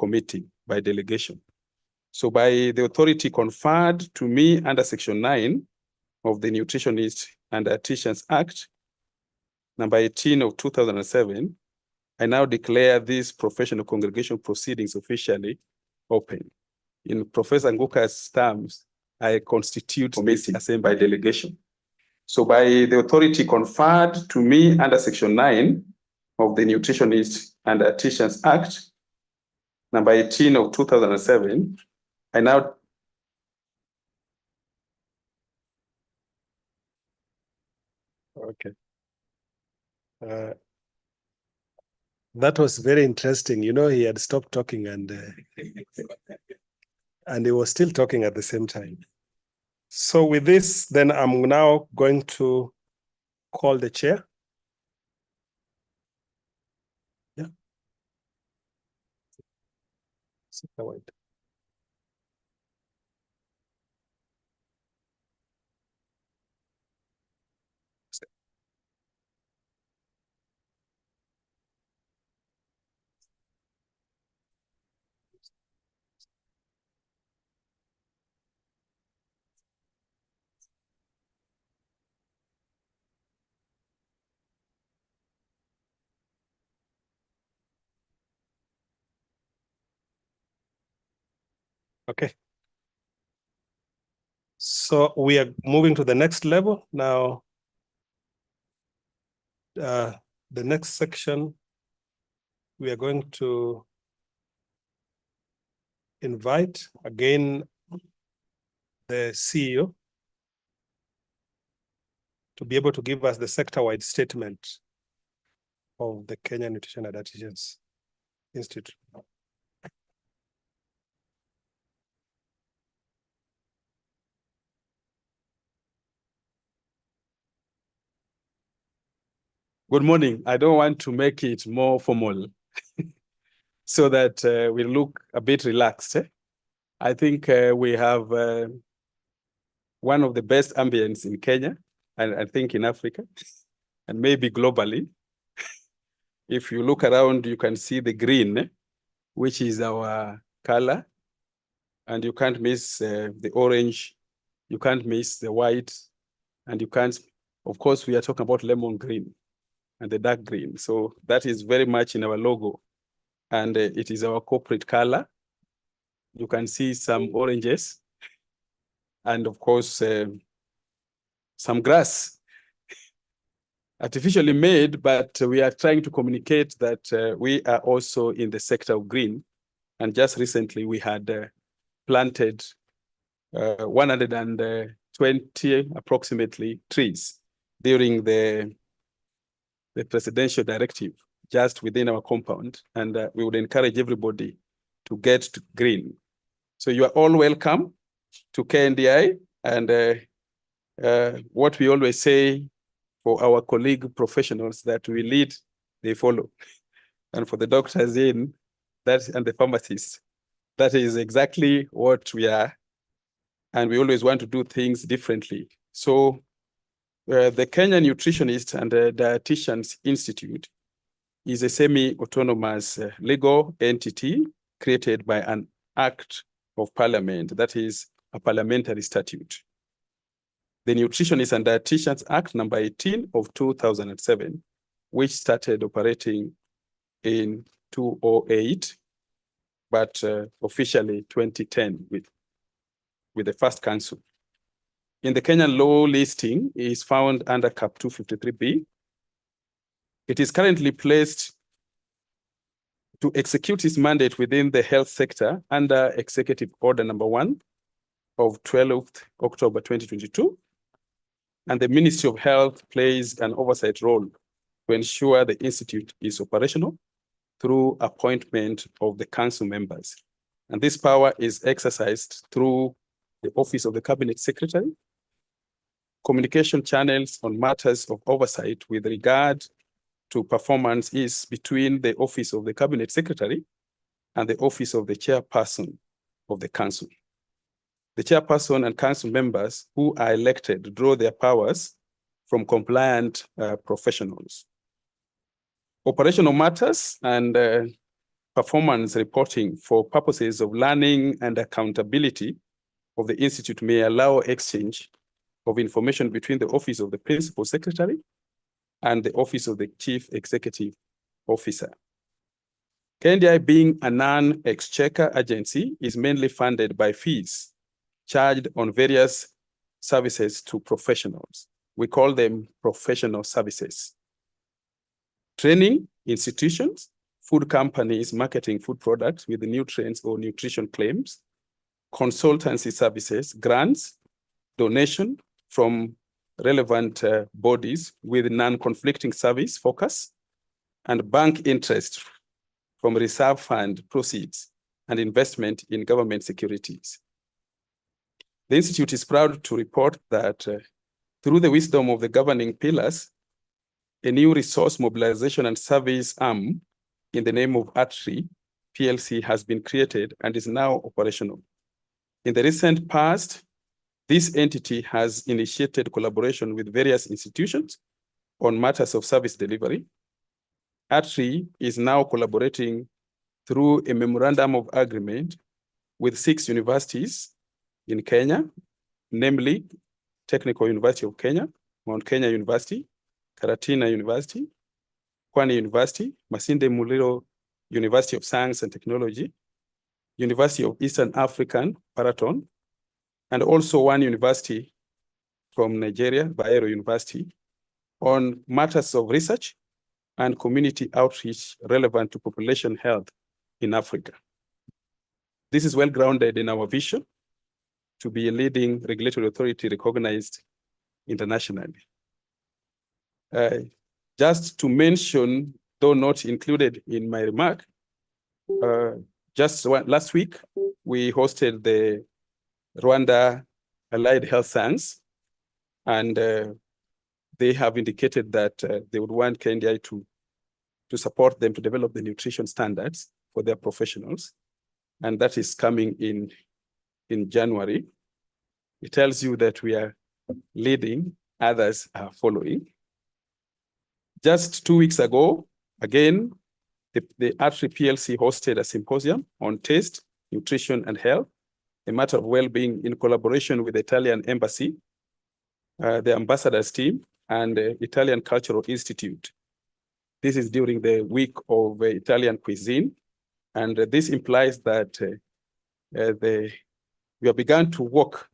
committee by delegation. So by the authority conferred to me under Section 9 of the Nutritionist and Dietitians Act, number 18 of 2007, I now declare these professional congregation proceedings officially open. In Professor Nguka's terms, I constitute this assembly by delegation. So by the authority conferred to me under Section 9 of the Nutritionist and Dietitians Act, number 18 of 2007, I now... Okay. That was very interesting. You know, he had stopped talking and he was still talking at the same time. So with this, then I'm now going to call the chair. Yeah. Okay. So we are moving to the next level now. The next section, we are going to invite again the CEO to be able to give us the sector-wide statement of the Kenya Nutrition and Dietitians Institute. Good morning. I don't want to make it more formal so that we look a bit relaxed. I think we have one of the best ambience in Kenya, and I think in Africa, and maybe globally. If you look around, you can see the green, which is our color, and you can't miss the orange, you can't miss the white, and you can't, of course, we are talking about lemon green and the dark green. So that is very much in our logo, and it is our corporate color. You can see some oranges, and of course, some grass, artificially made, but we are trying to communicate that we are also in the sector of green. And just recently, we had planted 120 approximately trees during the presidential directive just within our compound. And we would encourage everybody to get to green. So you are all welcome to KNDI. And what we always say for our colleague professionals, that we lead, they follow. And for the doctors and the pharmacists, that is exactly what we are. And we always want to do things differently. So the Kenya Nutritionist and Dietitians Institute is a semi-autonomous legal entity created by an act of parliament, that is a parliamentary statute. The Nutritionist and Dietitians Act number 18 of 2007, which started operating in 2008, but officially 2010 with the first council. In the Kenyan law listing is found under Cap 253B. It is currently placed to execute its mandate within the health sector under Executive Order number 1 of 12th October 2022. And the Ministry of Health plays an oversight role to ensure the institute is operational through appointment of the council members. And this power is exercised through the Office of the Cabinet Secretary, communication channels on matters of oversight with regard to performance is between the Office of the Cabinet Secretary and the Office of the Chairperson of the Council. The chairperson and council members who are elected draw their powers from compliant professionals. Operational matters and performance reporting for purposes of learning and accountability of the Institute may allow exchange of information between the Office of the Principal Secretary and the Office of the Chief Executive Officer. KNDI, being a non-exchequer agency, is mainly funded by fees charged on various services to professionals. We call them professional services. Training institutions, food companies marketing food products with nutrients or nutrition claims, consultancy services, grants, donation from relevant bodies with non-conflicting service focus, and bank interest from reserve fund proceeds and investment in government securities. The Institute is proud to report that through the wisdom of the governing pillars, a new resource mobilization and service arm in the name of ATRI PLC has been created and is now operational. In the recent past, this entity has initiated collaboration with various institutions on matters of service delivery. ATRI is now collaborating through a memorandum of agreement with 6 universities in Kenya, namely Technical University of Kenya, Mount Kenya University, Karatina University, Kwani University, Masinde Muliro University of Science and Technology, University of Eastern African, Paraton, and also one university from Nigeria, Bayero University, on matters of research and community outreach relevant to population health in Africa. This is well grounded in our vision to be a leading regulatory authority recognized internationally. Just to mention, though not included in my remark, last week, we hosted the Rwanda Allied Health Science, and they have indicated that they would want KNDI to support them to develop the nutrition standards for their professionals, and that is coming in January. It tells you that we are leading, others are following. Just 2 weeks ago, again, the ATRI PLC hosted a symposium on taste, nutrition, and health, a matter of well-being, in collaboration with the Italian Embassy, the ambassadors team, and the Italian Cultural Institute. This is during the week of Italian cuisine, and this implies that we have begun to walk,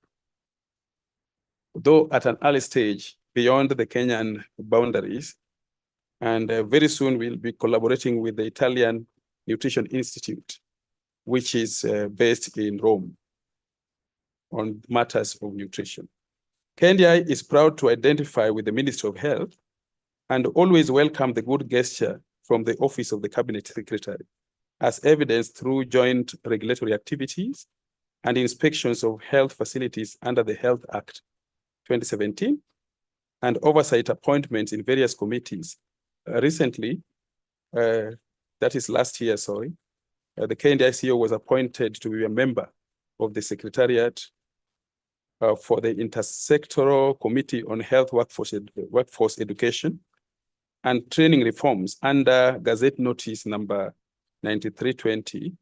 though at an early stage, beyond the Kenyan boundaries. And very soon we'll be collaborating with the Italian Nutrition Institute, which is based in Rome, on matters of nutrition. KNDI is proud to identify with the Ministry of Health and always welcome the good gesture from the Office of the Cabinet Secretary, as evidenced through joint regulatory activities and inspections of health facilities under the Health Act 2017, and oversight appointments in various committees. Recently, that is last year, sorry, the KNDI CEO was appointed to be a member of the Secretariat for the Intersectoral Committee on Health Workforce Education and Training Reforms under Gazette Notice number 9320,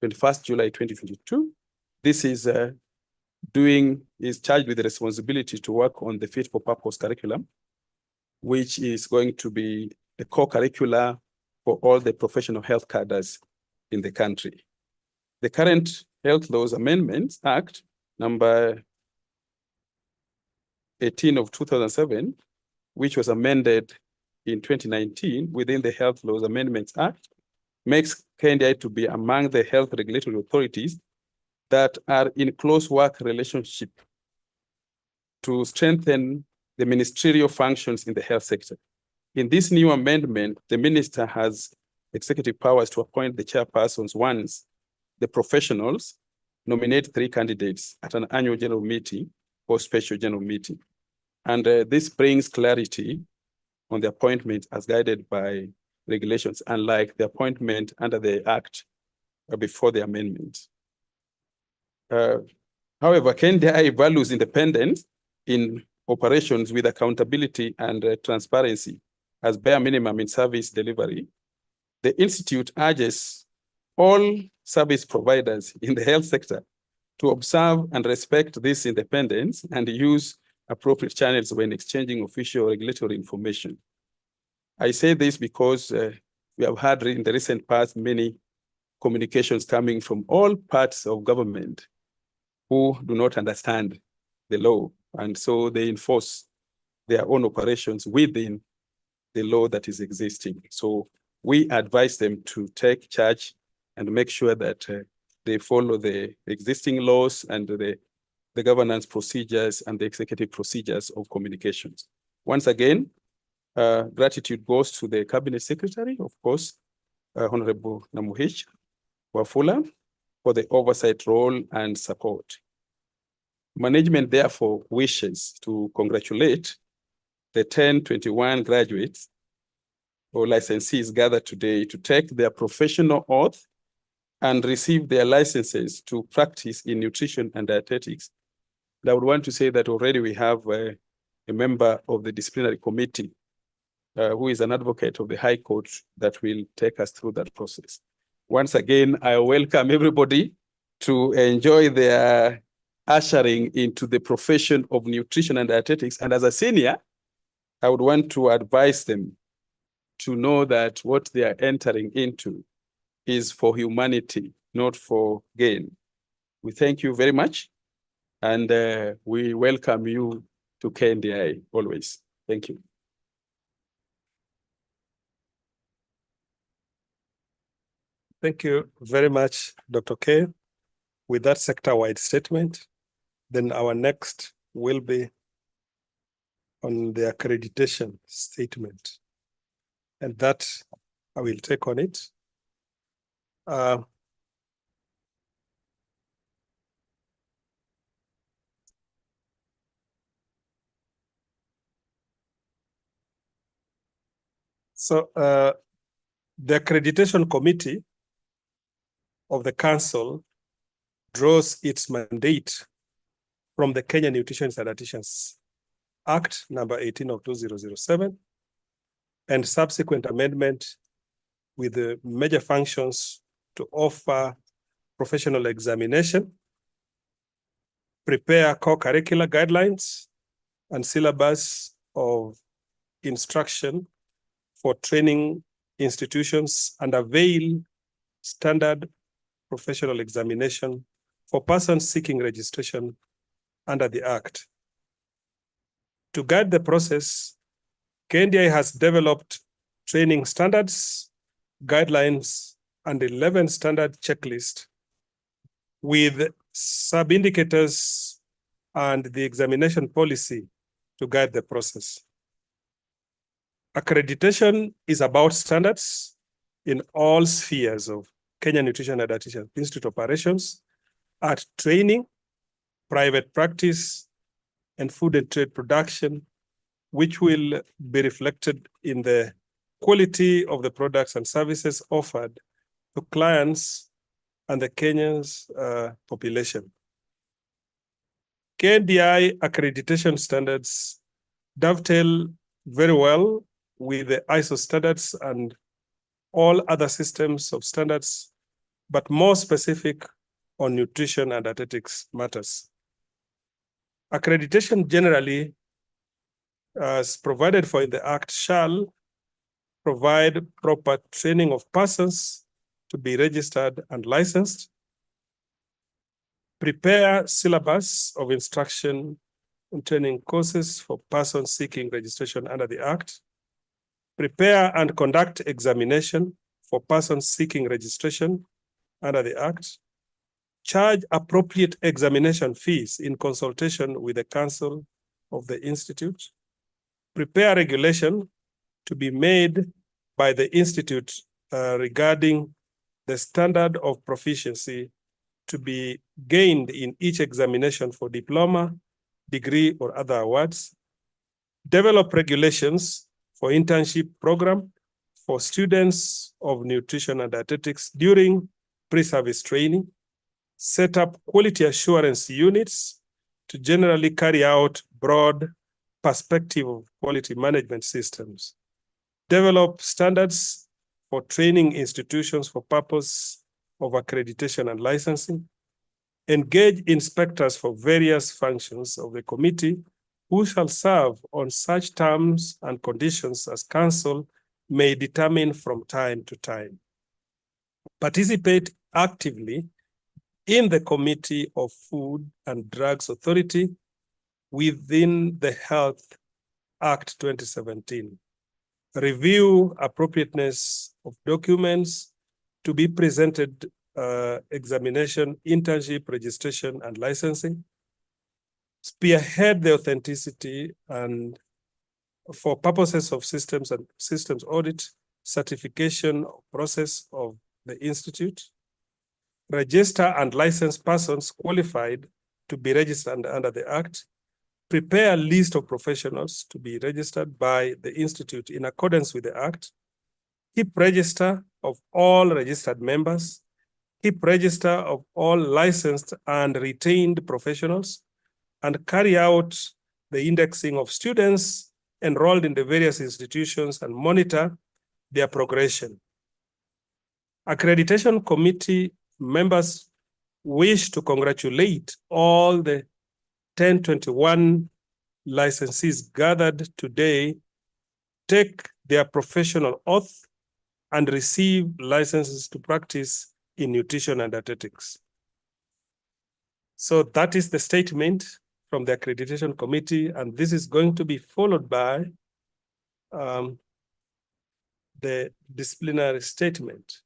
21st July 2022. This is charged with the responsibility to work on the Fit for Purpose curriculum, which is going to be the core curricula for all the professional health cadres in the country. The current Health Laws Amendments Act number 18 of 2007, which was amended in 2019 within the Health Laws Amendments Act, makes KNDI to be among the health regulatory authorities that are in close work relationship to strengthen the ministerial functions in the health sector. In this new amendment, the minister has executive powers to appoint the chairpersons once the professionals nominate 3 candidates at an annual general meeting or special general meeting. And this brings clarity on the appointment as guided by regulations, unlike the appointment under the Act before the amendment. However, KNDI values independence in operations with accountability and transparency as bare minimum in service delivery. The Institute urges all service providers in the health sector to observe and respect this independence and use appropriate channels when exchanging official regulatory information. I say this because we have had in the recent past many communications coming from all parts of government who do not understand the law, and so they enforce their own operations within the law that is existing. So we advise them to take charge and make sure that they follow the existing laws and the governance procedures and the executive procedures of communications. Once again, gratitude goes to the Cabinet Secretary, of course, Honorable Namuhich Wafula, for the oversight role and support. Management therefore wishes to congratulate the 1021 graduates or licensees gathered today to take their professional oath and receive their licenses to practice in nutrition and dietetics. And I would want to say that already we have a member of the disciplinary committee who is an advocate of the High Court that will take us through that process. Once again, I welcome everybody to enjoy their ushering into the profession of nutrition and dietetics. And as a senior, I would want to advise them to know that what they are entering into is for humanity, not for gain. We thank you very much, and we welcome you to KNDI always. Thank you. Thank you very much, Dr. K. With that sector-wide statement, then our next will be on the accreditation statement. And that I will take on it. The Accreditation Committee of the Council draws its mandate from the Kenya Nutrition and Dietetics Act number 18 of 2007 and subsequent amendment with the major functions to offer professional examination, prepare core curricular guidelines and syllabus of instruction for training institutions, and avail standard professional examination for persons seeking registration under the Act. To guide the process, KNDI has developed training standards, guidelines, and 11 standard checklists with sub-indicators and the examination policy to guide the process. Accreditation is about standards in all spheres of Kenya Nutrition and Dietetics Institute operations at training, private practice, and food and trade production, which will be reflected in the quality of the products and services offered to clients and the Kenyan's population. KNDI accreditation standards dovetail very well with the ISO standards and all other systems of standards, but more specific on nutrition and dietetics matters. Accreditation generally, as provided for in the Act, shall provide proper training of persons to be registered and licensed, prepare syllabus of instruction and training courses for persons seeking registration under the Act, prepare and conduct examination for persons seeking registration under the Act, charge appropriate examination fees in consultation with the Council of the Institute, prepare regulation to be made by the Institute regarding the standard of proficiency to be gained in each examination for diploma, degree, or other awards, develop regulations for internship program for students of nutrition and dietetics during pre-service training, set up quality assurance units to generally carry out broad perspective of quality management systems, develop standards for training institutions for purpose of accreditation and licensing, engage inspectors for various functions of the committee who shall serve on such terms and conditions as council may determine from time to time. Participate actively in the Committee of Food and Drugs Authority within the Health Act 2017. Review appropriateness of documents to be presented, examination, internship, registration, and licensing. Spearhead the authenticity and for purposes of systems and systems audit, certification process of the institute. Register and license persons qualified to be registered under the Act. Prepare a list of professionals to be registered by the institute in accordance with the Act. Keep register of all registered members. Keep register of all licensed and retained professionals, and carry out the indexing of students enrolled in the various institutions and monitor their progression. Accreditation committee members wish to congratulate all the 1021 licensees gathered today, take their professional oath, and receive licenses to practice in nutrition and dietetics. So that is the statement from the accreditation committee, and this is going to be followed by the disciplinary statement.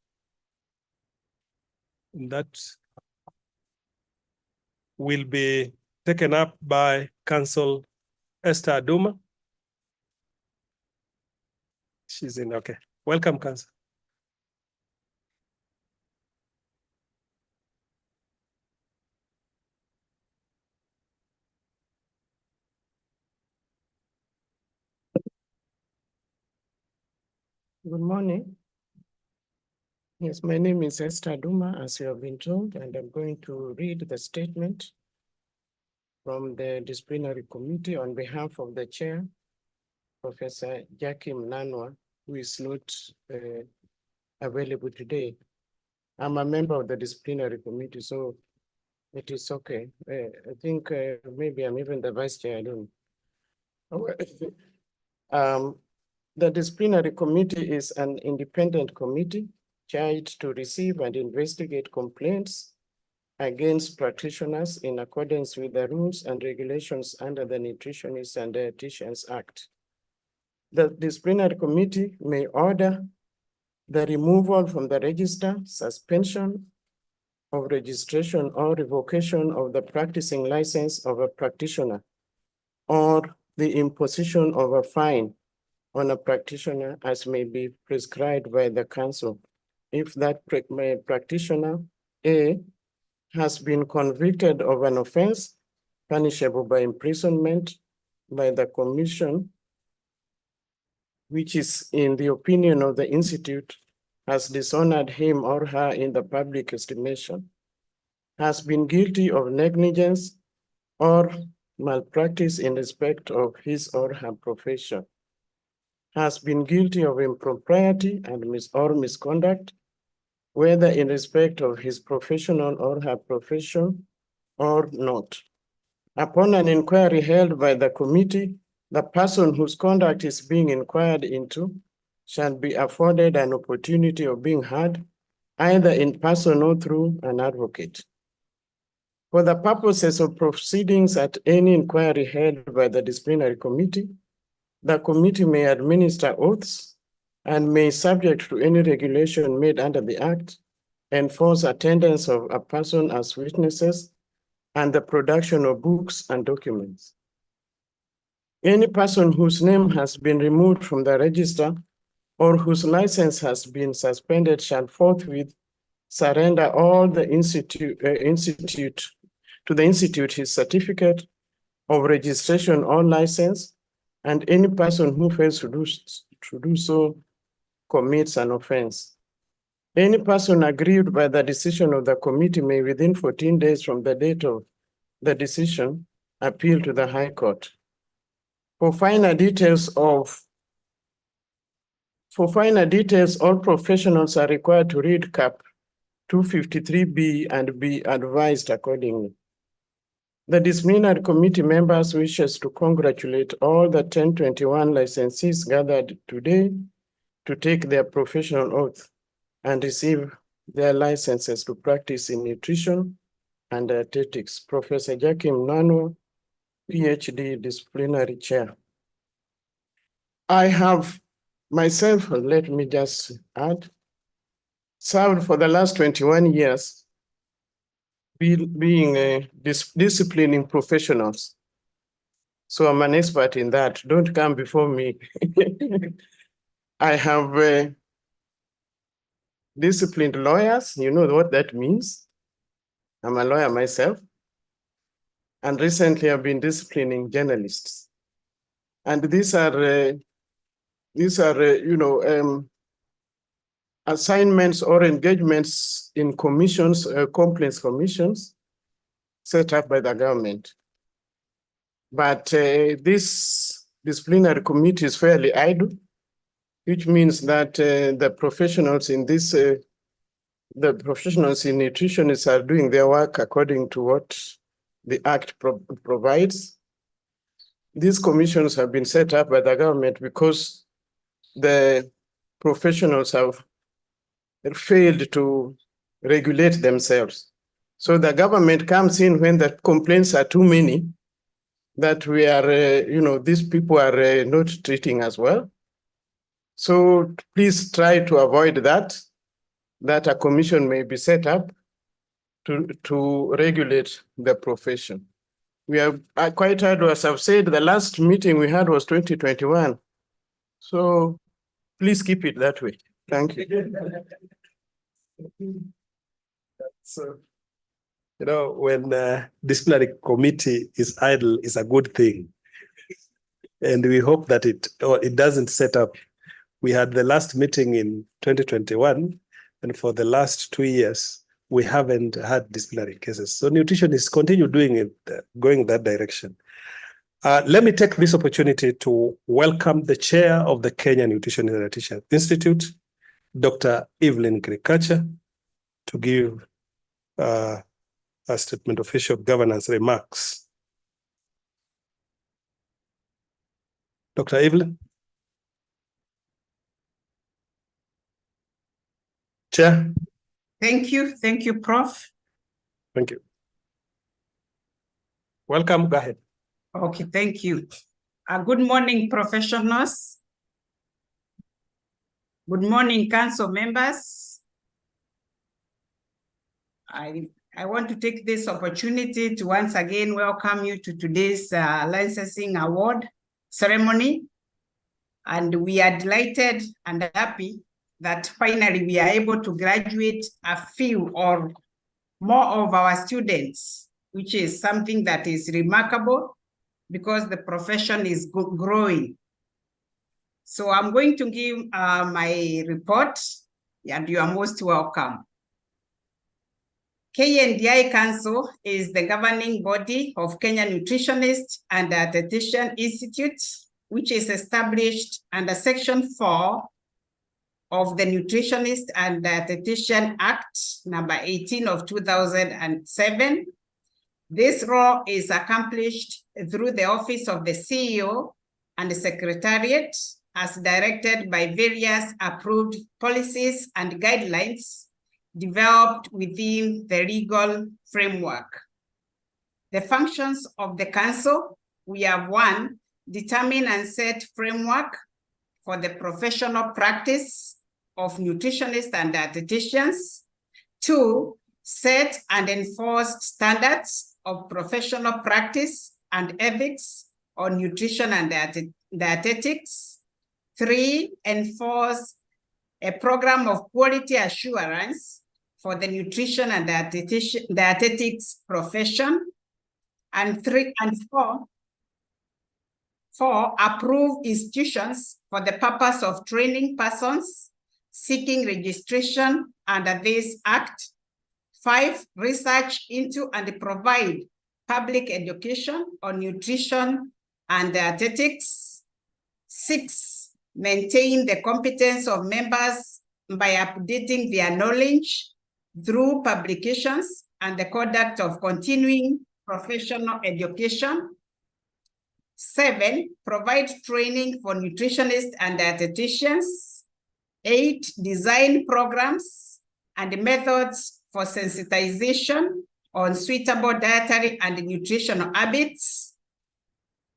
And that will be taken up by Council Esther Aduma. She's in, okay. Welcome, Council. Good morning. Yes, my name is Esther Aduma, as you have been told, and I'm going to read the statement from the disciplinary committee on behalf of the chair, Professor Jackie Mnanwa, who is not available today. I'm a member of the disciplinary committee, so it is okay. I think maybe I'm even the vice chair, I don't know. The disciplinary committee is an independent committee charged to receive and investigate complaints against practitioners in accordance with the rules and regulations under the Nutritionists and Dietitians Act. The disciplinary committee may order the removal from the register, suspension of registration or revocation of the practicing license of a practitioner, or the imposition of a fine on a practitioner as may be prescribed by the council if that practitioner A has been convicted of an offense punishable by imprisonment by the commission, which is in the opinion of the institute has dishonored him or her in the public estimation, has been guilty of negligence or malpractice in respect of his or her profession, has been guilty of impropriety and misconduct, whether in respect of his professional or her profession or not. Upon an inquiry held by the committee, the person whose conduct is being inquired into shall be afforded an opportunity of being heard, either in person or through an advocate. For the purposes of proceedings at any inquiry held by the disciplinary committee, the committee may administer oaths and may, subject to any regulation made under the Act, enforce attendance of a person as witnesses and the production of books and documents. Any person whose name has been removed from the register or whose license has been suspended shall forthwith surrender all the institute his certificate of registration or license, and any person who fails to do so commits an offense. Any person aggrieved by the decision of the committee may, within 14 days from the date of the decision, appeal to the High Court. For finer details, all professionals are required to read CAP 253B and be advised accordingly. The disciplinary committee members wishes to congratulate all the 1021 licensees gathered today to take their professional oath and receive their licenses to practice in nutrition and dietetics. Professor Jakim Nano, PhD, disciplinary chair. I have myself, let me just add, served for the last 21 years being disciplining professionals. So I'm an expert in that. Don't come before me. I have disciplined lawyers. You know what that means. I'm a lawyer myself. And recently I've been disciplining journalists. And these are assignments or engagements in commissions, complaints commissions set up by the government. But this disciplinary committee is fairly idle, which means that the professionals in this, the professionals in nutritionists are doing their work according to what the Act provides. These commissions have been set up by the government because the professionals have failed to regulate themselves. So the government comes in when the complaints are too many, that we are, these people are not treating us well. So please try to avoid that a commission may be set up to regulate the profession. We are quite hard, as I've said, the last meeting we had was 2021. So please keep it that way. Thank you. So, when the disciplinary committee is idle, is a good thing. And we hope that it doesn't set up. We had the last meeting in 2021, and for the last 2 years, we haven't had disciplinary cases. So nutritionists continue doing it, going that direction. Let me take this opportunity to welcome the chair of the Kenya Nutrition and Dietetics Institute, Dr. Evelyn Kirikacha, to give a statement of official governance remarks. Dr. Evelyn? Chair? Thank you, Prof. Thank you. Welcome, go ahead. Okay, thank you. Good morning, professionals. Good morning, council members. I want to take this opportunity to once again welcome you to today's licensing award ceremony. And we are delighted and happy that finally we are able to graduate a few or more of our students, which is something that is remarkable because the profession is growing. So I'm going to give my report, and you are most welcome. KNDI Council is the governing body of Kenya Nutritionist and Dietitian Institute, which is established under Section 4 of the Nutritionist and Dietitian Act, number 18 of 2007. This role is accomplished through the Office of the CEO and the Secretariat as directed by various approved policies and guidelines developed within the legal framework. The functions of the council, we have 1, determine and set framework for the professional practice of nutritionists and dietitians. 2, set and enforce standards of professional practice and ethics on nutrition and dietetics. 3, enforce a program of quality assurance for the nutrition and dietetics profession. And 4, approve institutions for the purpose of training persons seeking registration under this act. 5, research into and provide public education on nutrition and dietetics. 6, maintain the competence of members by updating their knowledge through publications and the conduct of continuing professional education. 7, provide training for nutritionists and dietitians. 8, design programs and methods for sensitization on suitable dietary and nutritional habits.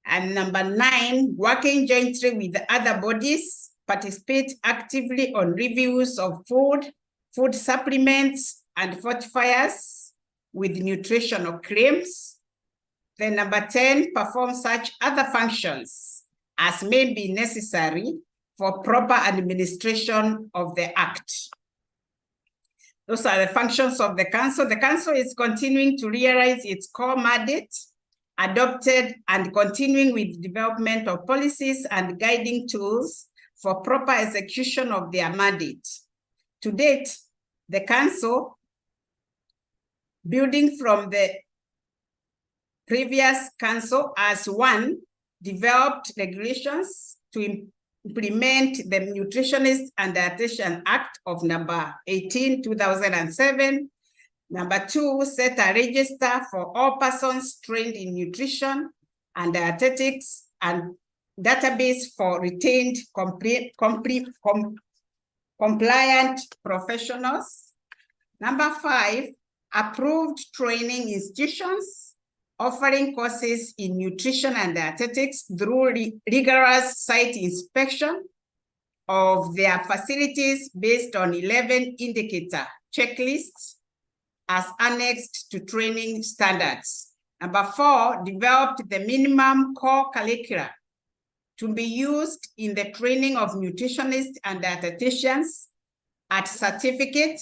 And number 9, working jointly with other bodies, participate actively on reviews of food supplements, and fortifiers with nutritional claims. Then number 10, perform such other functions as may be necessary for proper administration of the Act. Those are the functions of the Council. The Council is continuing to realize its core mandate, adopted and continuing with development of policies and guiding tools for proper execution of their mandate. To date, the Council, building from the previous Council, has 1, developed regulations to implement the Nutritionist and Dietitian Act of number 18, 2007. Number 2, set a register for all persons trained in nutrition and dietetics and database for retained compliant professionals. Number 5, approved training institutions offering courses in nutrition and dietetics through rigorous site inspection of their facilities based on 11 indicator checklists as annexed to training standards. Number 4, developed the minimum core curricula to be used in the training of nutritionists and dietitians at certificate,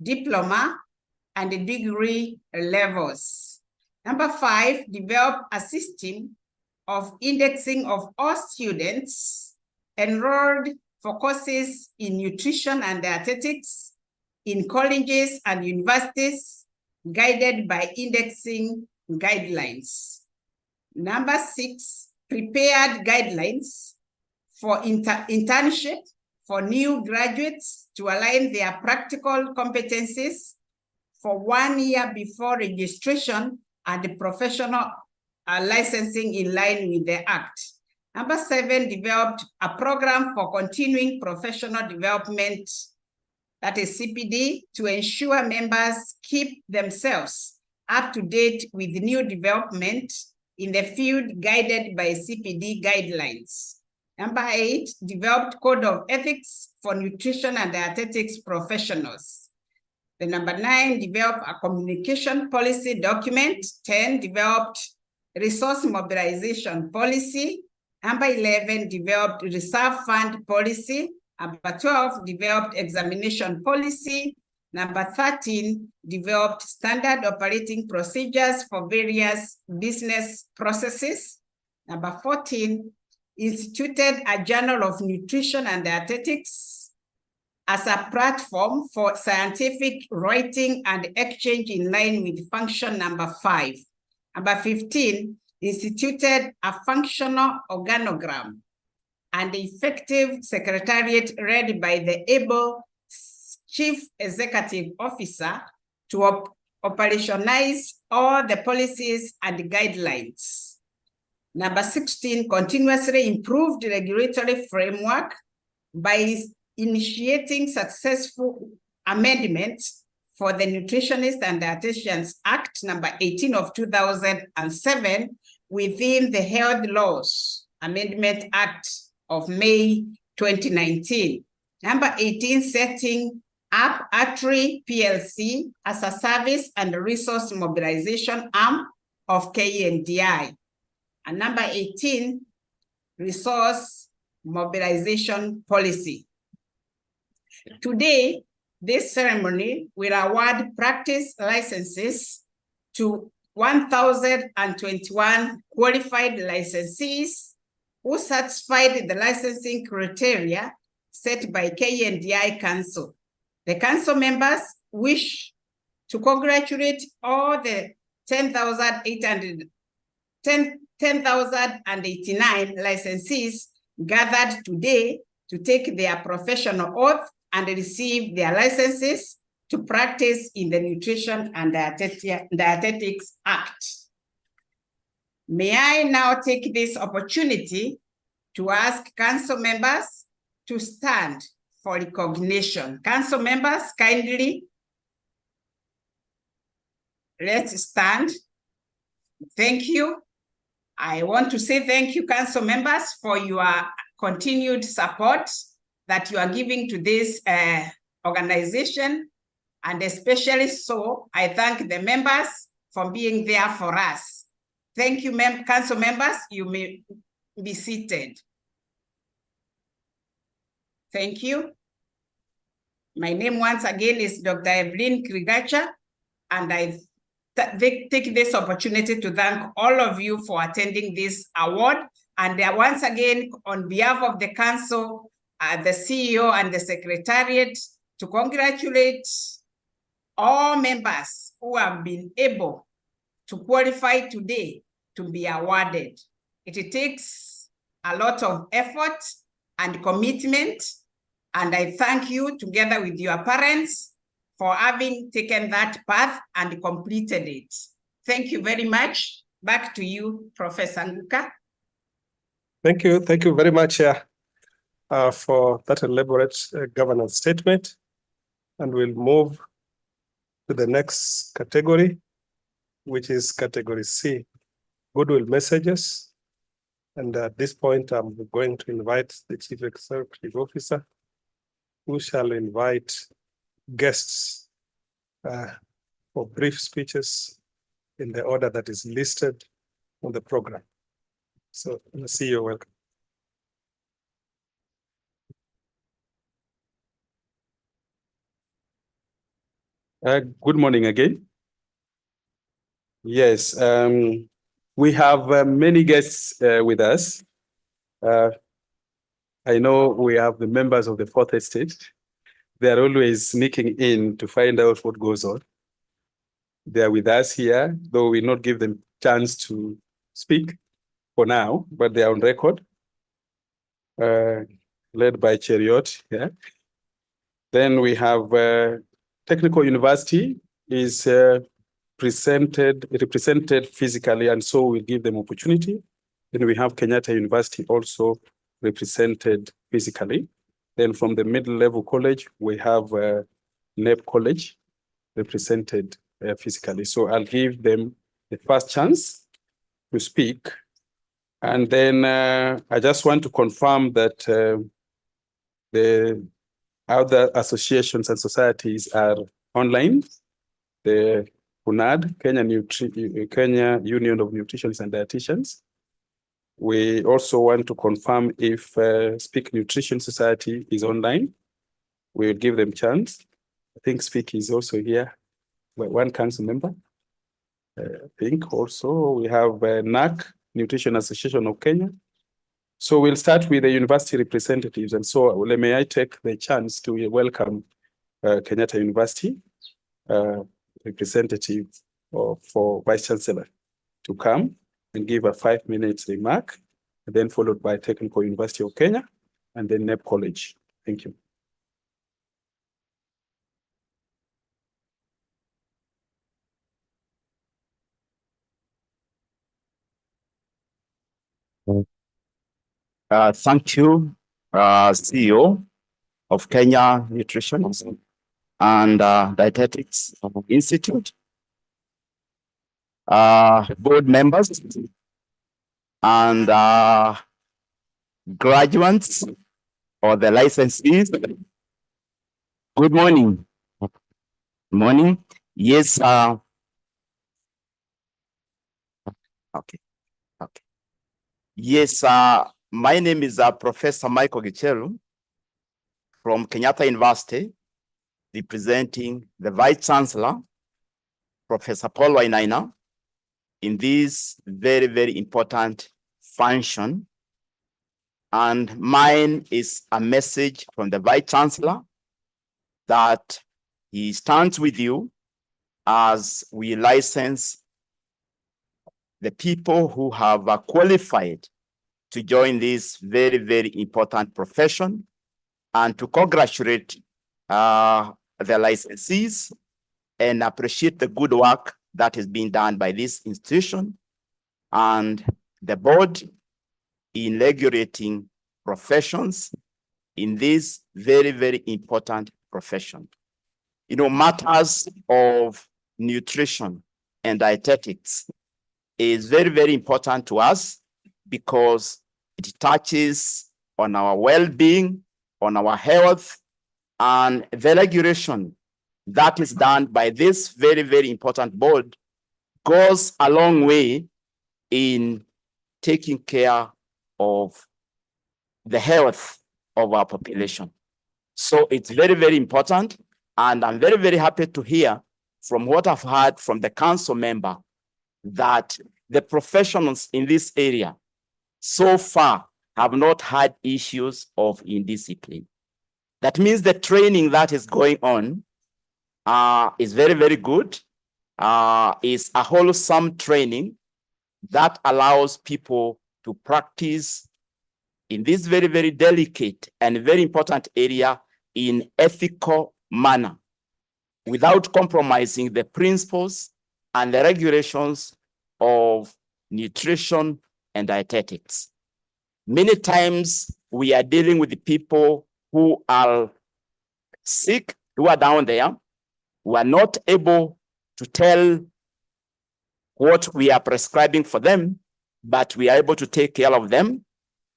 diploma, and degree levels. Number 5, develop a system of indexing of all students enrolled for courses in nutrition and dietetics in colleges and universities, guided by indexing guidelines. Number 6, prepared guidelines for internship for new graduates to align their practical competencies for 1 year before registration and the professional licensing in line with the Act. Number 7, developed a program for continuing professional development, that is CPD, to ensure members keep themselves up to date with new development in the field guided by CPD guidelines. Number 8, developed code of ethics for nutrition and dietetics professionals. The number 9, developed a communication policy document. 10, developed resource mobilization policy. Number 11, developed reserve fund policy. Number 12, developed examination policy. Number 13, developed standard operating procedures for various business processes. Number 14, instituted a Journal of Nutrition and Dietetics as a platform for scientific writing and exchange in line with function number 5. Number 15, instituted a functional organogram and effective secretariat led by the able Chief Executive Officer to operationalize all the policies and guidelines. Number 16, continuously improved regulatory framework by initiating successful amendments for the Nutritionist and Dietitians Act number 18 of 2007 within the Health Laws Amendment Act of May 2019. Number 18, setting up ATRI PLC as a service and resource mobilization arm of KNDI. And number 18, resource mobilization policy. Today, this ceremony will award practice licenses to 1,021 qualified licensees who satisfied the licensing criteria set by KNDI Council. The Council members wish to congratulate all the 10,089 licensees gathered today to take their professional oath and receive their licenses to practice in the Nutrition and Dietetics Act. May I now take this opportunity to ask council members to stand for recognition. Council members, kindly, let's stand. Thank you. I want to say thank you, council members, for your continued support that you are giving to this organization. And especially so, I thank the members for being there for us. Thank you, council members. You may be seated. Thank you. My name once again is Dr. Evelyn Krigacha, and I take this opportunity to thank all of you for attending this award. And once again, on behalf of the council, the CEO and the secretariat, to congratulate all members who have been able to qualify today to be awarded. It takes a lot of effort and commitment, and I thank you together with your parents for having taken that path and completed it. Thank you very much. Back to you, Professor Nguka. Thank you very much for that elaborate governance statement. And we'll move to the next category, which is category C, Goodwill messages. And at this point, I'm going to invite the Chief Executive Officer, who shall invite guests for brief speeches in the order that is listed on the program. So, CEO, welcome. Good morning again. Yes, we have many guests with us. I know we have the members of the Fourth Estate. They are always sneaking in to find out what goes on. They are with us here, though we not give them chance to speak for now, but they are on record, led by Cheriot here. Then we have Technical University is represented physically, and so we'll give them opportunity. Then we have Kenyatta University also represented physically. Then from the middle-level college, we have NEP College represented physically. So I'll give them the first chance to speak. And then I just want to confirm that the other associations and societies are online. The UNAD, Kenya Union of Nutritionists and Dietitians. We also want to confirm if Speak Nutrition Society is online. We'll give them chance. I think Speak is also here, one council member. I think also we have NAC, Nutrition Association of Kenya. So we'll start with the university representatives. And so may I take the chance to welcome Kenyatta University representative for Vice Chancellor to come and give a 5-minute remark, and then followed by Technical University of Kenya, and then NEP College. Thank you. Thank you, CEO of Kenya Nutrition and Dietetics Institute, board members, and graduates or the licensees. Good morning. Morning. Yes. Okay. Yes. My name is Professor Michael Gicheru from Kenyatta University, representing the Vice Chancellor, Professor Paul Wainaina, in this very, very important function. And mine is a message from the Vice Chancellor that he stands with you as we license the people who have qualified to join this very, very important profession, and to congratulate the licensees and appreciate the good work that is being done by this institution and the board in regulating professions in this very, very important profession. You know, matters of nutrition and dietetics is very, very important to us because it touches on our well-being, on our health, and the regulation that is done by this very, very important board goes a long way in taking care of the health of our population. So it's very, very important. And I'm very, very happy to hear from what I've heard from the council member that the professionals in this area so far have not had issues of indiscipline. That means the training that is going on is very, very good. Is a wholesome training that allows people to practice in this very, very delicate and very important area in ethical manner without compromising the principles and the regulations of nutrition and dietetics. Many times we are dealing with the people who are sick, who are down there, who are not able to tell what we are prescribing for them, but we are able to take care of them.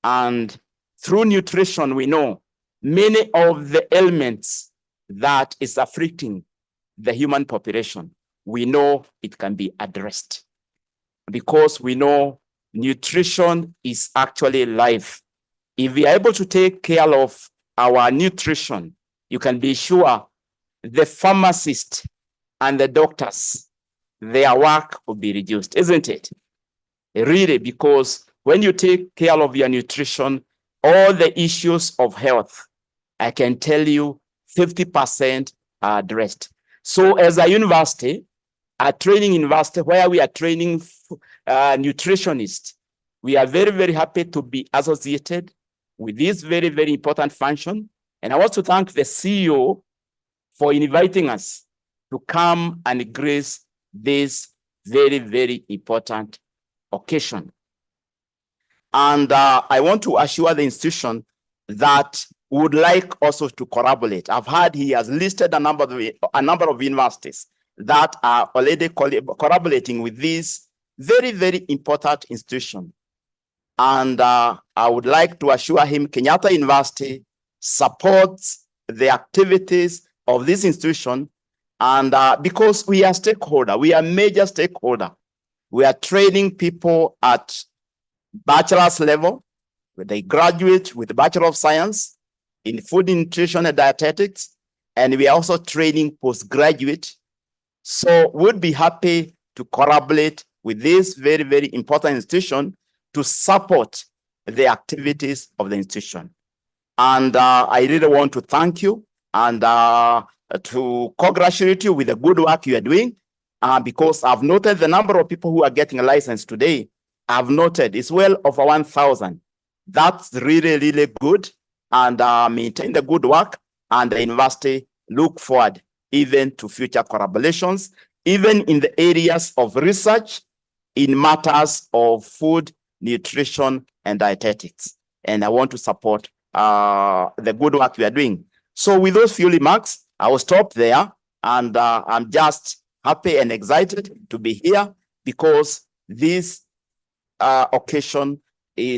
And through nutrition, we know many of the ailments that is afflicting the human population, we know it can be addressed because we know nutrition is actually life. If we are able to take care of our nutrition, you can be sure the pharmacist and the doctors, their work will be reduced, isn't it? Really, because when you take care of your nutrition, all the issues of health, I can tell you 50% are addressed. So as a university, a training university where we are training nutritionists, we are very, very happy to be associated with this very, very important function. And I want to thank the CEO for inviting us to come and grace this very, very important occasion. And I want to assure the institution that we would like also to corroborate. I've heard he has listed a number of universities that are already corroborating with this very, very important institution. And I would like to assure him Kenyatta University supports the activities of this institution. And because we are stakeholder, we are major stakeholder. We are training people at bachelor's level, where they graduate with the Bachelor of Science in Food Nutrition and Dietetics, and we are also training postgraduate. So we'd be happy to collaborate with this very, very important institution to support the activities of the institution. And I really want to thank you and to congratulate you with the good work you are doing, because I've noted the number of people who are getting a license today. I've noted it's well over 1,000. That's really, really good. And maintain the good work. And the university look forward even to future collaborations, even in the areas of research in matters of food, nutrition, and dietetics. And I want to support the good work we are doing. So with those few remarks, I will stop there. And I'm just happy and excited to be here because this occasion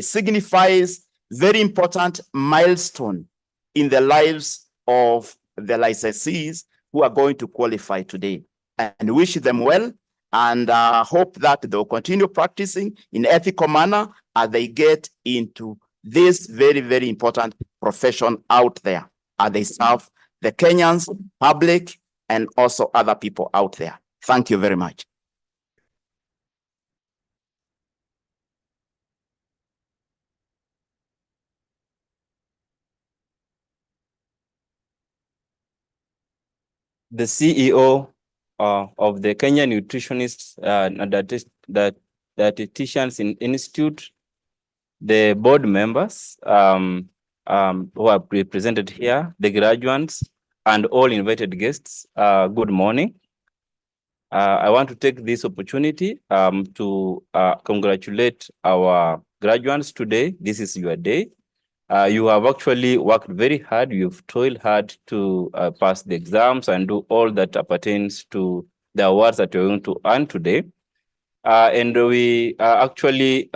signifies very important milestone in the lives of the licensees who are going to qualify today, and wish them well and hope that they'll continue practicing in ethical manner as they get into this very, very important profession out there as they serve the Kenyans, public, and also other people out there. Thank you very much. The CEO of the Kenya Nutritionists and Dietitians Institute, the board members who are represented here, the graduates, and all invited guests, good morning. I want to take this opportunity to congratulate our graduates today. This is your day. You have actually worked very hard. You've toiled hard to pass the exams and do all that pertains to the awards that you're going to earn today. And we actually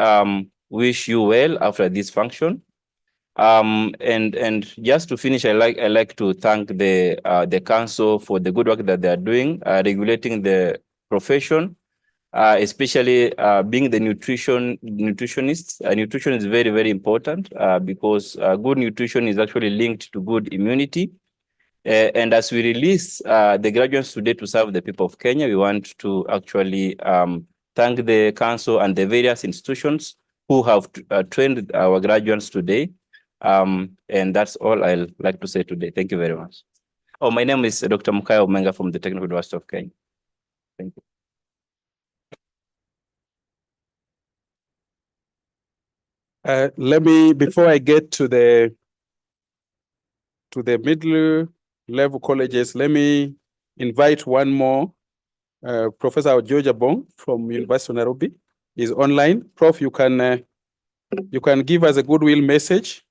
wish you well after this function. And just to finish, I like to thank the council for the good work that they are doing, regulating the profession, especially being the nutritionists. Nutrition is very, very important because good nutrition is actually linked to good immunity. And as we release the graduates today to serve the people of Kenya, we want to actually thank the council and the various institutions who have trained our graduates today. And that's all I'll like to say today. Thank you very much. Oh, my name is Dr. Mukaya Omenga from the Technical University of Kenya. Thank you. Let me, before I get to the middle level colleges, let me invite one more, Professor Georgia Bong from University of Nairobi is online. Prof, you can give us a goodwill message.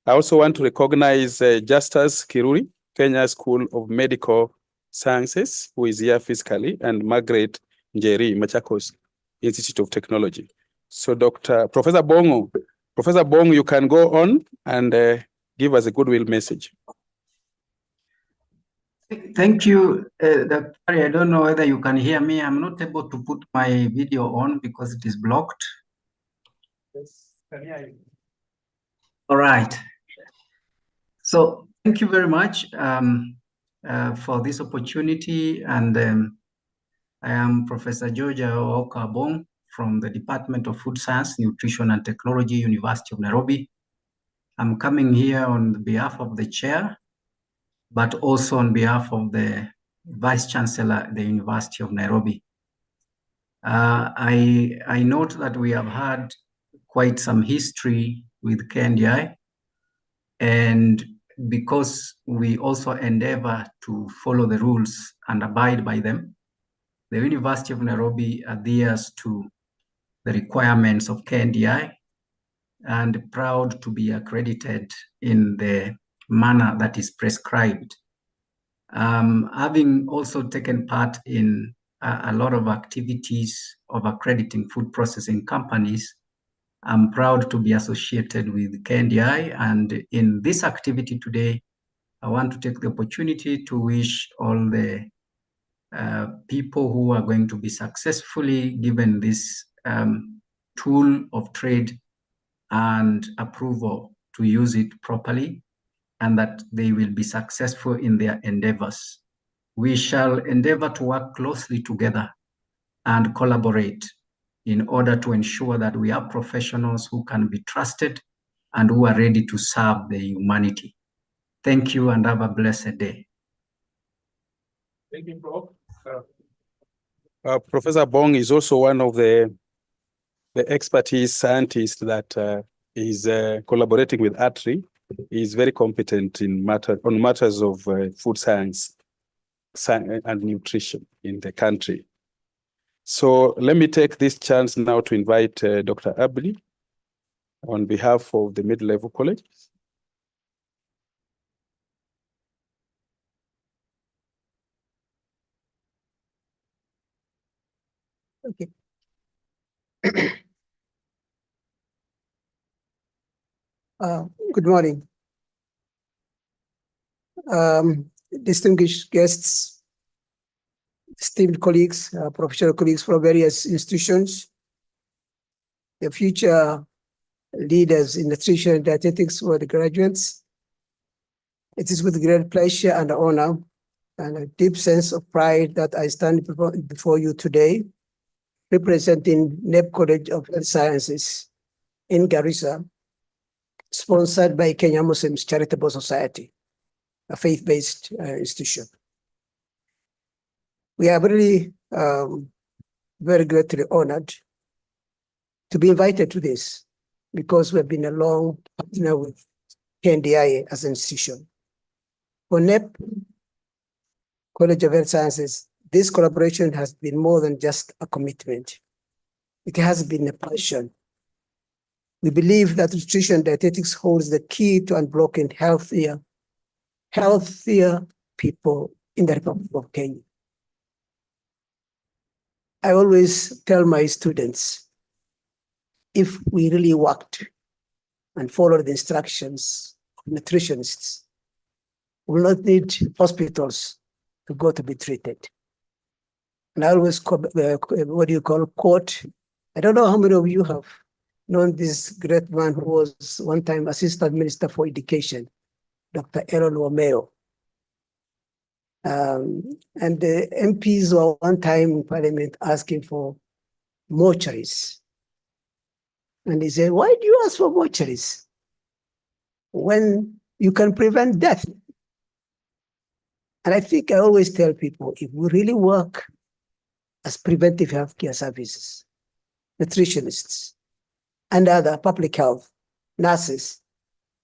I also want to recognize Justus Kiruri, Kenya School of Medical Sciences, who is here physically, and Margaret Njeri, Machakos Institute of Technology. So Professor Bong, you can go on and give us a goodwill message. Thank you, Dr. I don't know whether you can hear me. I'm not able to put my video on because it is blocked. Yes, can hear you. All right. So thank you very much for this opportunity. And I am Professor Georgia Okabong from the Department of Food Science, Nutrition and Technology, University of Nairobi. I'm coming here on behalf of the chair, but also on behalf of the Vice Chancellor at the University of Nairobi. I note that we have had quite some history with KNDI, and because we also endeavor to follow the rules and abide by them, the University of Nairobi adheres to the requirements of KNDI and proud to be accredited in the manner that is prescribed. Having also taken part in a lot of activities of accrediting food processing companies, I'm proud to be associated with KNDI. And in this activity today, I want to take the opportunity to wish all the people who are going to be successfully given this tool of trade and approval to use it properly, and that they will be successful in their endeavors. We shall endeavor to work closely together and collaborate in order to ensure that we are professionals who can be trusted and who are ready to serve the humanity. Thank you and have a blessed day. Thank you, Prof. Professor Bong is also one of the expertise scientists that is collaborating with ATRI. He is very competent in matters of food science and nutrition in the country. So let me take this chance now to invite Dr. Abli on behalf of the mid-level colleges. Okay. Good morning. Distinguished guests, esteemed colleagues, professional colleagues from various institutions, the future leaders in nutrition and dietetics for the graduates. It is with great pleasure and honor and a deep sense of pride that I stand before you today, representing NEP College of Health Sciences in Garissa, sponsored by Kenya Muslims Charitable Society, a faith-based institution. We are really very greatly honored to be invited to this because we've been a long partner with KNDI as an institution. For NEP, College of Health Sciences, this collaboration has been more than just a commitment. It has been a passion. We believe that nutrition dietetics holds the key to unblocking healthier people in the Republic of Kenya. I always tell my students, if we really worked and followed the instructions of nutritionists, we will not need hospitals to go to be treated. And I always, quote, I don't know how many of you have known this great man who was one time Assistant Minister for Education, Dr. Aaron Romeo. And the MPs were one time in Parliament asking for mortuaries. And he said, why do you ask for mortuaries when you can prevent death? And I think I always tell people, if we really work as preventive healthcare services, nutritionists, and other public health nurses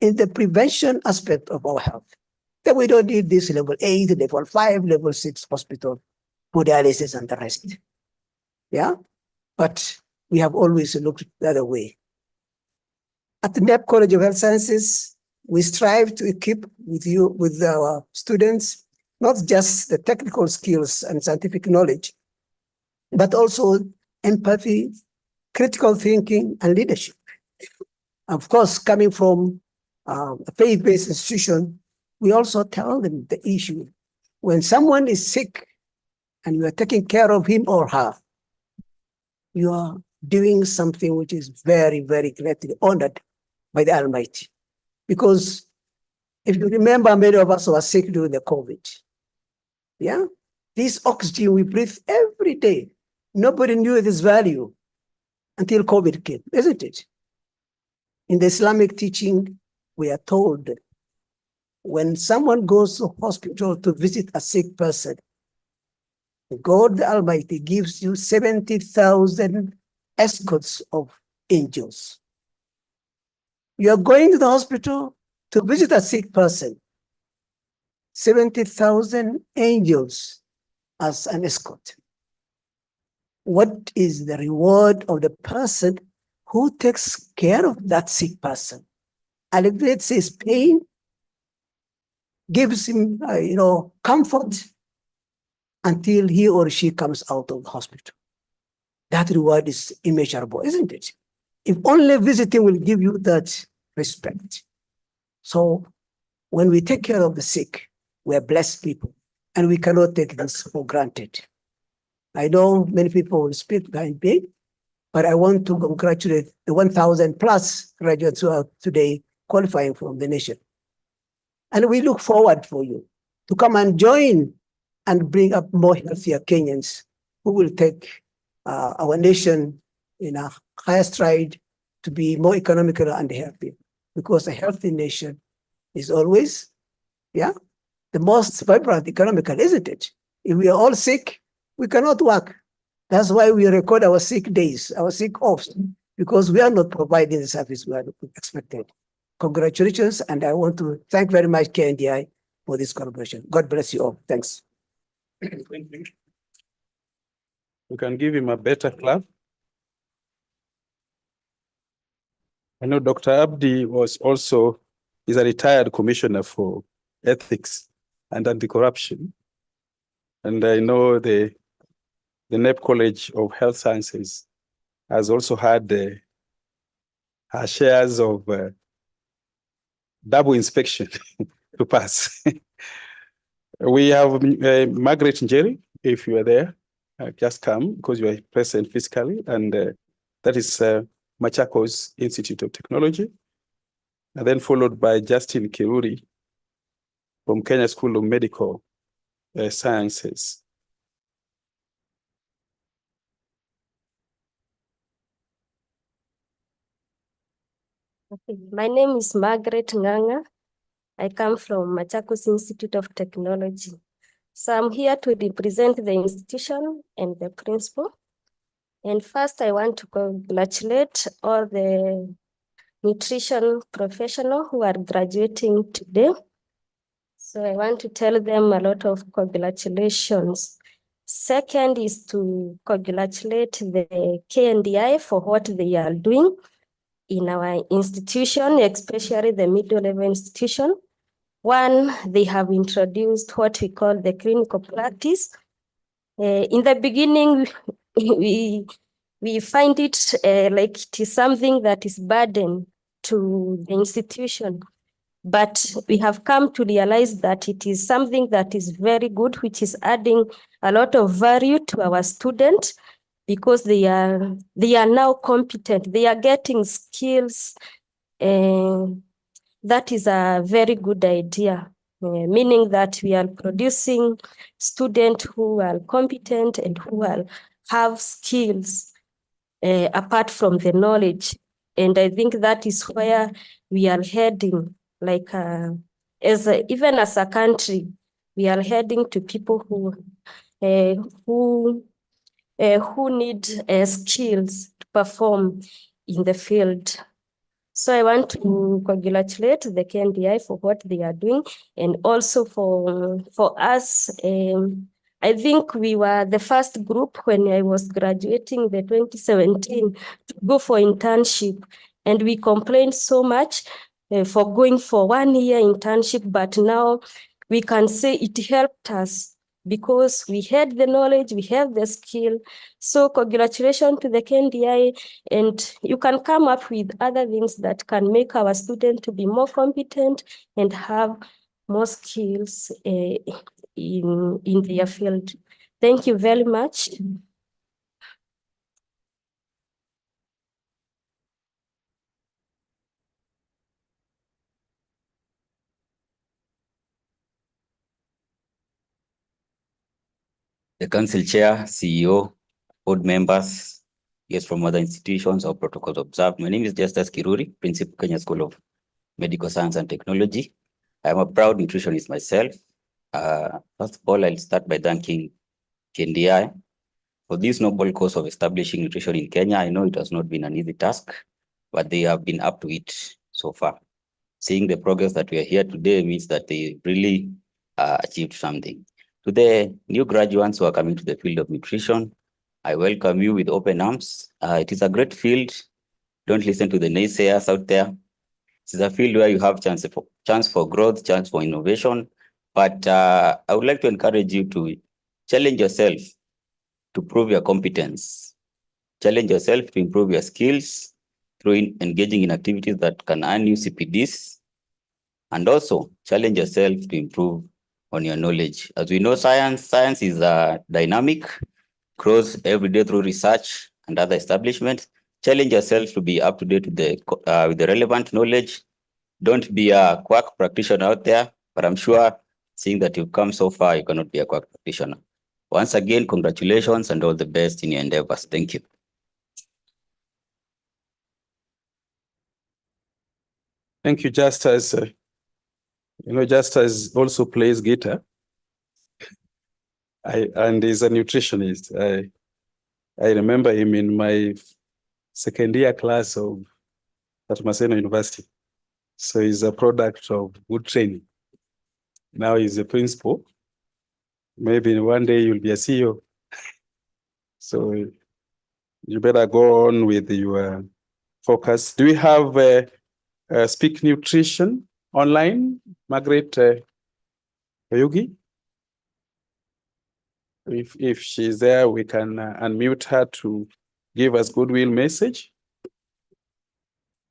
in the prevention aspect of our health, then we don't need this level 8, level 5, level 6 hospital for dialysis and the rest. Yeah, but we have always looked the other way. At the NEP College of Health Sciences, we strive to equip with our students, not just the technical skills and scientific knowledge, but also empathy, critical thinking, and leadership. Of course, coming from a faith-based institution, we also tell them the issue. When someone is sick and you are taking care of him or her, you are doing something which is very, very greatly honored by the Almighty. Because if you remember, many of us were sick during the COVID. Yeah? This oxygen we breathe every day, nobody knew its value until COVID came, isn't it? In the Islamic teaching, we are told when someone goes to hospital to visit a sick person, God the Almighty gives you 70,000 escorts of angels. You are going to the hospital to visit a sick person, 70,000 angels as an escort. What is the reward of the person who takes care of that sick person? Alleviates his pain, gives him, comfort until he or she comes out of the hospital. That reward is immeasurable, isn't it? If only visiting will give you that respect. So when we take care of the sick, we are blessed people, and we cannot take this for granted. I know many people will speak behind me, but I want to congratulate the 1,000 plus graduates who are today qualifying from the nation. And we look forward for you to come and join and bring up more healthier Kenyans who will take our nation in a higher stride to be more economical and healthy. Because a healthy nation is always, the most vibrant economical, isn't it? If we are all sick, we cannot work. That's why we record our sick days, our sick offs, because we are not providing the service we are expected. Congratulations, and I want to thank very much KNDI for this collaboration. God bless you all. Thanks. We can give him a better clap. I know Dr. Abdi is a retired commissioner for ethics and anti-corruption. And I know the NEP College of Health Sciences has also had her shares of double inspection to pass. We have Margaret Njeri, if you are there, just come because you are present physically, and that is Machakos Institute of Technology, and then followed by Justin Kiruri from Kenya School of Medical Sciences. Okay. My name is Margaret Nganga. I come from Machakos Institute of Technology. So I'm here to represent the institution and the principal. And first, I want to congratulate all the nutrition professionals who are graduating today. So I want to tell them a lot of congratulations. Second is to congratulate the KNDI for what they are doing in our institution, especially the middle level institution. One, they have introduced what we call the clinical practice. In the beginning, we find it like it is something that is burden to the institution. But we have come to realize that it is something that is very good, which is adding a lot of value to our students because they are now competent. They are getting skills. That is a very good idea, meaning that we are producing students who are competent and who have skills apart from the knowledge. And I think that is where we are heading, like even as a country, we are heading to people who need skills to perform in the field. So I want to congratulate the KNDI for what they are doing, and also for us. I think we were the first group when I was graduating the 2017 to go for internship, and we complained so much for going for 1 year internship, but now we can say it helped us because we had the knowledge, we have the skill. So congratulations to the KNDI, and you can come up with other things that can make our students to be more competent and have more skills in their field. Thank you very much. The council chair, CEO, board members, guests from other institutions or protocols observed. My name is Justice Kiruri, Principal, Kenya School of Medical Science and Technology. I am a proud nutritionist myself. First of all, I'll start by thanking KNDI for this noble cause of establishing nutrition in Kenya. I know it has not been an easy task, but they have been up to it so far. Seeing the progress that we are here today means that they really achieved something. To the new graduates who are coming to the field of nutrition, I welcome you with open arms. It is a great field. Don't listen to the naysayers out there. It is a field where you have chance for growth, chance for innovation. But I would like to encourage you to challenge yourself to prove your competence. Challenge yourself to improve your skills through engaging in activities that can earn you CPDs. And also challenge yourself to improve on your knowledge. As we know, science is dynamic, grows every day through research and other establishments. Challenge yourself to be up to date with the relevant knowledge. Don't be a quack practitioner out there, but I'm sure seeing that you've come so far, you cannot be a quack practitioner. Once again, congratulations and all the best in your endeavors. Thank you. Thank you, Justice. Justice also plays guitar. And is a nutritionist. I remember him in my second year class at Maseno University. So he's a product of good training. Now he's a principal. Maybe one day you'll be a CEO. So you better go on with your focus. Do we have Speak Nutrition online? Margaret Oyugi? If she's there, we can unmute her to give us Goodwill message.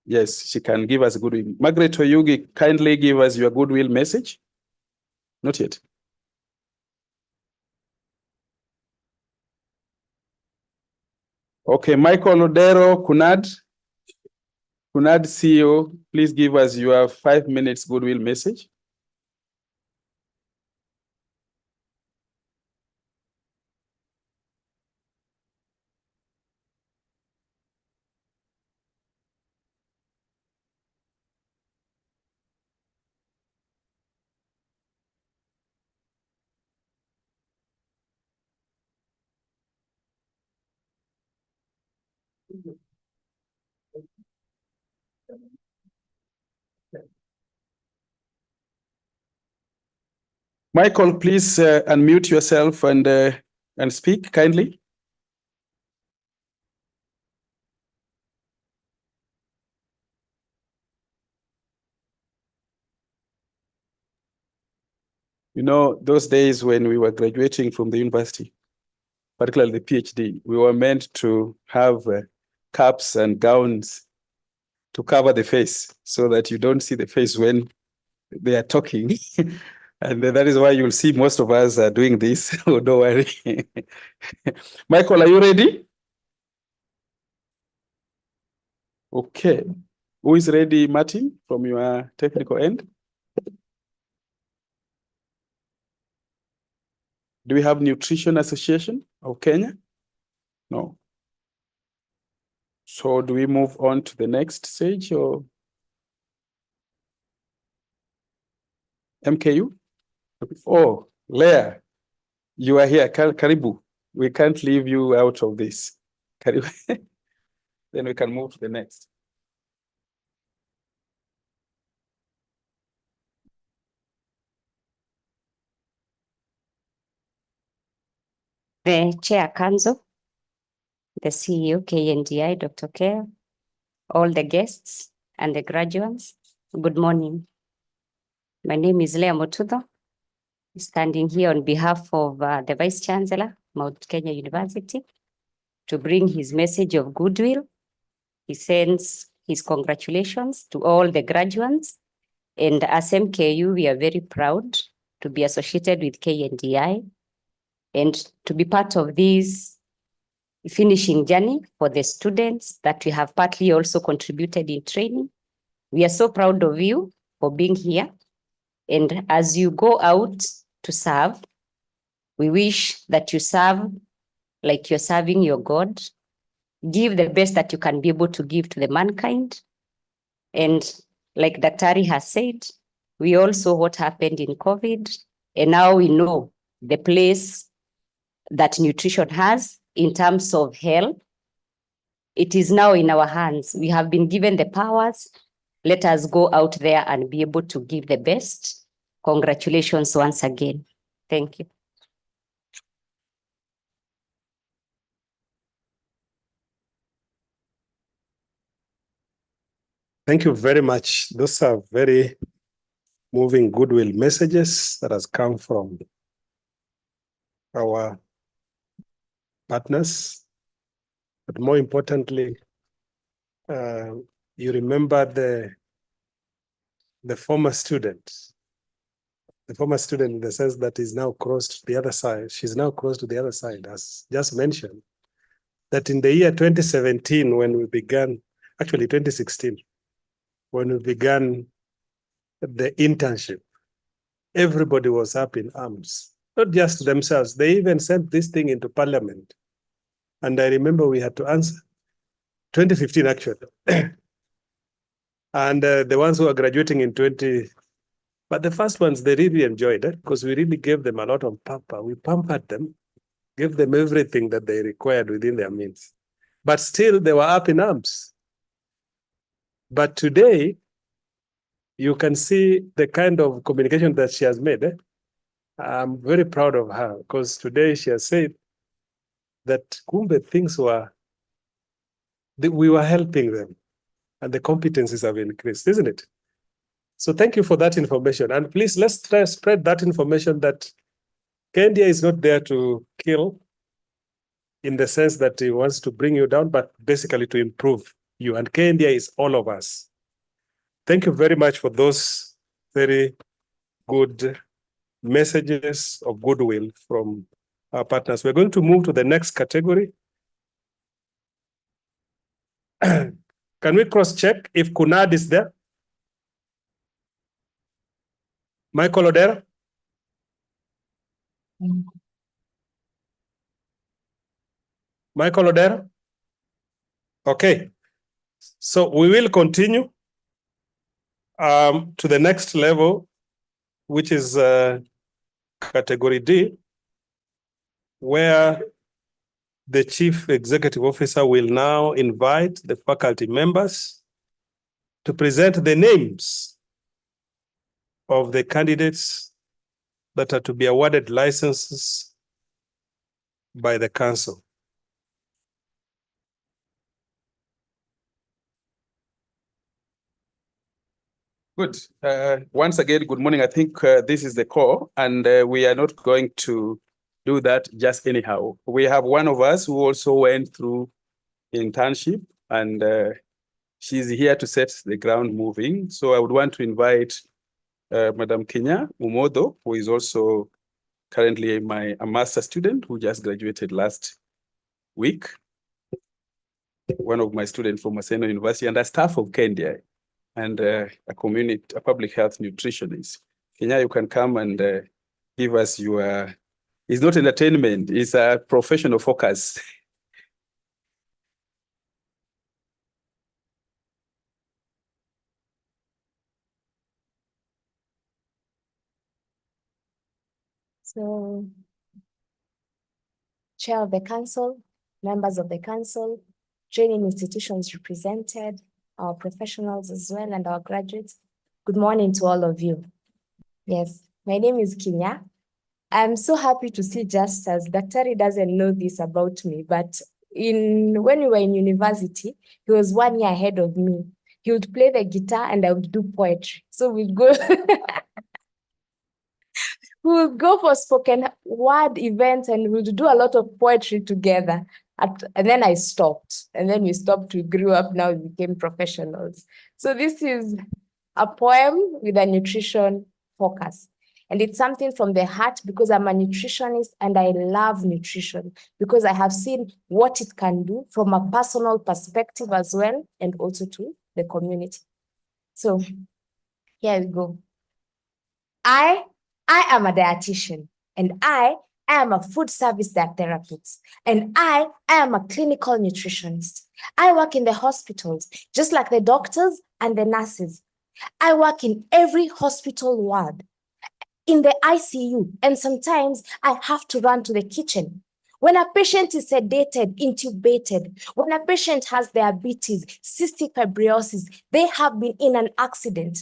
Yes, she can give us Goodwill. Margaret Oyugi, kindly give us your Goodwill message. Not yet. Okay, Michael Odero, Kunad CEO, please give us your 5 minutes Goodwill message. Michael, please unmute yourself and speak kindly. You know, those days when we were graduating from the university, particularly the PhD, we were meant to have caps and gowns to cover the face so that you don't see the face when they are talking. And that is why you'll see most of us are doing this. Oh, don't worry. Michael, are you ready? Okay. Who is ready, Martin, from your technical end? Do we have Nutrition Association of Kenya? No. So do we move on to the next stage or MKU? Oh, Leah, you are here. Karibu. We can't leave you out of this. Karibu. Then we can move to the next. The Chair Kanzo, the CEO KNDI, Dr. Care, all the guests and the graduates, good morning. My name is Leah Motudo, standing here on behalf of the Vice Chancellor, Mount Kenya University, to bring his message of goodwill. He sends his congratulations to all the graduates, and as MKU, we are very proud to be associated with KNDI and to be part of this finishing journey for the students that we have partly also contributed in training. We are so proud of you for being here. And as you go out to serve, we wish that you serve like you're serving your God. Give the best that you can be able to give to the mankind. And like Daktari has said, we all saw what happened in COVID, and now we know the place that nutrition has in terms of health. It is now in our hands. We have been given the powers. Let us go out there and be able to give the best. Congratulations once again. Thank you. Thank you very much. Those are very moving goodwill messages that has come from our partners. But more importantly, you remember the former student. The former student in the sense that is now crossed to the other side. She's now crossed to the other side, as just mentioned, that in the year 2017, when we began, actually 2016, when we began the internship, everybody was up in arms, not just themselves. They even sent this thing into parliament. And I remember we had to answer, 2015 actually. And the ones who are graduating in but the first ones, they really enjoyed it because we really gave them a lot of pamper. We pampered them, gave them everything that they required within their means. But still, they were up in arms. But today, you can see the kind of communication that she has made. I'm very proud of her because today she has said that kumbe things were, we were helping them and the competencies have increased, isn't it? So thank you for that information. And please, let's try to spread that information that KNDI is not there to kill in the sense that he wants to bring you down, but basically to improve you. And KNDI is all of us. Thank you very much for those very good messages of goodwill from our partners. We're going to move to the next category. Can we cross-check if Kunad is there? Michael Odera? Michael Odera? Okay. So we will continue to the next level, which is category D, where the Chief Executive Officer will now invite the faculty members to present the names of the candidates that are to be awarded licenses by the council. Good. Once again, good morning. I think this is the core, and we are not going to do that just anyhow. We have one of us who also went through internship, and she's here to set the ground moving. So I would want to invite Madam Kenya Umodo, who is also currently a master student who just graduated last week. One of my students from Maseno University and a staff of KNDI, and a public health nutritionist. Kenya, you can come and give us your, it's not entertainment, it's a professional focus. So, Chair of the Council, members of the Council, training institutions represented, our professionals as well, and our graduates, good morning to all of you. Yes, my name is Kenya. I'm so happy to see, just as Daktari doesn't know this about me, but when we were in university, he was 1 year ahead of me. He would play the guitar and I would do poetry. So we'd go we would go for spoken word events and we would do a lot of poetry together. And then I stopped. And then we stopped, we grew up, now we became professionals. So this is a poem with a nutrition focus. And it's something from the heart because I'm a nutritionist and I love nutrition because I have seen what it can do from a personal perspective as well and also to the community. So here we go. I am a dietitian and I am a food service diet therapist and I am a clinical nutritionist. I work in the hospitals just like the doctors and the nurses. I work in every hospital ward, in the ICU, and sometimes I have to run to the kitchen. When a patient is sedated, intubated, when a patient has diabetes, cystic fibrosis, they have been in an accident,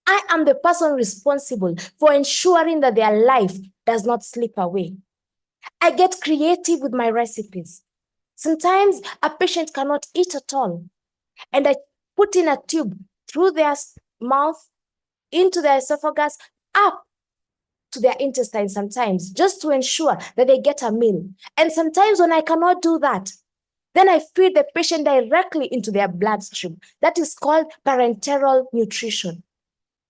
I am the person responsible for ensuring that their life does not slip away. I get creative with my recipes. Sometimes a patient cannot eat at all, and I put in a tube through their mouth, into their esophagus, up to their intestines sometimes, just to ensure that they get a meal. And sometimes when I cannot do that, then I feed the patient directly into their bloodstream. That is called parenteral nutrition.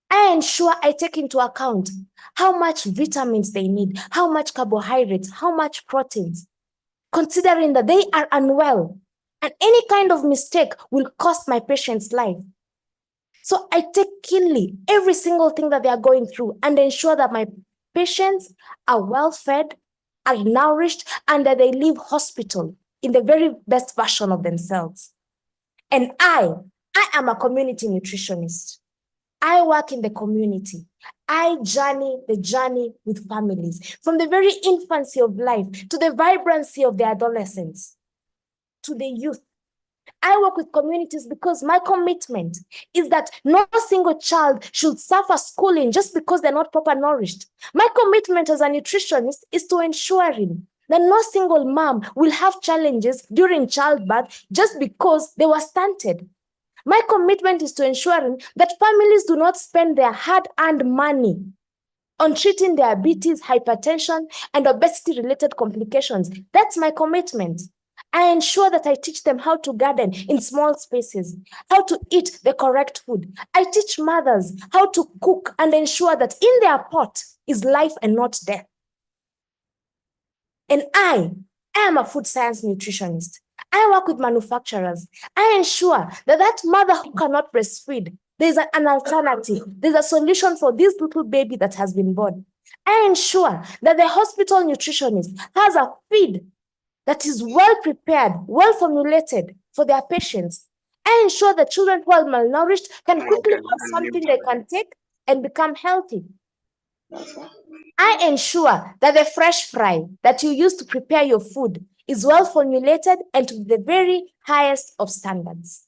I ensure I take into account how much vitamins they need, how much carbohydrates, how much proteins, considering that they are unwell and any kind of mistake will cost my patient's life. So I take keenly every single thing that they are going through and ensure that my patients are well fed, are nourished, and that they leave hospital in the very best version of themselves. And I am a community nutritionist. I work in the community. I journey the journey with families from the very infancy of life to the vibrancy of the adolescents to the youth. I work with communities because my commitment is that no single child should suffer schooling just because they're not properly nourished. My commitment as a nutritionist is to ensuring that no single mom will have challenges during childbirth just because they were stunted. My commitment is to ensuring that families do not spend their hard-earned money on treating diabetes, hypertension, and obesity-related complications. That's my commitment. I ensure that I teach them how to garden in small spaces, how to eat the correct food. I teach mothers how to cook and ensure that in their pot is life and not death. And I am a food science nutritionist. I work with manufacturers. I ensure that that mother who cannot breastfeed, there's an alternative. There's a solution for this little baby that has been born. I ensure that the hospital nutritionist has a feed that is well prepared, well formulated for their patients. I ensure that children who are malnourished can quickly have something they can take and become healthy. I ensure that the fresh fry that you use to prepare your food is well formulated and to the very highest of standards.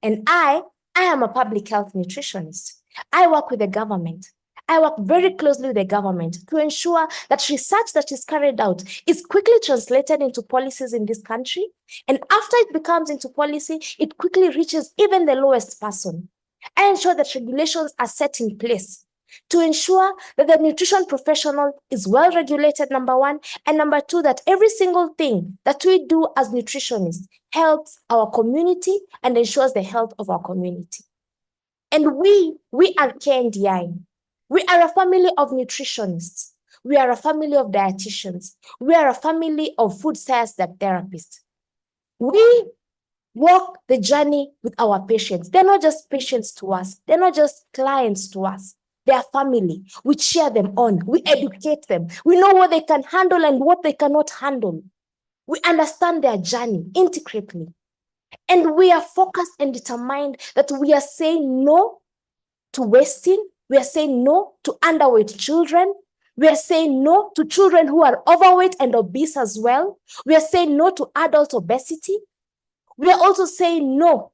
And I am a public health nutritionist. I work with the government. I work very closely with the government to ensure that research that is carried out is quickly translated into policies in this country. And after it becomes into policy, it quickly reaches even the lowest person. I ensure that regulations are set in place to ensure that the nutrition professional is well regulated, number one, and number two, that every single thing that we do as nutritionists helps our community and ensures the health of our community. And we are KNDI. We are a family of nutritionists. We are a family of dietitians. We are a family of food science therapists. We walk the journey with our patients. They're not just patients to us. They're not just clients to us. They are family. We cheer them on. We educate them. We know what they can handle and what they cannot handle. We understand their journey intricately. And we are focused and determined that we are saying no to wasting. We are saying no to underweight children. We are saying no to children who are overweight and obese as well. We are saying no to adult obesity. We are also saying no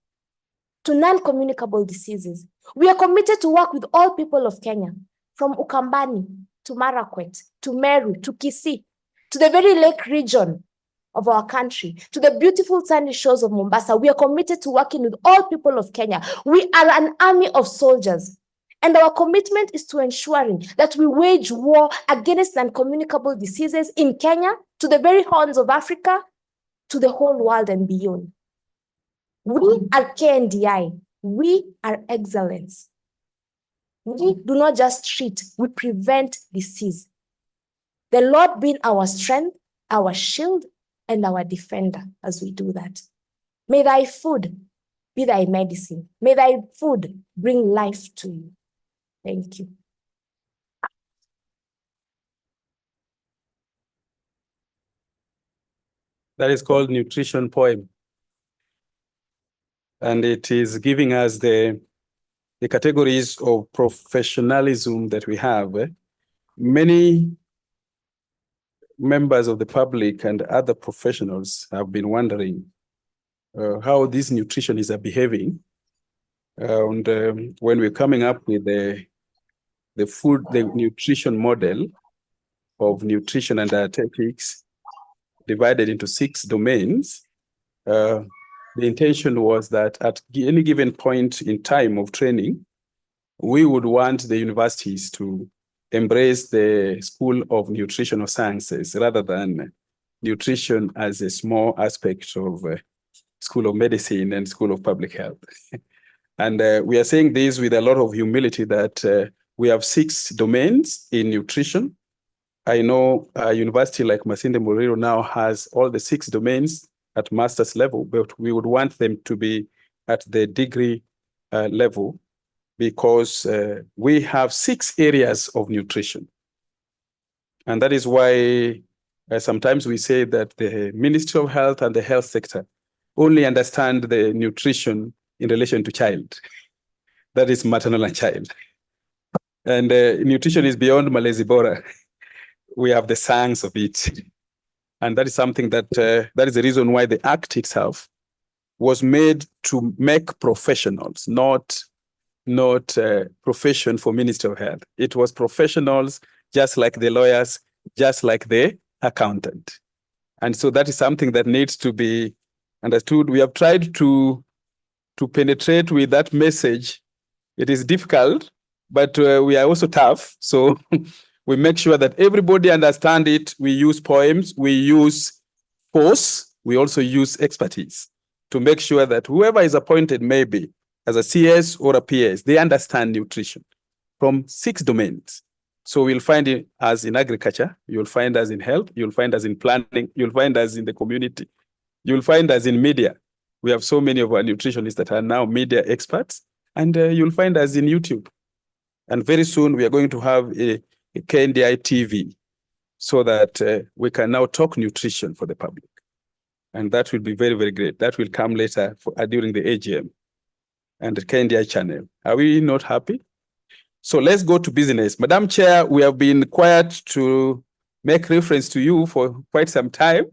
to non-communicable diseases. We are committed to work with all people of Kenya, from Ukambani to Marakwet, to Meru, to Kisii, to the very lake region of our country, to the beautiful sandy shores of Mombasa. We are committed to working with all people of Kenya. We are an army of soldiers. And our commitment is to ensuring that we wage war against non-communicable diseases in Kenya, to the very horns of Africa, to the whole world and beyond. We are KNDI. We are excellence. We do not just treat, we prevent disease. The Lord being our strength, our shield, and our defender as we do that. May thy food be thy medicine. May thy food bring life to you. Thank you. That is called nutrition poem. And it is giving us the categories of professionalism that we have. Many members of the public and other professionals have been wondering how these nutritionists are behaving. And when we're coming up with the nutrition model of nutrition and dietetics divided into 6 domains, the intention was that at any given point in time of training, we would want the universities to embrace the School of Nutritional Sciences rather than nutrition as a small aspect of School of Medicine and School of Public Health. And we are saying this with a lot of humility that we have 6 domains in nutrition. I know a university like Masinde Muliro now has all the 6 domains at master's level, but we would want them to be at the degree level because we have 6 areas of nutrition. And that is why sometimes we say that the Ministry of Health and the health sector only understand the nutrition in relation to child. That is maternal and child. And nutrition is beyond malezi bora. We have the science of it. And that is something that, that is the reason why the Act itself was made to make professionals, not profession for Ministry of Health. It was professionals just like the lawyers, just like the accountant. And so that is something that needs to be understood. We have tried to penetrate with that message. It is difficult, but we are also tough. So we make sure that everybody understands it. We use poems, we use force, we also use expertise to make sure that whoever is appointed, maybe as a CS or a PS, they understand nutrition from 6 domains. So we'll find it as in agriculture, you'll find us in health, you'll find us in planning, you'll find us in the community, you'll find us in media. We have so many of our nutritionists that are now media experts, and you'll find us in YouTube. And very soon we are going to have a KNDI TV so that we can now talk nutrition for the public. And that will be very, very great. That will come later during the AGM and the KNDI channel. Are we not happy? So let's go to business. Madam Chair, we have been quiet to make reference to you for quite some time.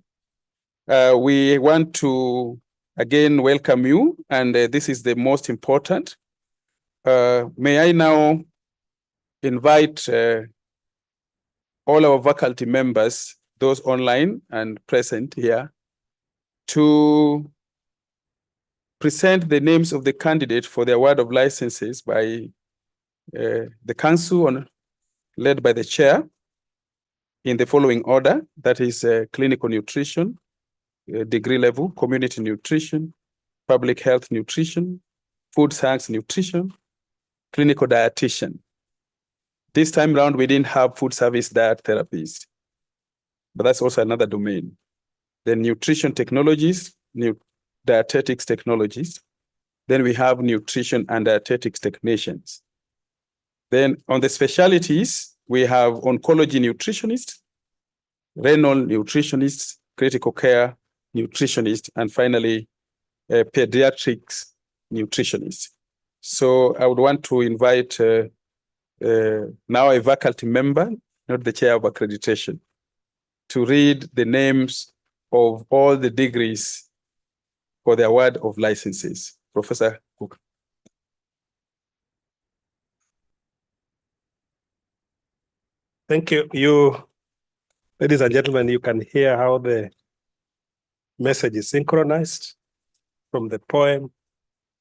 We want to again welcome you, and this is the most important. May I now invite all our faculty members, those online and present here, to present the names of the candidate for the award of licenses by the council led by the chair in the following order. That is clinical nutrition, degree level, community nutrition, public health nutrition, food science nutrition, clinical dietitian. This time around, we didn't have food service diet therapies, but that's also another domain. The nutrition technologies, dietetics technologies. Then we have nutrition and dietetics technicians. Then on the specialties, we have oncology nutritionists, renal nutritionists, critical care nutritionists, and finally, pediatrics nutritionists. So I would want to invite now a faculty member, not the chair of accreditation, to read the names of all the degrees for the award of licenses. Professor Cook. Thank you. You, ladies and gentlemen, you can hear how the message is synchronized from the poem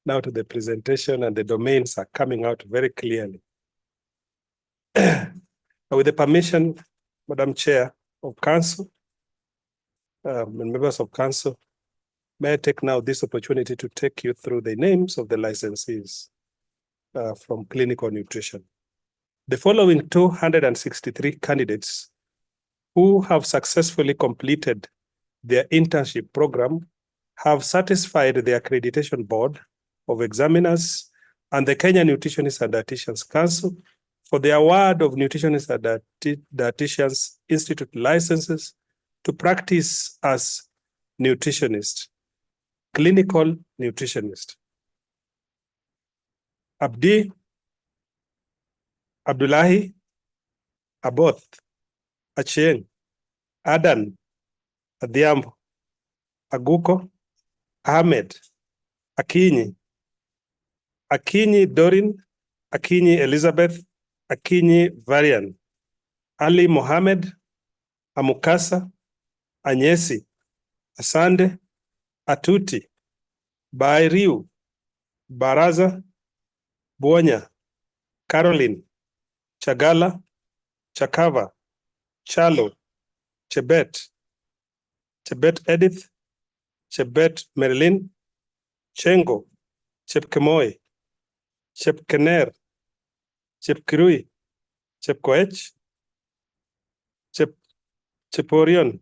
now to the presentation, and the domains are coming out very clearly. With the permission, Madam Chair of Council, and members of Council, may I take now this opportunity to take you through the names of the licensees from clinical nutrition. The following 263 candidates who have successfully completed their internship program have satisfied the Accreditation Board of Examiners and the Kenya Nutritionists and Dietitians Council for the award of Nutritionists and Dietitians Institute licenses to practice as nutritionist, clinical nutritionist. Abdullahi, Aboth, Achieng, Adan, Adhiambo, Aguko, Ahmed, Akinyi, Akinyi Dorin, Akinyi Elizabeth, Akinyi Varian, Ali Mohammed, Amukasa, Anyesi, Asande, Atuti, Bairiu, Baraza, Buonya, Caroline, Chagala, Chakava, Chalo, Chebet, Chebet Edith, Chebet Marilyn, Chengo, Chepkemoi, Chepkener, Chepkirui, Chepkoech, Cheporion,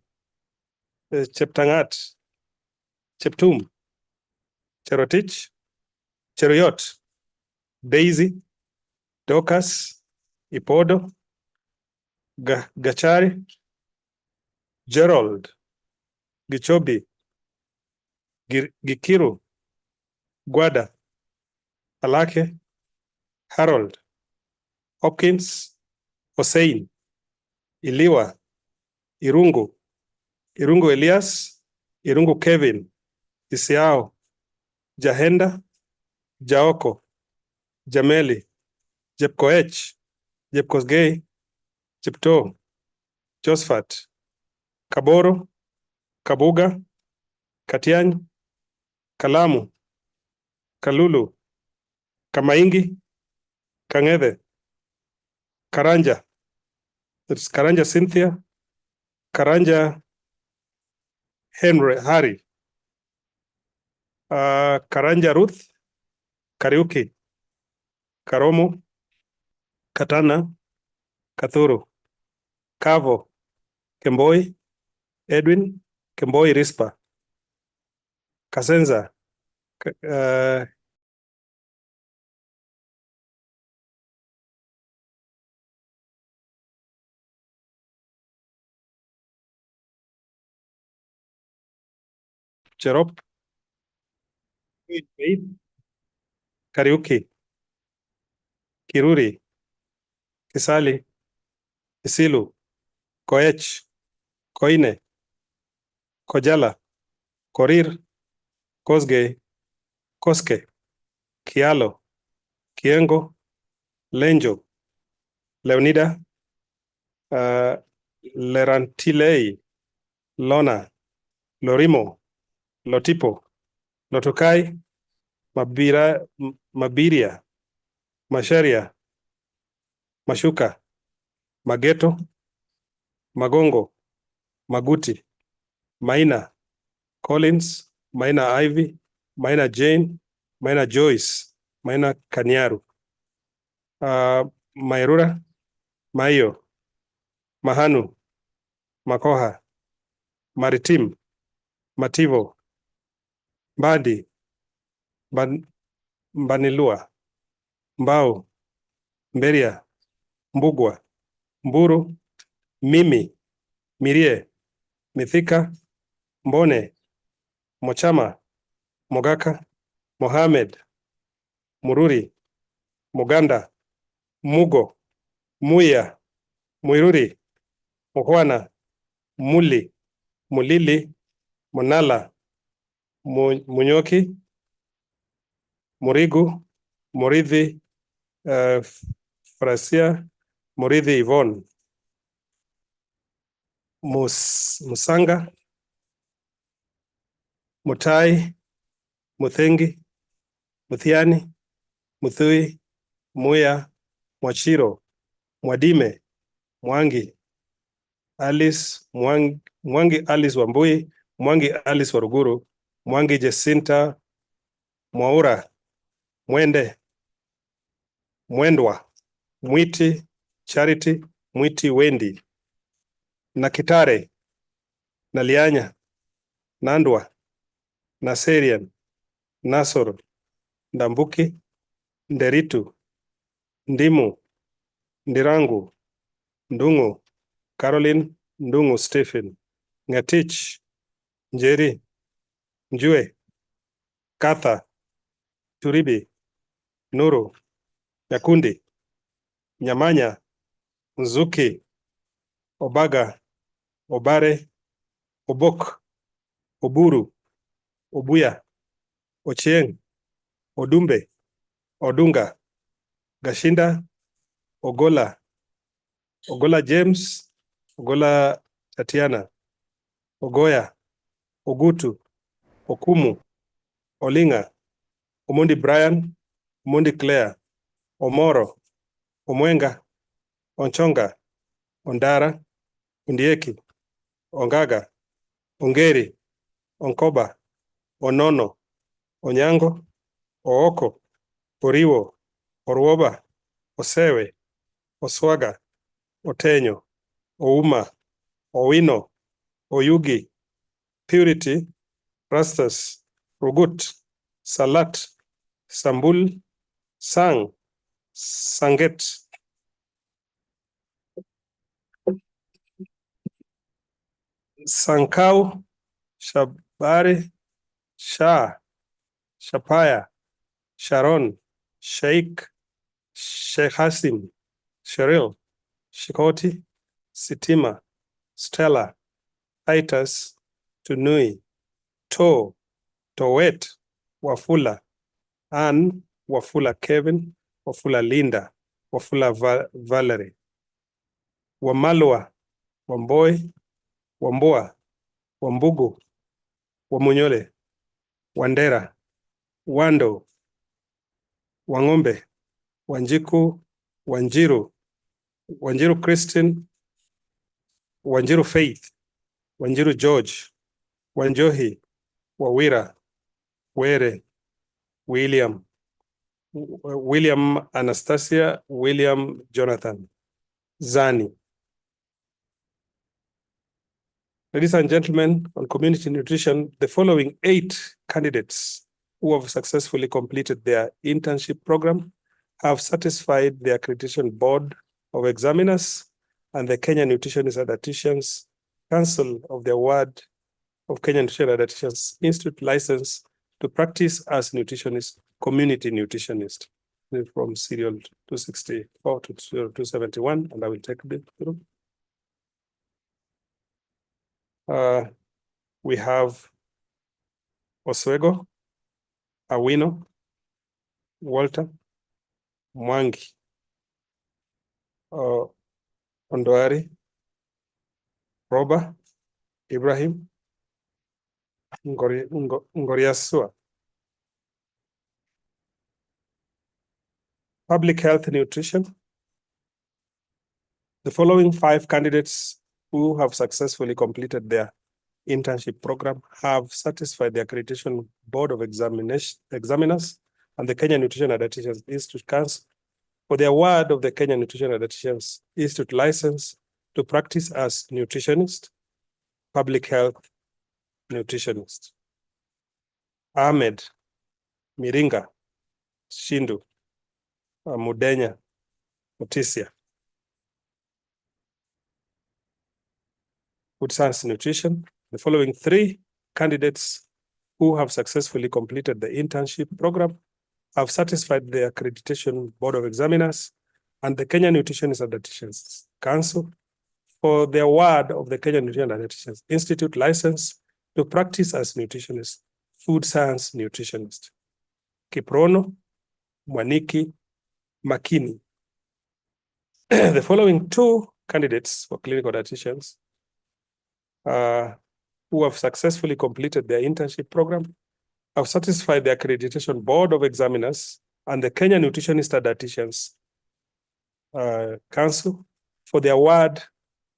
Cheptangat, Cheptum, Cherotich, Cheruiyot, Daisy, Dorcas, Ipodo, Gachari, Gerald, Gichobi, Gikiru, Guada, Alake, Harold, Hopkins, Hossein, Iliwa, Irungu, Irungu Elias, Irungu Kevin, Isiao, Jahenda, Jaoko, Jameli, Jepkoech, Jepkosgei, Jepto, Josephat, Kaboro, Kabuga, Katiany, Kalamu, Kalulu, Kamaingi, Kang'ethe, Karanja, it's Karanja Cynthia, Karanja Harry, Karanja Ruth, Kariuki, Karomo, Katana, Kathuru, Kavo, Kemboi, Edwin, Kemboi Rispa, Kasenza, Cherop, Kariuki, Kiruri, Kisali, Isilu, Koech, Koine, Kojala, Korir, Kosgei, Koske, Kialo, Kiengo, Lenjo, Leonida, Lerantilei, Lona, Lorimo, Lotipo, Lotokai, Mabiria, Masharia, Mashuka, Mageto, Magongo, Maguti, Maina, Collins, Maina Ivy, Maina Jane, Maina Joyce, Maina Kanyaru, Mairura, Maio, Mahanu, Makoha, Maritim, Mativo, Mbadi, Mbanilua, Mbao, Mberia, Mbugwa, Mburu, Mimi, Mirie, Mithika, Mbone, Mochama, Mogaka, Mohamed, Mururi, Muganda, Mugo, Muya, Muiruri, Muhwana, Muli, Mulili, Munala, Munyoki, Murigu, Murithi, Frasia, Murithi Yvonne, Musanga, Mutai, Muthengi, Muthiani, Muthui, Muya, Mwachiro, Mwadime, Mwangi, Alice, Mwangi Alice Wambui, Mwangi Alice Waruguru, Mwangi Jacinta, Mwaura, Mwende, Mwendwa, Mwiti Charity, Mwiti Wendi, Nakitare, Nalianya, Nandwa, Naserian, Nasoro, Ndambuki, Nderitu, Ndimu, Ndirangu, Ndungu, Caroline, Ndungu Stephen, Ngatich, Njeri, Njue, Katha, Turibi, Nuru, Nyakundi, Nyamanya, Nzuki, Obaga, Obare, Obok, Oburu, Obuya, Ochieng, Odumbe, Odunga, Gashinda, Ogola, Ogola James, Ogola Tatiana, Ogoya, Ogutu, Okumu, Olinga, Omondi Brian, Omondi Claire, Omoro, Omwenga, Onchonga, Ondara, Undieki, Ongaga, Ongeri, Onkoba, Onono, Onyango, Ooko, Oriwo, Orwoba, Osewe, Oswaga, Otenyo, Ouma, Owino, Oyugi, Purity, Rastus, Rugut, Salat, Sambul, Sang, Sanget, Sankau, Shabari, Shah, Shapaya, Sharon, Sheikh, Sheikh Hasim, Cheryl, Shikoti, Sitima, Stella, Titus, Tunui, To, Towet, Wafula, Ann, Wafula Kevin, Wafula Linda, Wafula Valerie, Wamalwa, Wamboi, Wamboa, Wambugu, Wamunyole, Wandera, Wando, Wangombe, Wanjiku, Wanjiru, Wanjiru Christine, Wanjiru Faith, Wanjiru George, Wanjohi, Wawira, Were, William, William Anastasia, William Jonathan, Zani. Ladies and gentlemen, on community nutrition, the following 8 candidates who have successfully completed their internship program have satisfied the Accreditation Board of Examiners and the Kenya Nutritionist and Dietitians Council of the Award of Kenya Nutrition and Dietitians Institute license to practice as nutritionist, community nutritionist, from serial 264 to 271, and I will take it through. We have Oswego, Awino, Walter, Mwangi, Ondoari, Roba, Ibrahim, Ngoriasua. Public health and nutrition. The following 5 candidates who have successfully completed their internship program have satisfied the Accreditation Board of Examiners and the Kenya Nutrition and Dietetics Institute Council for the award of the Kenya Nutrition and Dietetics Institute license to practice as nutritionist, public health nutritionist. Ahmed, Miringa, Shindu, Mudenya, Mutisia. Food science nutrition. The following 3 candidates who have successfully completed the internship program have satisfied the Accreditation Board of Examiners and the Kenya Nutritionist and Dietitians Council for the award of the Kenya Nutrition and Dietitians Institute license to practice as nutritionist, food science nutritionist. Kiprono, Mwaniki, Makini. The following 2 candidates for clinical dietitians who have successfully completed their internship program have satisfied the Accreditation Board of Examiners and the Kenya Nutritionist and Dietitians Council for the award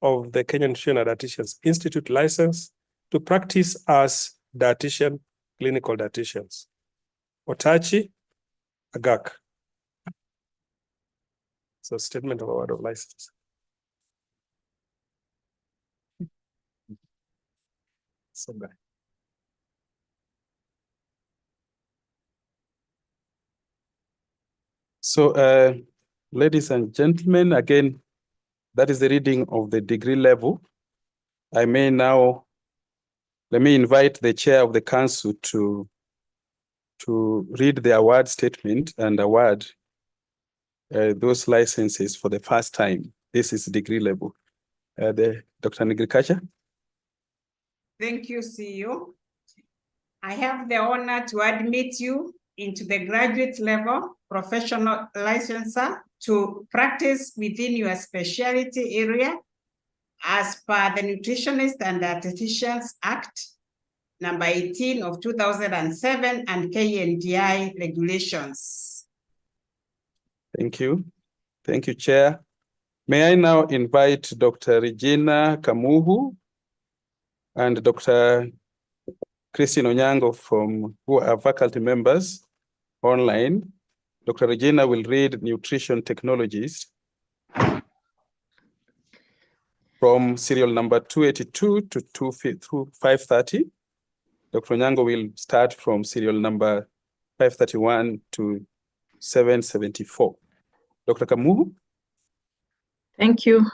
of the Kenya Nutrition and Dietitians Institute license to practice as dietitian, clinical dietitians. Otachi, Agak. So statement of award of license. So, ladies and gentlemen, again, that is the reading of the degree level. Let me invite the chair of the council to read the award statement and award those licenses for the first time. This is degree level. Dr. Nigrikacha. Thank you, CEO. I have the honor to admit you into the graduate level professional licensor to practice within your specialty area as per the Nutritionist and Dietitians Act number 18 of 2007 and KNDI regulations. Thank you. Thank you, Chair. May I now invite Dr. Regina Kamuhu and Dr. Christine Onyango who are faculty members online. Dr. Regina will read nutrition technologies from serial number 282 to 530. Dr. Onyango will start from serial number 531 to 774. Dr. Kamuhu. Thank you.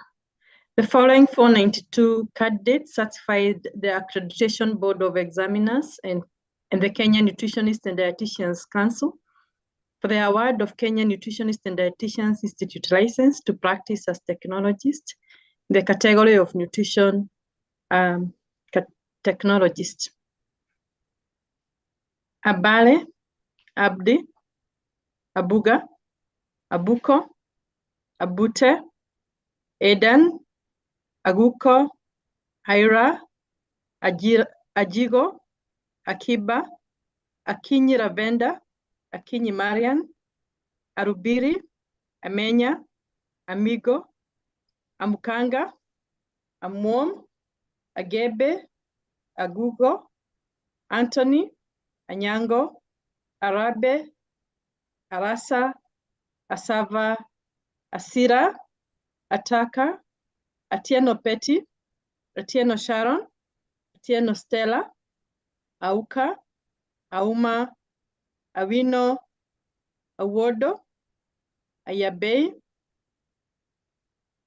The following 492 candidates certified the Accreditation Board of Examiners and the Kenya Nutritionist and Dietitians Council for the award of Kenya Nutritionist and Dietitians Institute license to practice as technologist in the category of nutrition technologist. Abale, Abdi, Abuga, Abuko, Abute, Edan, Aguko, Haira, Ajigo, Akiba, Akinyi Ravenda, Akinyi Marian, Arubiri, Amenya, Amigo, Amukanga, Amwom, Agebe, Agugo, Anthony, Anyango, Arabe, Arasa, Asava, Asira, Ataka, Atieno Petty, Atieno Sharon, Atieno Stella, Auka, Auma, Awino, Awodo, Ayabei,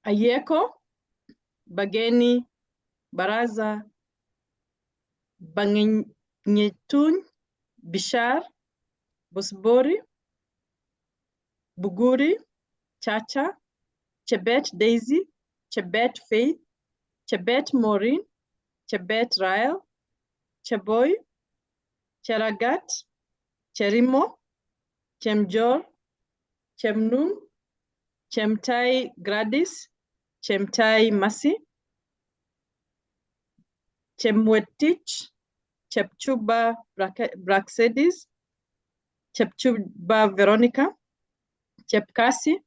Ayeko, Bageni, Baraza, Bangenyetun, Bishar, Busbori, Buguri, Chacha, Chebet Daisy, Chebet Faith, Chebet Maureen, Chebet Rael, Cheboy, Cheragat, Cherimo, Chemjor, Chemnun, Chemtai Gladys, Chemtai Mercy, Chemwetich, Chepchuba Braxedis, Chepchuba Veronica, Chepkasi,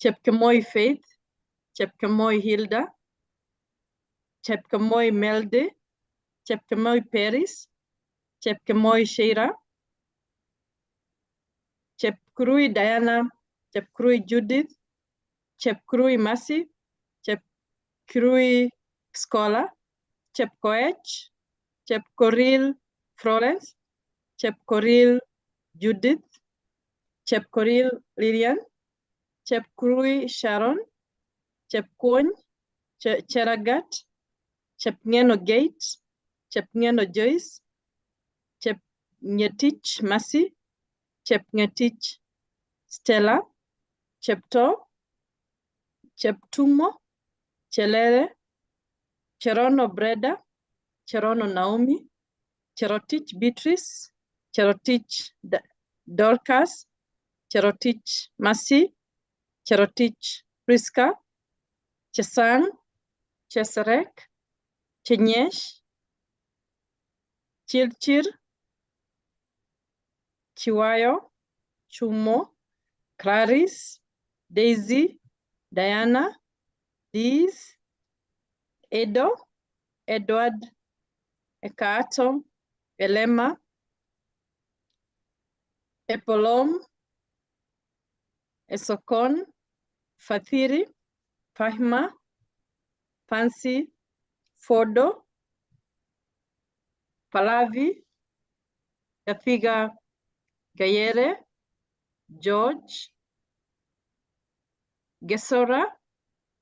Chepkemoi Faith, Chepkemoi Hilda, Chepkemoi Melde, Chepkemoi Paris, Chepkemoi Sheira, Chepkurui Diana, Chepkurui Judith, Chepkurui Mercy, Chepkurui Scholar, Chepkoech, Chepkoril Florence, Chepkoril Judith, Chepkoril Lilian, Chepkurui Sharon, Chepkwony, Cheragat, Chepngeno Gate, Chepngeno Joyce, Chepngetich Mercy, Chepngetich Stella, Chepto, Cheptumo, Chelere, Cherono Breda, Cherono Naomi, Cherotich Beatrice, Cherotich Dorcas, Cherotich Mercy, Cherotich Priska, Chesang, Cheserek, Chenyesh, Chilchir, Chiwayo, Chumo, Clarice, Daisy, Diana, Liz, Edo, Edward, Ekato, Elema, Epolom, Esokon, Fathiri, Fahima, Fancy, Fodo, Palavi, Gafiga, Gayere, George, Gesora,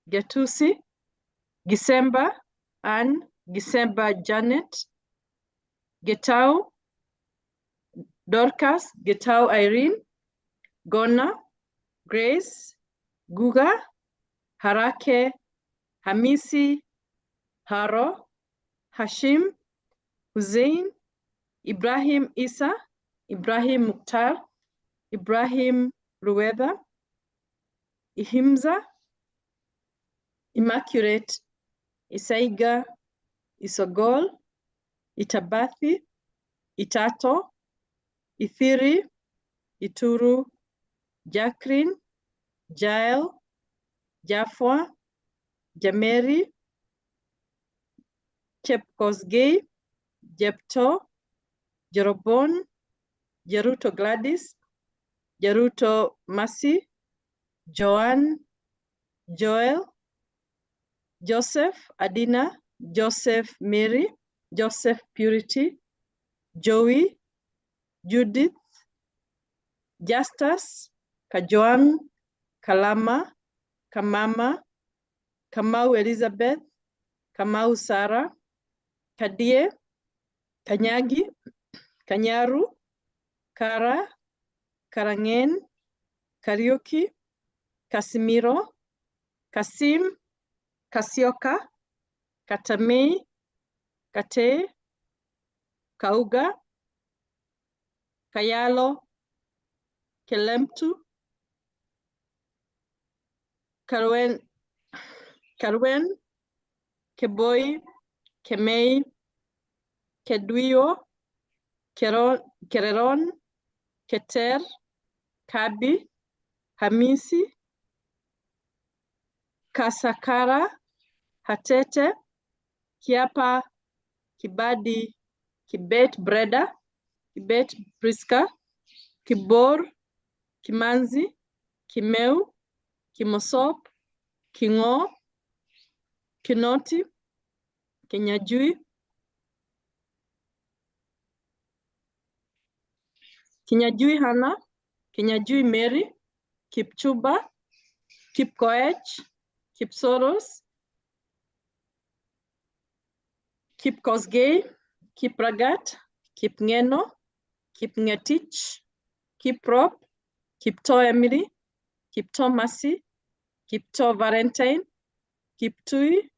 Getusi, Gisemba, Anne, Gisemba Janet, Getau, Dorcas, Getau Irene, Gona, Grace, Guga, Harake, Hamisi, Haro, Hashim, Hussein, Ibrahim Isa, Ibrahim Mukhtar, Ibrahim Rueda, Ihimza, Immaculate, Isaiga, Isogol, Itabathi, Itato, Ithiri, Ituru, Jacqueline, Jael, Jafwa, Jameri, Chepkosgei, Jepto, Jerobon, Jeruto Gladys, Jeruto Mercy, Joanne, Joel, Joseph Adina, Joseph Mary, Joseph Purity, Joey, Judith, Justus, Kajoan, Kalama, Kamama, Kamau Elizabeth, Kamau Sarah, Kadie, Kanyagi, Kanyaru, Kara, Karangen, Kariuki, Casimiro, Kasim, Kasioka, Katamei, Kate, Kauga, Kayalo, Kelemtu, Karwen, Keboi, Kemei, Keduio, Kereron, Keter, Kabi, Hamisi, Kasakara, Hatete, Kiapa, Kibadi, Kibet Breda, Kibet Priska, Kibor, Kimanzi, Kimeu, Kimosop, Kingo, Kinoti, Kenyajui, Kinyajui Hana, Kinyajui Mary, Kipchuba, Kipkoech, Kipsoros, Kipkosgei, Kipragat, Kipngeno, Kipngetich, Kiprop, Kipto Emily, Kipto Mercy, Kipto Valentine, Kiptui,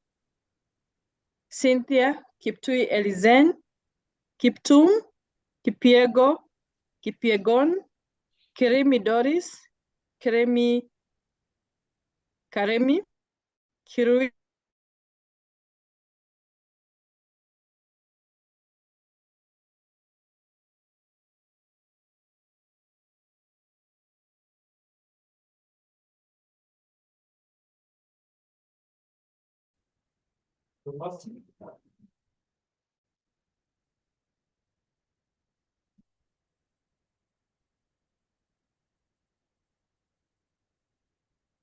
Cynthia, Kiptui Elizen, Kiptum, Karemi, Kirui,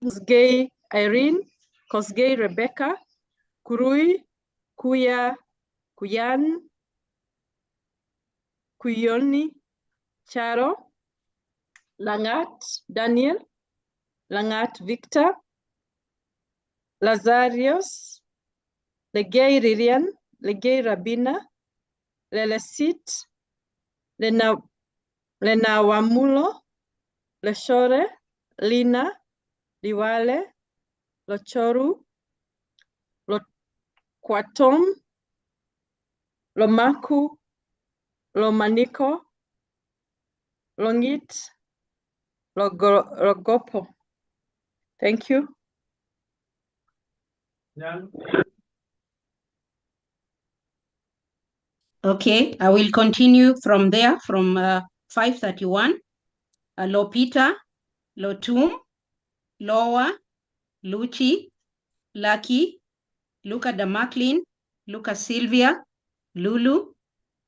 Kosgei Irene, Kosgei Rebecca, Kurui, Kuya, Kuyan, Kuyoni, Charo, Langat Daniel, Langat Victor, Lazarius, Legei Ririan, Legei Rabina, Lelesit, Lenawamulo, Leshore, Lina, Liwale, Lochoru, Lokwatom, Lomaku, Lomaniko, Longit, Logopo. Thank you. Okay, I will continue from there, from 531. Lopita, Lotum, Lowa, Luchi, Lucky, Luca Damaklin, Luca Silvia, Lulu,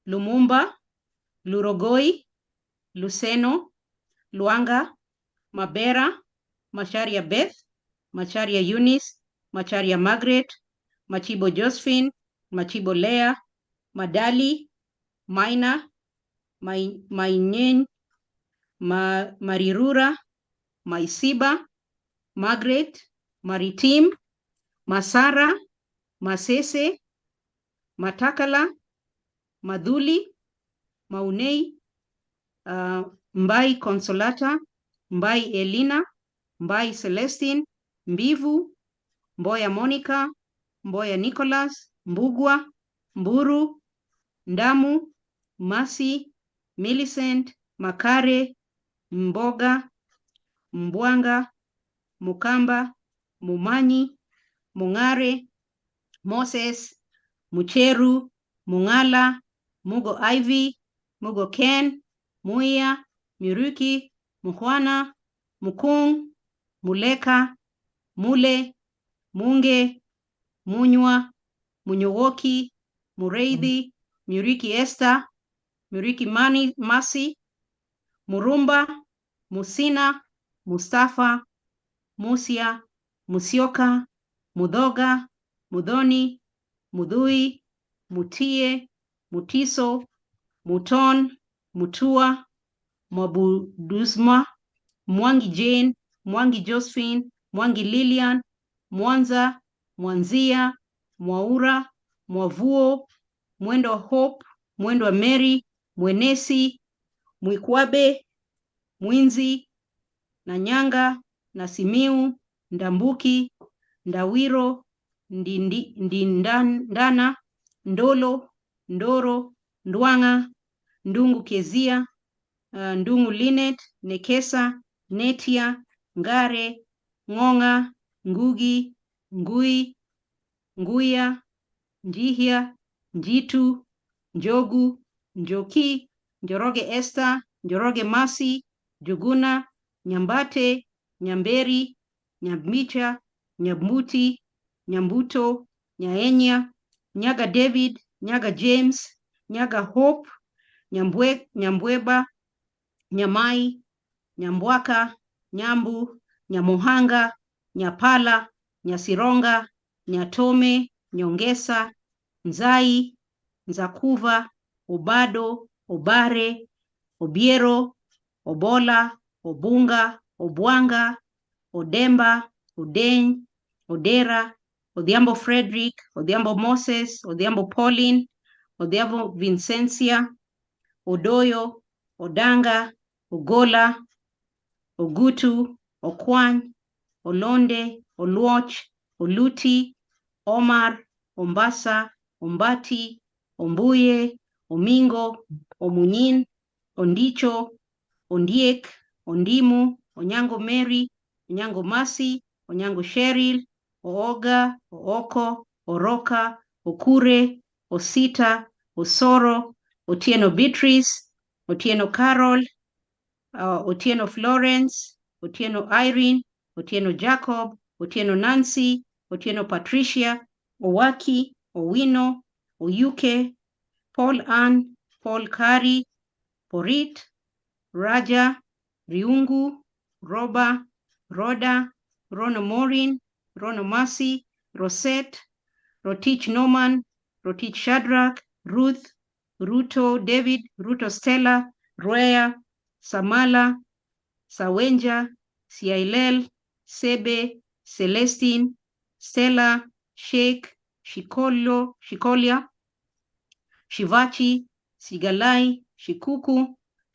Lumumba, Lurogoi, Luceno, Luanga, Mabera, Macharia Beth, Macharia Eunice, Macharia Margaret, Machibo Josephine, Machibo Lea, Madali, Maina, Mainyen, Marirura, Maisiba, Margaret, Maritim, Masara, Masese, Matakala, Madhuli, Maunei, Mbai Consolata, Mbai Elina, Mbai Celestine, Mbivu, Mboya Monica, Mboya Nicholas, Mbugwa, Mburu, Ndamu, Masi, Millicent, Makare, Mboga, Mbwanga, Mukamba, Mumanyi, Mungare, Moses, Mucheru, Mungala, Mugo Ivy, Mugo Ken, Muya, Miruki, Muhwana, Mukung, Muleka, Mule, Munge, Munywa, Munyowoki, Mureithi, Muriki Esther, Muriki Masi, Murumba, Musina, Mustafa, Musia, Musioka, Mudoga, Mudhoni, Mudhui, Mutie, Mutiso, Muton, Mutua, Mwabudusma, Mwangi Jane, Mwangi Josephine, Mwangi Lilian, Mwanza, Mwanzia, Mwaura, Mwavuo, Mwendo Hope, Mwendo Mary, Mwenesi, Mwikwabe, Mwinzi, Nanyanga, Nasimiu, Ndambuki, Ndawiro, Ndindana, Ndolo, Ndoro, Ndwanga, Ndungu Kezia, Ndungu Linet, Nekesa, Netia, Ngare, Ngonga, Ngugi, Ngui, Nguya, Njihia, Njitu, Njogu, Njoki, Njoroge Esther, Njoroge Masi, Juguna, Nyambate, Nyamberi, Nyamicha, Nyambuti, Nyambuto, Nyaenya, Nyaga David, Nyaga James, Nyaga Hope, Nyambweba, Nyamai, Nyambwaka, Nyambu, Nyamuhanga, Nyapala, Nyasironga, Nyatome, Nyongesa, Nzai, Nzakuva, Obado, Obare, Obiero, Obola, Obunga, Obwanga, Odemba, Odeny, Odera, Odhiambo Frederick, Odhiambo Moses, Odhiambo Pauline, Odhiambo Vincencia, Odoyo, Odanga, Ogola, Ogutu, Okwany, Olonde, Oluoch, Oluti, Omar, Ombasa, Ombati, Ombuye, Omingo, Omunyin, Ondicho, Ondiek, Ondimu, Onyango Mary, Onyango Masi, Onyango Cheryl, Ooga, Ooko, Oroka, Okure, Osita, Osoro, Otieno Beatrice, Otieno Carol, Otieno Florence, Otieno Irene, Otieno Jacob, Otieno Nancy, Otieno Patricia, Owaki, Owino, Oyuke, Paul Ann, Paul Kari, Porit, Raja, Riungu, Roba, Rhoda, Rono Morin, Rono Masi, Rosette, Rotich Norman, Rotich Shadrach, Ruth, Ruto David, Ruto Stella, Roya, Samala, Sawenja, Siailel, Sebe, Celestine, Stella, Sheikh, Shikolia, Shivachi, Sigalai, Shikuku,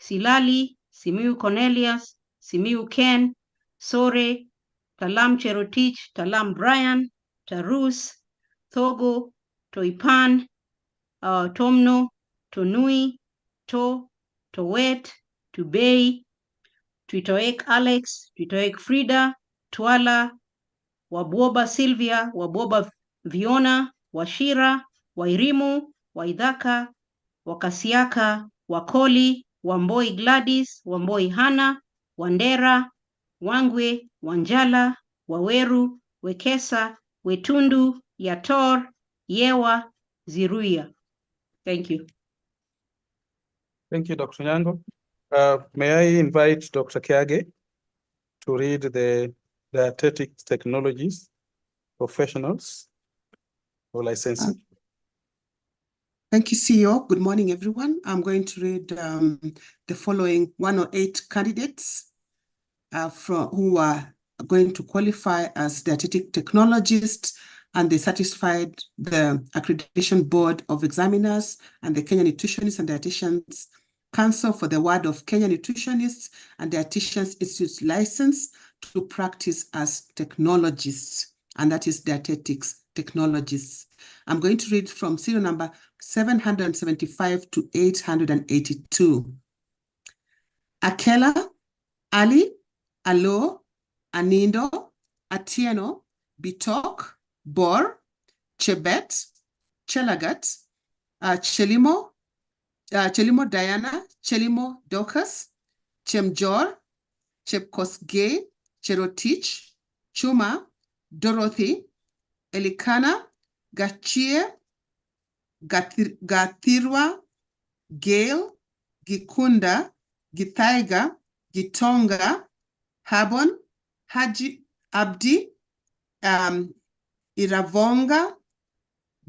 Silali, Simiu Cornelius, Simiu Ken, Sore, Talam Cherotich, Talam Brian, Tarus, Thogo, Toipan, Tomno, Tonui, Towet, Tubei, Twitoek Alex, Twitoek Frida, Twala, Waboba Sylvia, Waboba Viona, Washira, Wairimu, Waidhaka, Wakasiaka, Wakoli, Wamboi Gladys, Wamboi Hana, Wandera, Wangwe, Wanjala, Waweru, Wekesa, Wetundu, Yator, Yewa, Ziruya. Thank you. Thank you, Dr. Nyango. May I invite Dr. Kiage to read the dietetics technologies professionals or licensing. Thank you, CEO. Good morning, everyone. I'm going to read the following 108 candidates who are going to qualify as dietetic technologists, and they satisfied the Accreditation Board of Examiners and the Kenya Nutritionists and Dietitians Council for the Ward of Kenya Nutritionists and Dietitians Institute's license to practice as technologists, and that is dietetics technologists. I'm going to read from serial number 775 to 882. Akela, Ali, Alo, Anindo, Atieno, Bitok, Bor, Chebet, Chelagat, Chelimo, Chelimo Diana, Chelimo Docas, Chemjor, Chepkosgei, Cherotich, Chuma, Dorothy, Elikana, Gachie, Gathirwa, Gail, Gikunda, Githaiga, Gitonga, Habon, Haji Abdi, Iravonga,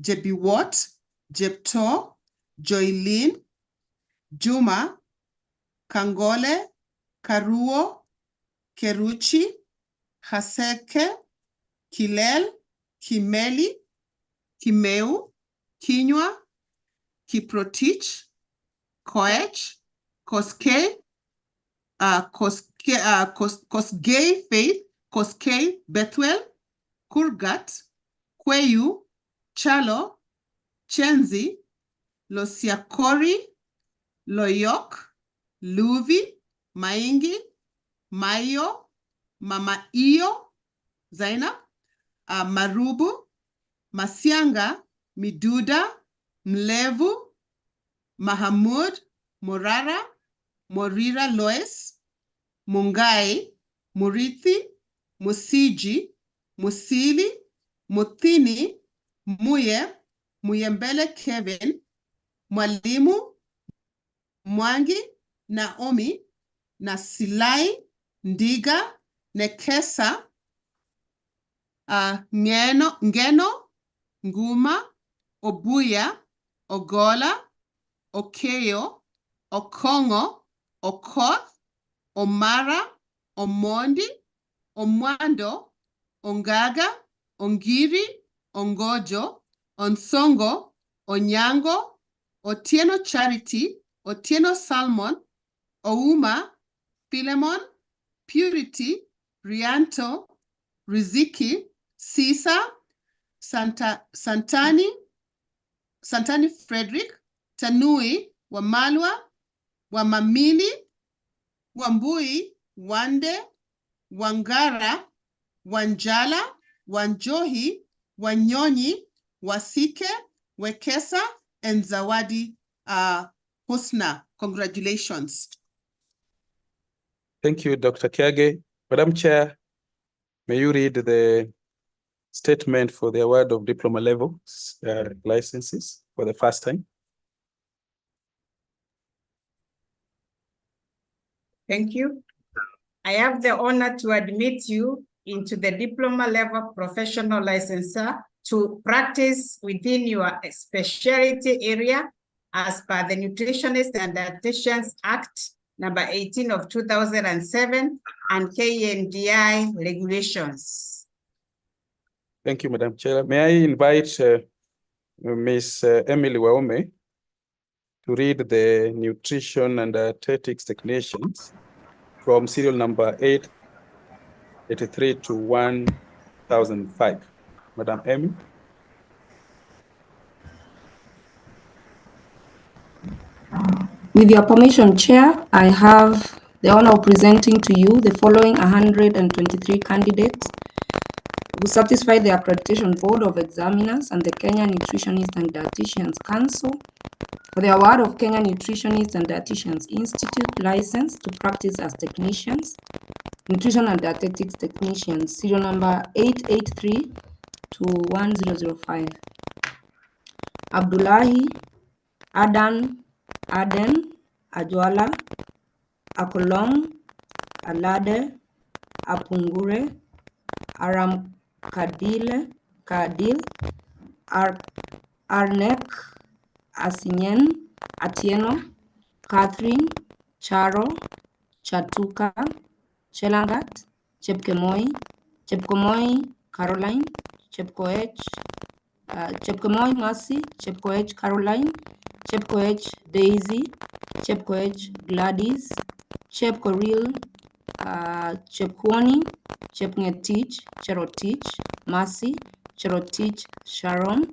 Jebiwot, Jepto, Joylin, Juma, Kangole, Karuo, Keruchi, Haseke, Kilel, Kimeli, Kimeu, Kinywa, Kiprotich, Koech, Koskei, Kosgei Faith, Koskei Bethwel, Kurgat, Kweyu, Chalo, Chenzi, Losiakori, Loyok, Luvi, Maingi, Mayo, Mama Iyo, Zainab, Marubu, Masianga, Miduda, Mlevu, Mahamud, Morara, Morira Lois, Mungai, Murithi, Musiji, Musili, Muthini, Muye, Muyembele Kevin, Mwalimu, Mwangi, Naomi, Nasilai, Ndiga, Nekesa, Ngeno, Nguma, Obuya, Ogola, Okeyo, Okongo, Okoth, Omara, Omondi, Omwando, Ongaga, Ongiri, Ongojo, Onsongo, Onyango, Otieno Charity, Otieno Salmon, Ouma, Philemon, Purity, Rianto, Riziki, Sisa, Santani Frederick, Tanui, Wamalwa, Wamamili, Wambui, Wande, Wangara, Wanjala, Wanjohi, Wanyonyi, Wasike, Wekesa, and Zawadi Husna. Congratulations. Thank you, Dr. Kiage. Madam Chair, may you read the statement for the award of diploma level licenses for the first time? Thank you. I have the honor to admit you into the diploma level professional licensure to practice within your specialty area as per the Nutritionist and Dietitians Act number 18 of 2007 and KNDI regulations. Thank you, Madam Chair. May I invite Ms. Emily Waome to read the nutrition and dietetics technicians from serial number 883 to 1005. Madam Emily. With your permission, Chair, I have the honor of presenting to you the following 123 candidates who satisfy the Accreditation Board of Examiners and the Kenya Nutritionist and Dietitians Council for the award of Kenya Nutritionist and Dietitians Institute license to practice as technicians, nutrition and dietetics technicians, serial number 883 to 1005. Abdullahi Aden Ajwala, Akolong Alade Apungure, Aram Kadil, Arnek Asinyen Atieno, Catherine Charo, Chatuka, Chelangat, Chepkemoi Caroline, Chepkemoi Mercy, Chepkoech Caroline, Chepkoech Daisy, Chepkoech Gladys, Chepkoril Chepkwoni, Chepngetich, Cherotich, Mercy, Cherotich Sharon,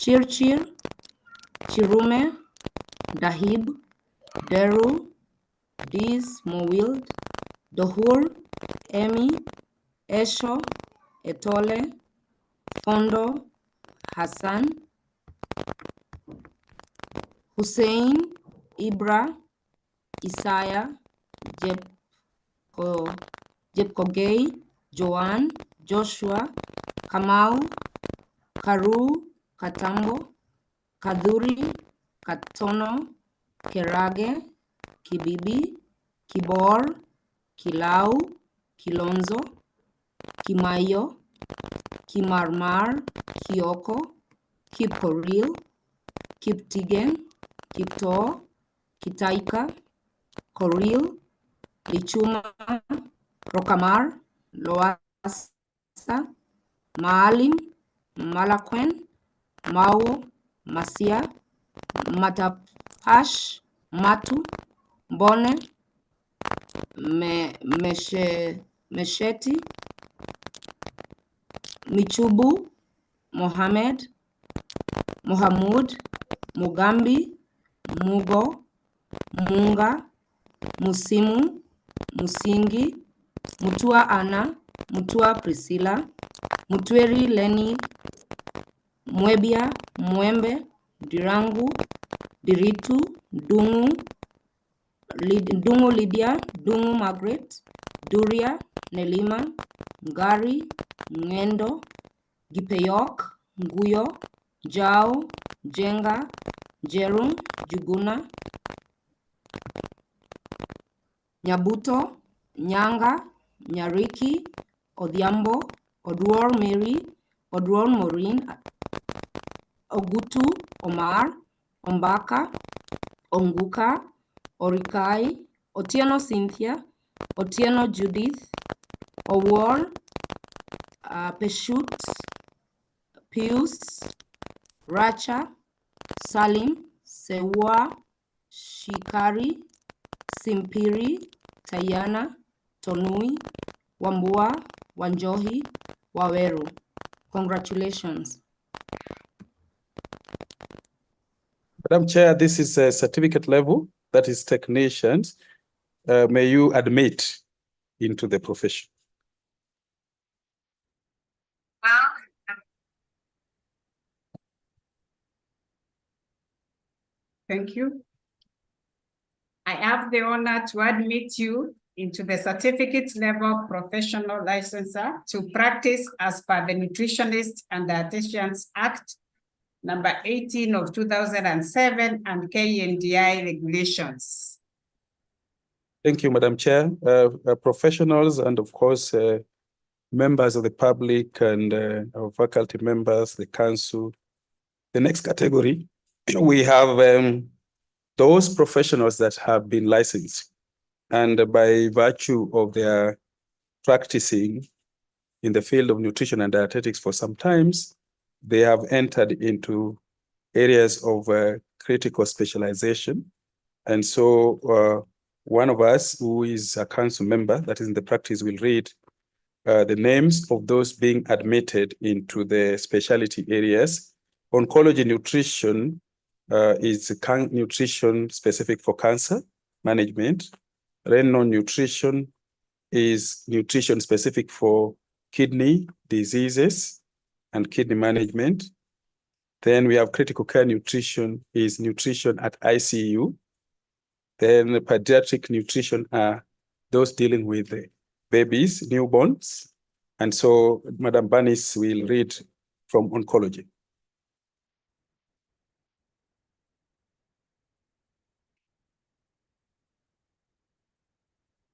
Chirchir, Chirume, Dahib, Deru, Diz Mowild, Dohur, Emi, Esho, Etole, Fondo, Hassan, Hussein, Ibra, Isaiah, Jepkogei, Joan, Joshua, Kamau, Karu, Katambo, Kaduri, Katono, Kerage, Kibibi, Kibor, Kilau, Kilonzo, Kimayo, Kimarmar, Kioko, Kiporil, Kiptigen, Kipto, Kitaika, Koril, Lichuma, Rokamar, Loasa, Maalim, Malakwen, Mao, Masia, Matapash, Matu, Bone, Mesheti, Michubu, Mohamed, Mohamud, Mugambi, Mugo, Munga, Musimu, Musingi, Mutua Anna, Mutua Priscilla, Mutweri Leni, Mwebia, Mwembe, Dirangu, Diritu, Dungu, Dungu Lydia, Dungu Margaret, Duria, Nelima, Ngari, Ngendo, Gipeyok, Nguyo, Jao, Jenga, Jerung, Juguna, Nyabuto, Nyanga, Nyariki, Odhiambo, Oduor Mary, Oduor Maureen, Ogutu, Omar, Ombaka, Onguka, Orikai, Otieno Cynthia, Otieno Judith, Owor, Peshut, Pius, Racha, Salim, Sewa, Shikari, Simpiri, Tayana, Tonui, Wambua, Wanjohi, Waweru. Congratulations. Madam Chair, this is a certificate level, that is technicians. May you admit into the profession. Thank you. I have the honor to admit you into the certificate level professional licensor to practice as per the Nutritionist and Dietitians Act number 18 of 2007 and KNDI regulations. Thank you, Madam Chair. Professionals and of course, members of the public and our faculty members, the council. The next category, we have those professionals that have been licensed and by virtue of their practicing in the field of nutrition and dietetics for some times, they have entered into areas of critical specialization. And so one of us who is a council member that is in the practice will read the names of those being admitted into the specialty areas. Oncology nutrition is nutrition specific for cancer management. Renal nutrition is nutrition specific for kidney diseases and kidney management. Then we have critical care nutrition is nutrition at ICU. Then pediatric nutrition are those dealing with babies, newborns. And so Madam Banis will read from oncology.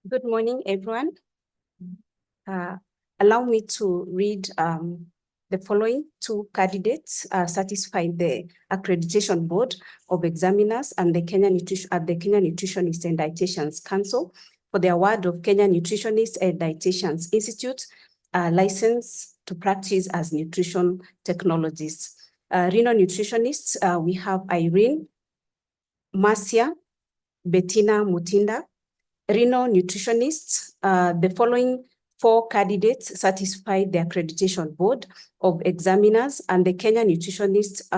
Good morning, everyone. Allow me to read the following two candidates satisfied the Accreditation Board of Examiners and the Kenya Nutritionist and Dietitians Council for the award of Kenya Nutritionist and Dietitians Institute license to practice as nutrition technologists. Renal nutritionists, we have Irene, Marcia, Bettina Mutinda. Renal nutritionists, the following four candidates satisfied the Accreditation Board of Examiners and the Kenya Nutritionist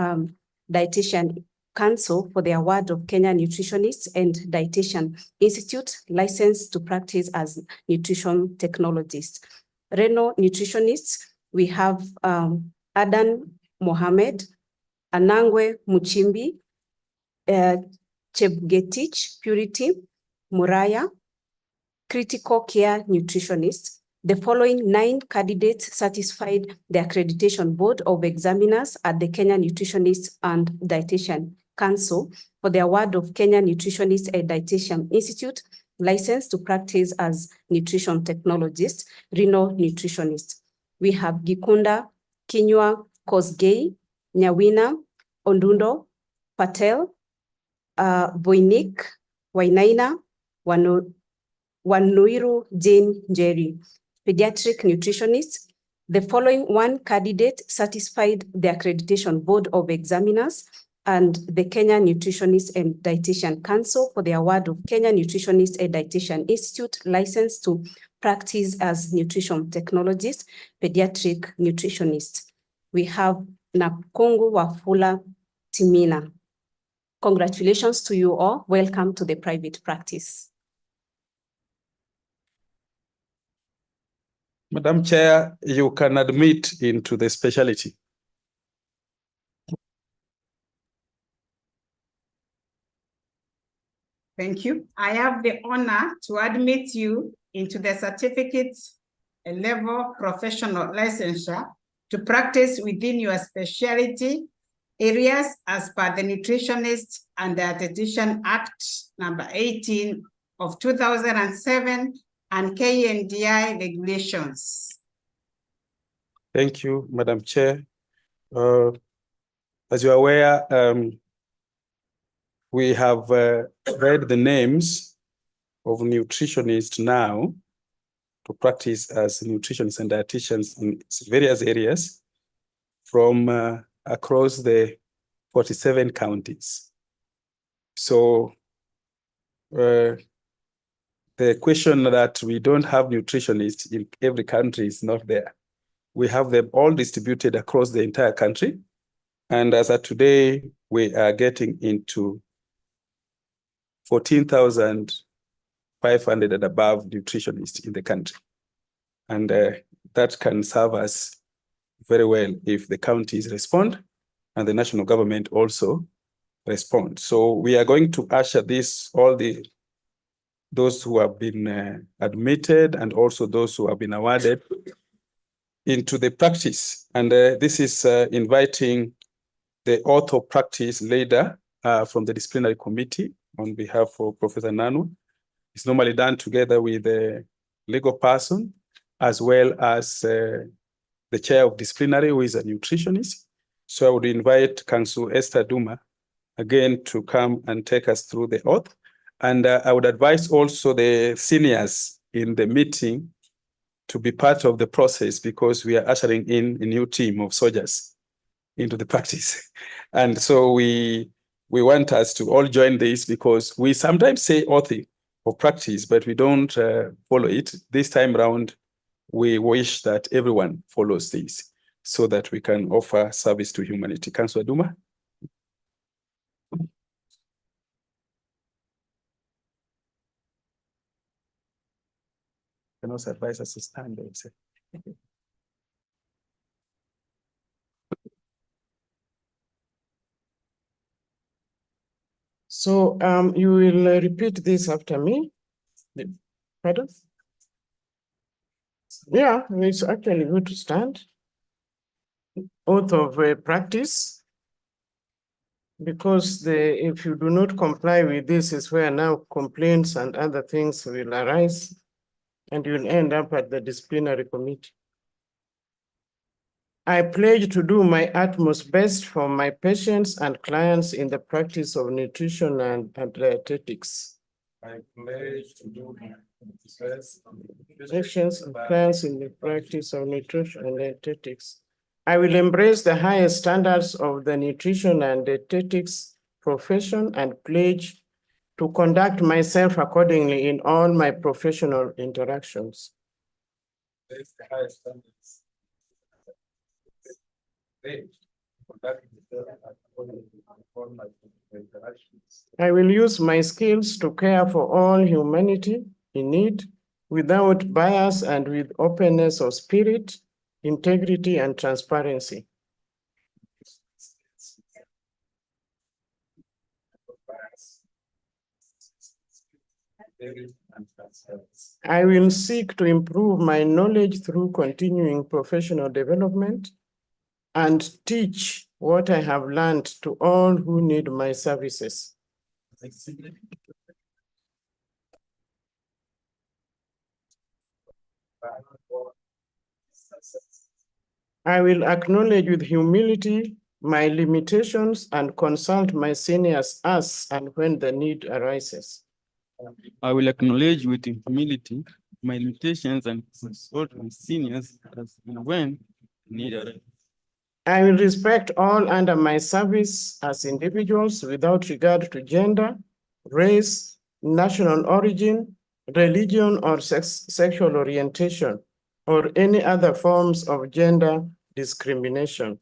Dietitian Council for the award of Kenya Nutritionist and Dietitian Institute license to practice as nutrition technologists. Renal nutritionists, we have Adan Mohammed, Anangwe Muchimbi, Chepgetich Purity, Muraya. Critical care nutritionists, the following 9 candidates satisfied the Accreditation Board of Examiners at the Kenya Nutritionist and Dietitian Council for the award of Kenya Nutritionist and Dietitian Institute license to practice as nutrition technologists, renal nutritionists. We have Gikunda, Kinyua, Kosgei, Nyawina, Ondundo, Patel, Voinik, Wainaina, Wanuiru Jane Jerry. Pediatric nutritionists, the following 1 candidate satisfied the Accreditation Board of Examiners and the Kenya Nutritionist and Dietitian Council for the award of Kenya Nutritionist and Dietitian Institute license to practice as nutrition technologist, pediatric nutritionist. We have Nakongu Wafula Timina. Congratulations to you all. Welcome to the private practice. Madam Chair, you can admit into the specialty. Thank you. I have the honor to admit you into the certificate level professional licensure to practice within your specialty areas as per the Nutritionist and Dietitian Act number 18 of 2007 and KNDI regulations. Thank you, Madam Chair. As you're aware, we have read the names of nutritionists now to practice as nutritionists and dietitians in various areas from across the 47 counties. So the question that we don't have nutritionists in every country is not there. We have them all distributed across the entire country. And as of today, we are getting into 14,500 and above nutritionists in the country. And that can serve us very well if the counties respond and the national government also respond. So we are going to usher those who have been admitted and also those who have been awarded into the practice. And this is inviting the author of practice leader from the disciplinary committee on behalf of Professor Nanu. It's normally done together with the legal person as well as the chair of disciplinary, who is a nutritionist. So I would invite Council Esther Duma again to come and take us through the oath. And I would advise also the seniors in the meeting to be part of the process, because we are ushering in a new team of soldiers into the practice. And so we want us to all join this, because we sometimes say oath of practice, but we don't follow it. This time around, we wish that everyone follows this so that we can offer service to humanity. Councillor Duma. Can also advise us to stand there. So you will repeat this after me. Pardon? Yeah, it's actually good to stand. Oath of practice, because if you do not comply with this is where now complaints and other things will arise, and you'll end up at the disciplinary committee. I pledge to do my utmost best for my patients and clients in the practice of nutrition and dietetics. I pledge to do my best Patients and clients in the practice of nutrition and dietetics. I will embrace the highest standards of the nutrition and dietetics profession and pledge to conduct myself accordingly in all my professional interactions. I will use my skills to care for all humanity in need, without bias and with openness of spirit, integrity, and transparency. I will seek to improve my knowledge through continuing professional development and teach what I have learned to all who need my services. I will acknowledge with humility my limitations and consult my seniors as and when the need arises. I will acknowledge with humility my limitations and consult my seniors as and when needed. I will respect all under my service as individuals without regard to gender, race, national origin, religion, or sexual orientation, or any other forms of gender discrimination.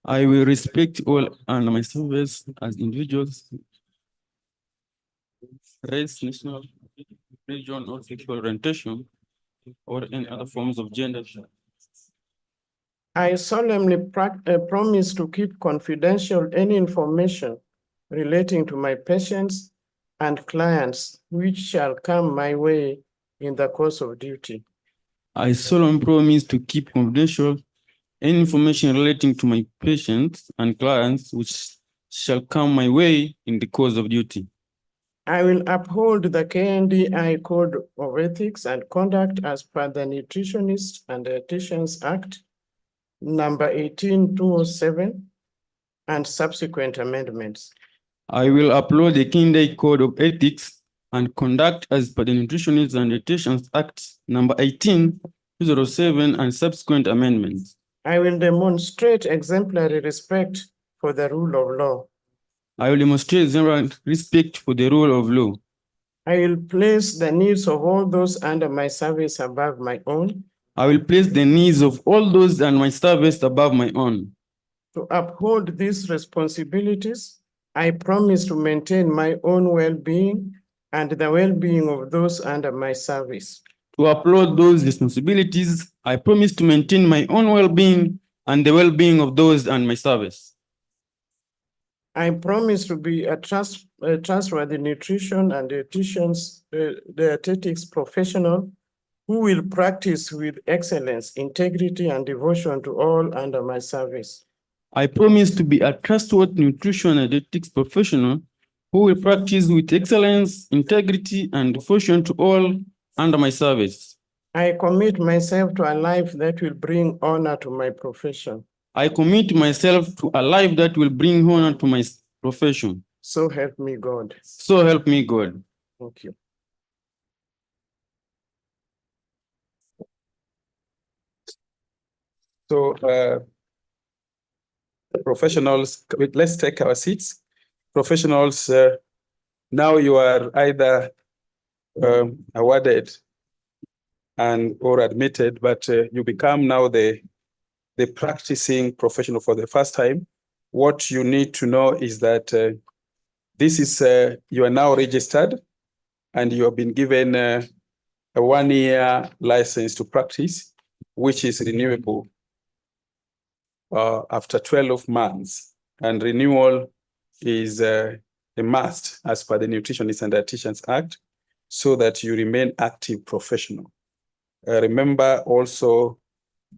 I will respect all under my service as individuals, race, national, religion, or sexual orientation, or any other forms of gender. I solemnly promise to keep confidential any information relating to my patients and clients which shall come my way in the course of duty. I solemnly promise to keep confidential any information relating to my patients and clients which shall come my way in the course of duty. I will uphold the KNDI Code of Ethics and Conduct as per the Nutritionist and Dietitians Act, number 18207, and subsequent amendments. I will upload the KNDI Code of Ethics and Conduct as per the Nutritionist and Dietitians Act, number 18207, and subsequent amendments. I will demonstrate exemplary respect for the rule of law. I will demonstrate exemplary respect for the rule of law. I will place the needs of all those under my service above my own. I will place the needs of all those under my service above my own. To uphold these responsibilities, I promise to maintain my own well-being and the well-being of those under my service. To uphold those responsibilities, I promise to maintain my own well-being and the well-being of those under my service. I promise to be a trustworthy nutrition and dietetics professional who will practice with excellence, integrity, and devotion to all under my service. I promise to be a trustworthy nutrition and dietetics professional who will practice with excellence, integrity, and devotion to all under my service. I commit myself to a life that will bring honor to my profession. I commit myself to a life that will bring honor to my profession. So help me God. So help me God. Thank you. So, professionals, let's take our seats. Professionals, now you are either awarded and or admitted, but you become now the practicing professional for the first time. What you need to know is that this is, you are now registered and you have been given a 1-year license to practice, which is renewable after 12 months. And renewal is a must as per the Nutritionists and Dietitians Act, so that you remain active professional. Remember also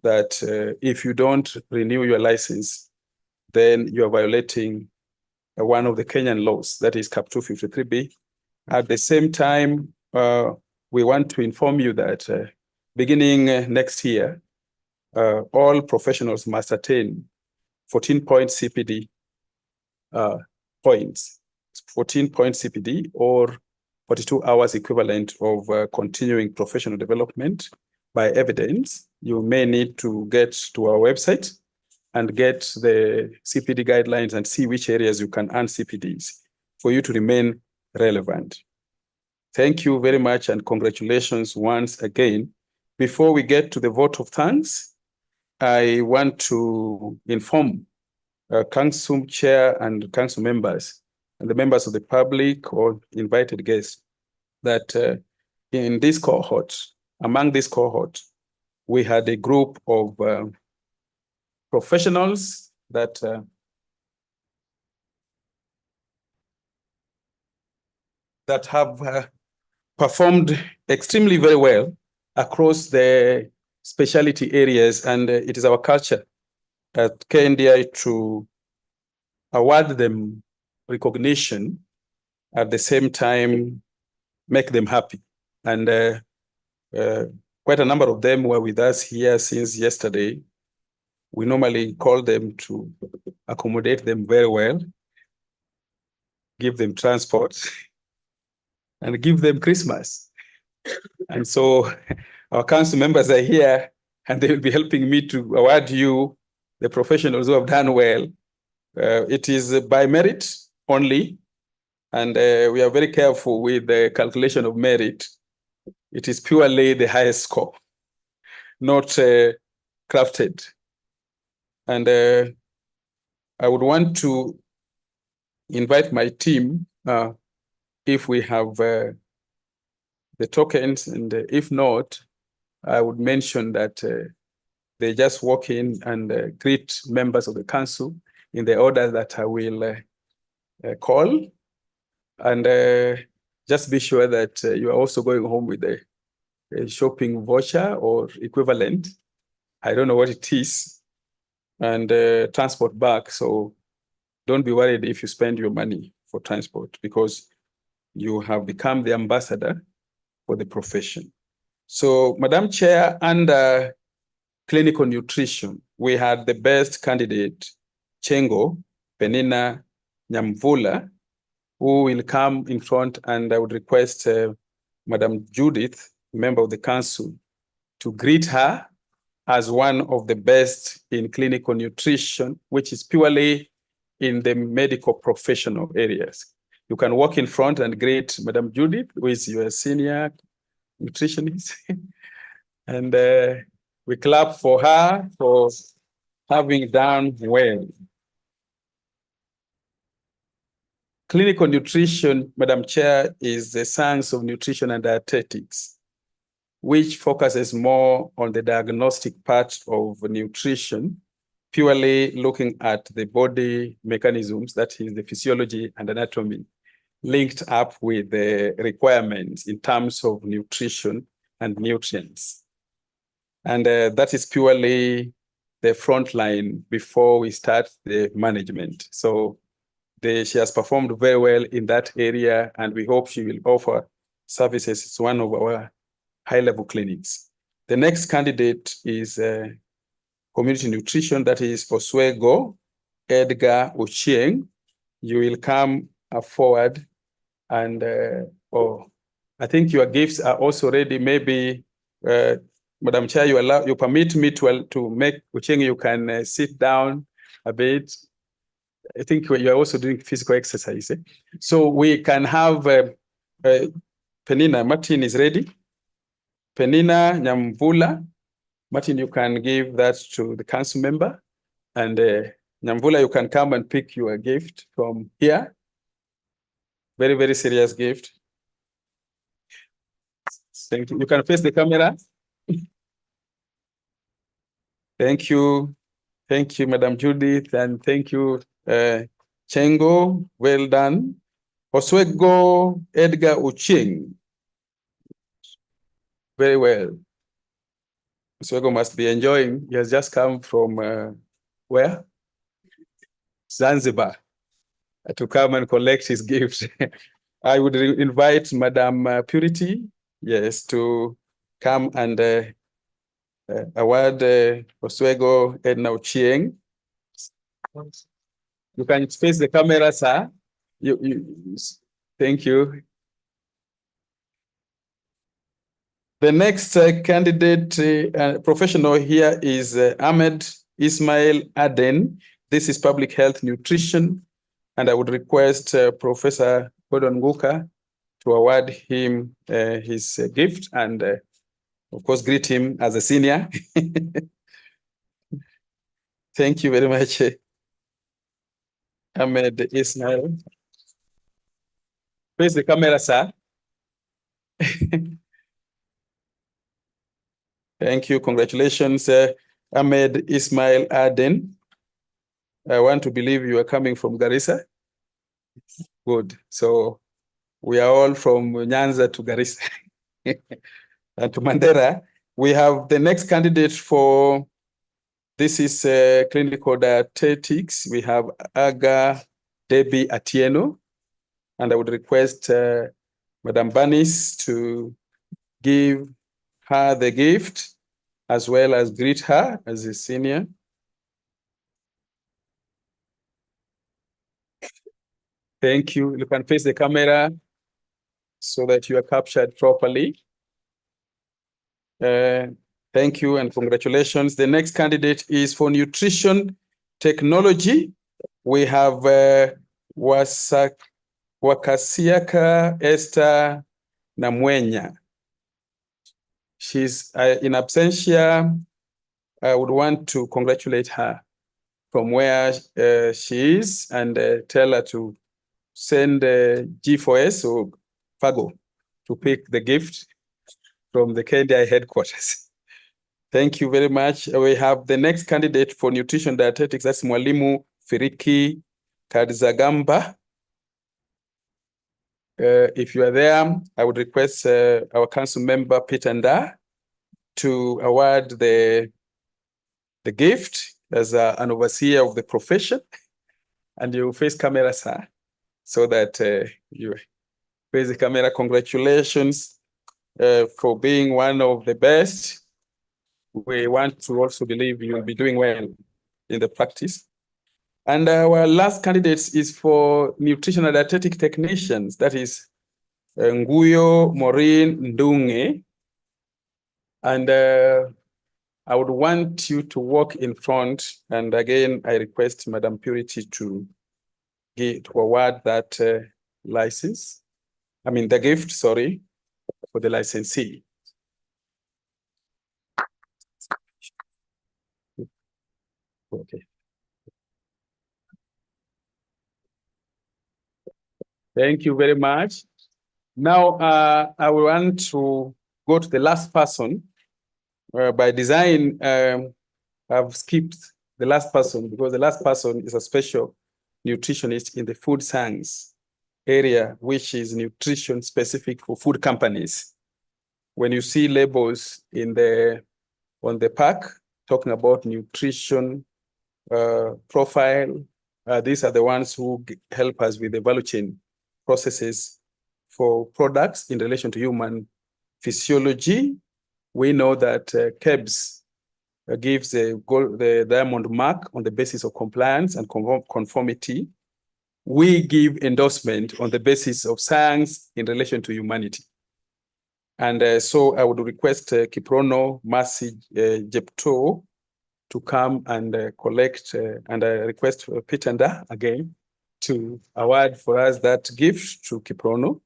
that if you don't renew your license, then you are violating one of the Kenyan laws, that is Cap 253B. At the same time, we want to inform you that beginning next year, all professionals must attain 14-point CPD points, 14-point CPD or 42 hours equivalent of continuing professional development by evidence. You may need to get to our website and get the CPD guidelines and see which areas you can earn CPDs for you to remain relevant. Thank you very much and congratulations once again. Before we get to the vote of thanks, I want to inform Council Chair and Council members and the members of the public or invited guests that in this cohort, among this cohort, we had a group of professionals that have performed extremely very well across the specialty areas, and it is our culture at KNDI to award them recognition, at the same time make them happy. And quite a number of them were with us here since yesterday. We normally call them to accommodate them very well, give them transport, and give them Christmas. And so our council members are here and they will be helping me to award you, the professionals who have done well. It is by merit only, and we are very careful with the calculation of merit. It is purely the highest score, not crafted. And I would want to invite my team, if we have the tokens, and if not, I would mention that they just walk in and greet members of the council in the order that I will call. And just be sure that you are also going home with a shopping voucher or equivalent. I don't know what it is, and transport back. So don't be worried if you spend your money for transport, because you have become the ambassador for the profession. So, Madam Chair, under clinical nutrition, we had the best candidate, Chengo Penina Nyamvula, who will come in front, and I would request Madam Judith, member of the council, to greet her as one of the best in clinical nutrition, which is purely in the medical professional areas. You can walk in front and greet Madam Judith, who is your senior nutritionist. And we clap for her for having done well. Clinical nutrition, Madam Chair, is the science of nutrition and dietetics, which focuses more on the diagnostic part of nutrition purely looking at the body mechanisms, that is the physiology and anatomy, linked up with the requirements in terms of nutrition and nutrients. And that is purely the front line before we start the management. So she has performed very well in that area, and we hope she will offer services. It's one of our high-level clinics. The next candidate is community nutrition, that is Oswego Edgar Ochieng. You will come forward, and I think your gifts are also ready. Maybe, Madam Chair, you permit me to make Ochieng, you can sit down a bit. I think you are also doing physical exercise. So we can have Penina. Martin is ready. Penina Nyamvula. Martin, you can give that to the council member. And Nyamvula, you can come and pick your gift from here. Very, very serious gift. Thank you. You can face the camera. Thank you. Thank you, Madam Judith, and thank you, Chengo. Well done. Oswego Edgar Ochieng. Very well. Oswego must be enjoying. He has just come from where? Zanzibar, to come and collect his gift. I would invite Madam Purity, yes, to come and award Oswego Edna Ochieng. You can face the camera, sir. Thank you. The next candidate professional here is Ahmed Ismail Aden. This is public health nutrition, and I would request Professor Gordon Nguka to award him his gift and, of course, greet him as a senior. Thank you very much, Ahmed Ismail. Face the camera, sir. Thank you. Congratulations, Ahmed Ismail Aden. I want to believe you are coming from Garissa. Good. So we are all from Nyanza to Garissa and to Mandera. We have the next candidate for, this is clinical dietetics. We have Aga Debbie Atieno, and I would request Madam Banis to give her the gift as well as greet her as a senior. Thank you. You can face the camera so that you are captured properly. Thank you and congratulations. The next candidate is for nutrition technology. We have Wakasiaka Esther Namwenya. She's in absentia. I would want to congratulate her from where she is and tell her to send G4S or Fago to pick the gift from the KNDI headquarters. Thank you very much. We have the next candidate for nutrition dietetics. That's Mwalimu Firiki Kadzagamba. If you are there, I would request our council member Peter Nda to award the gift as an overseer of the profession. And you face camera, sir, so that you face the camera. Congratulations for being one of the best. We want to also believe you will be doing well in the practice. And our last candidate is for nutritional dietetic technicians. That is Nguyo Maureen Ndunge. And I would want you to walk in front. And again, I request Madam Purity to award that license. I mean, the gift, sorry, for the licensee. Okay. Thank you very much. Now, I want to go to the last person. By design, I've skipped the last person, because the last person is a special nutritionist in the food science area, which is nutrition specific for food companies. When you see labels on the pack talking about nutrition profile, these are the ones who help us with the value chain processes for products in relation to human physiology. We know that KEBS gives the diamond mark on the basis of compliance and conformity. We give endorsement on the basis of science in relation to humanity. And so I would request Kiprono Mercy Jepto to come and collect, and I request Peter Nda again to award for us that gift to Kiprono.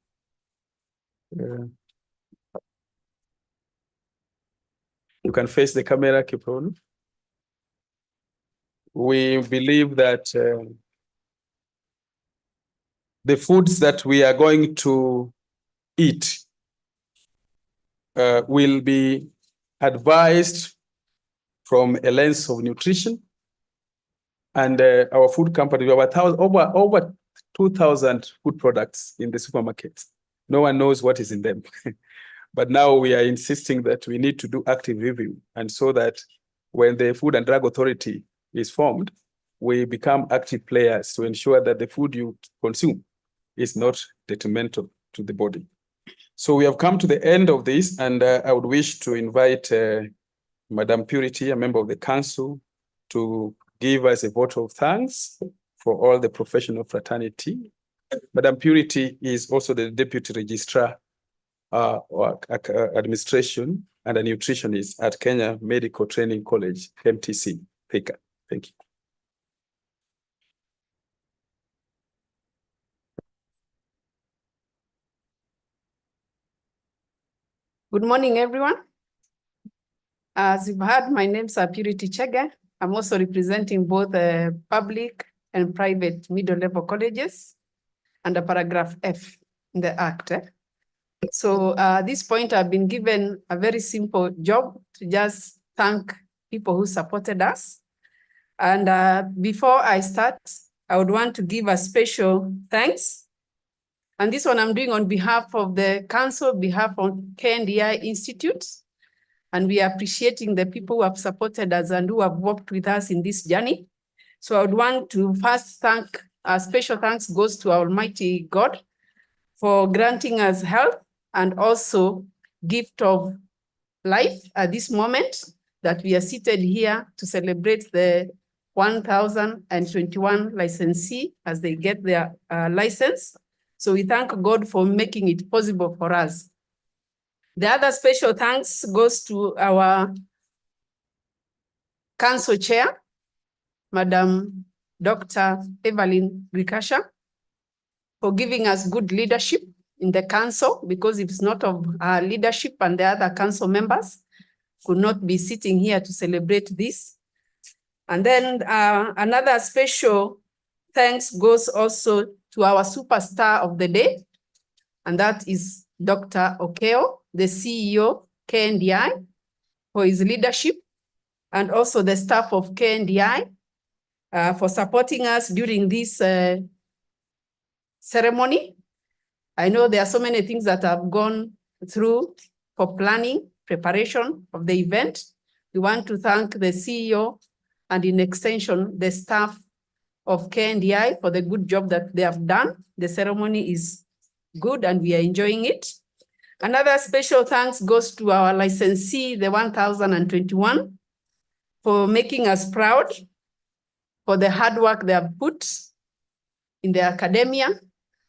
You can face the camera, Kiprono. We believe that the foods that we are going to eat will be advised from a lens of nutrition. And our food company, we have over 2,000 food products in the supermarket. No one knows what is in them. But now we are insisting that we need to do active review. And so that when the Food and Drug Authority is formed, we become active players to ensure that the food you consume is not detrimental to the body. So we have come to the end of this, and I would wish to invite Madam Purity, a member of the council, to give us a vote of thanks for all the professional fraternity. Madam Purity is also the Deputy Registrar Administration and a nutritionist at Kenya Medical Training College, MTC, Thika. Thank you. Good morning, everyone. As you've heard, my name is Purity Chege. I'm also representing both public and private middle-level colleges under paragraph F in the Act. So at this point, I've been given a very simple job to just thank people who supported us. And before I start, I would want to give a special thanks. And this one I'm doing on behalf of the council, behalf of KNDI Institute. And we are appreciating the people who have supported us and who have worked with us in this journey. So I would want to first thank, a special thanks goes to Almighty God for granting us health and also gift of life at this moment that we are seated here to celebrate the 1,021 licensee as they get their license. So we thank God for making it possible for us. The other special thanks goes to our council chair, Madam Dr. Evelyn Rikasha, for giving us good leadership in the council, because if it's not of our leadership and the other council members could not be sitting here to celebrate this. And then another special thanks goes also to our superstar of the day, and that is Dr. Okeo, the CEO, KNDI, for his leadership, and also the staff of KNDI for supporting us during this ceremony. I know there are so many things that have gone through for planning, preparation of the event. We want to thank the CEO and in extension, the staff of KNDI for the good job that they have done. The ceremony is good and we are enjoying it. Another special thanks goes to our licensee, the 1,021, for making us proud for the hard work they have put in the academia,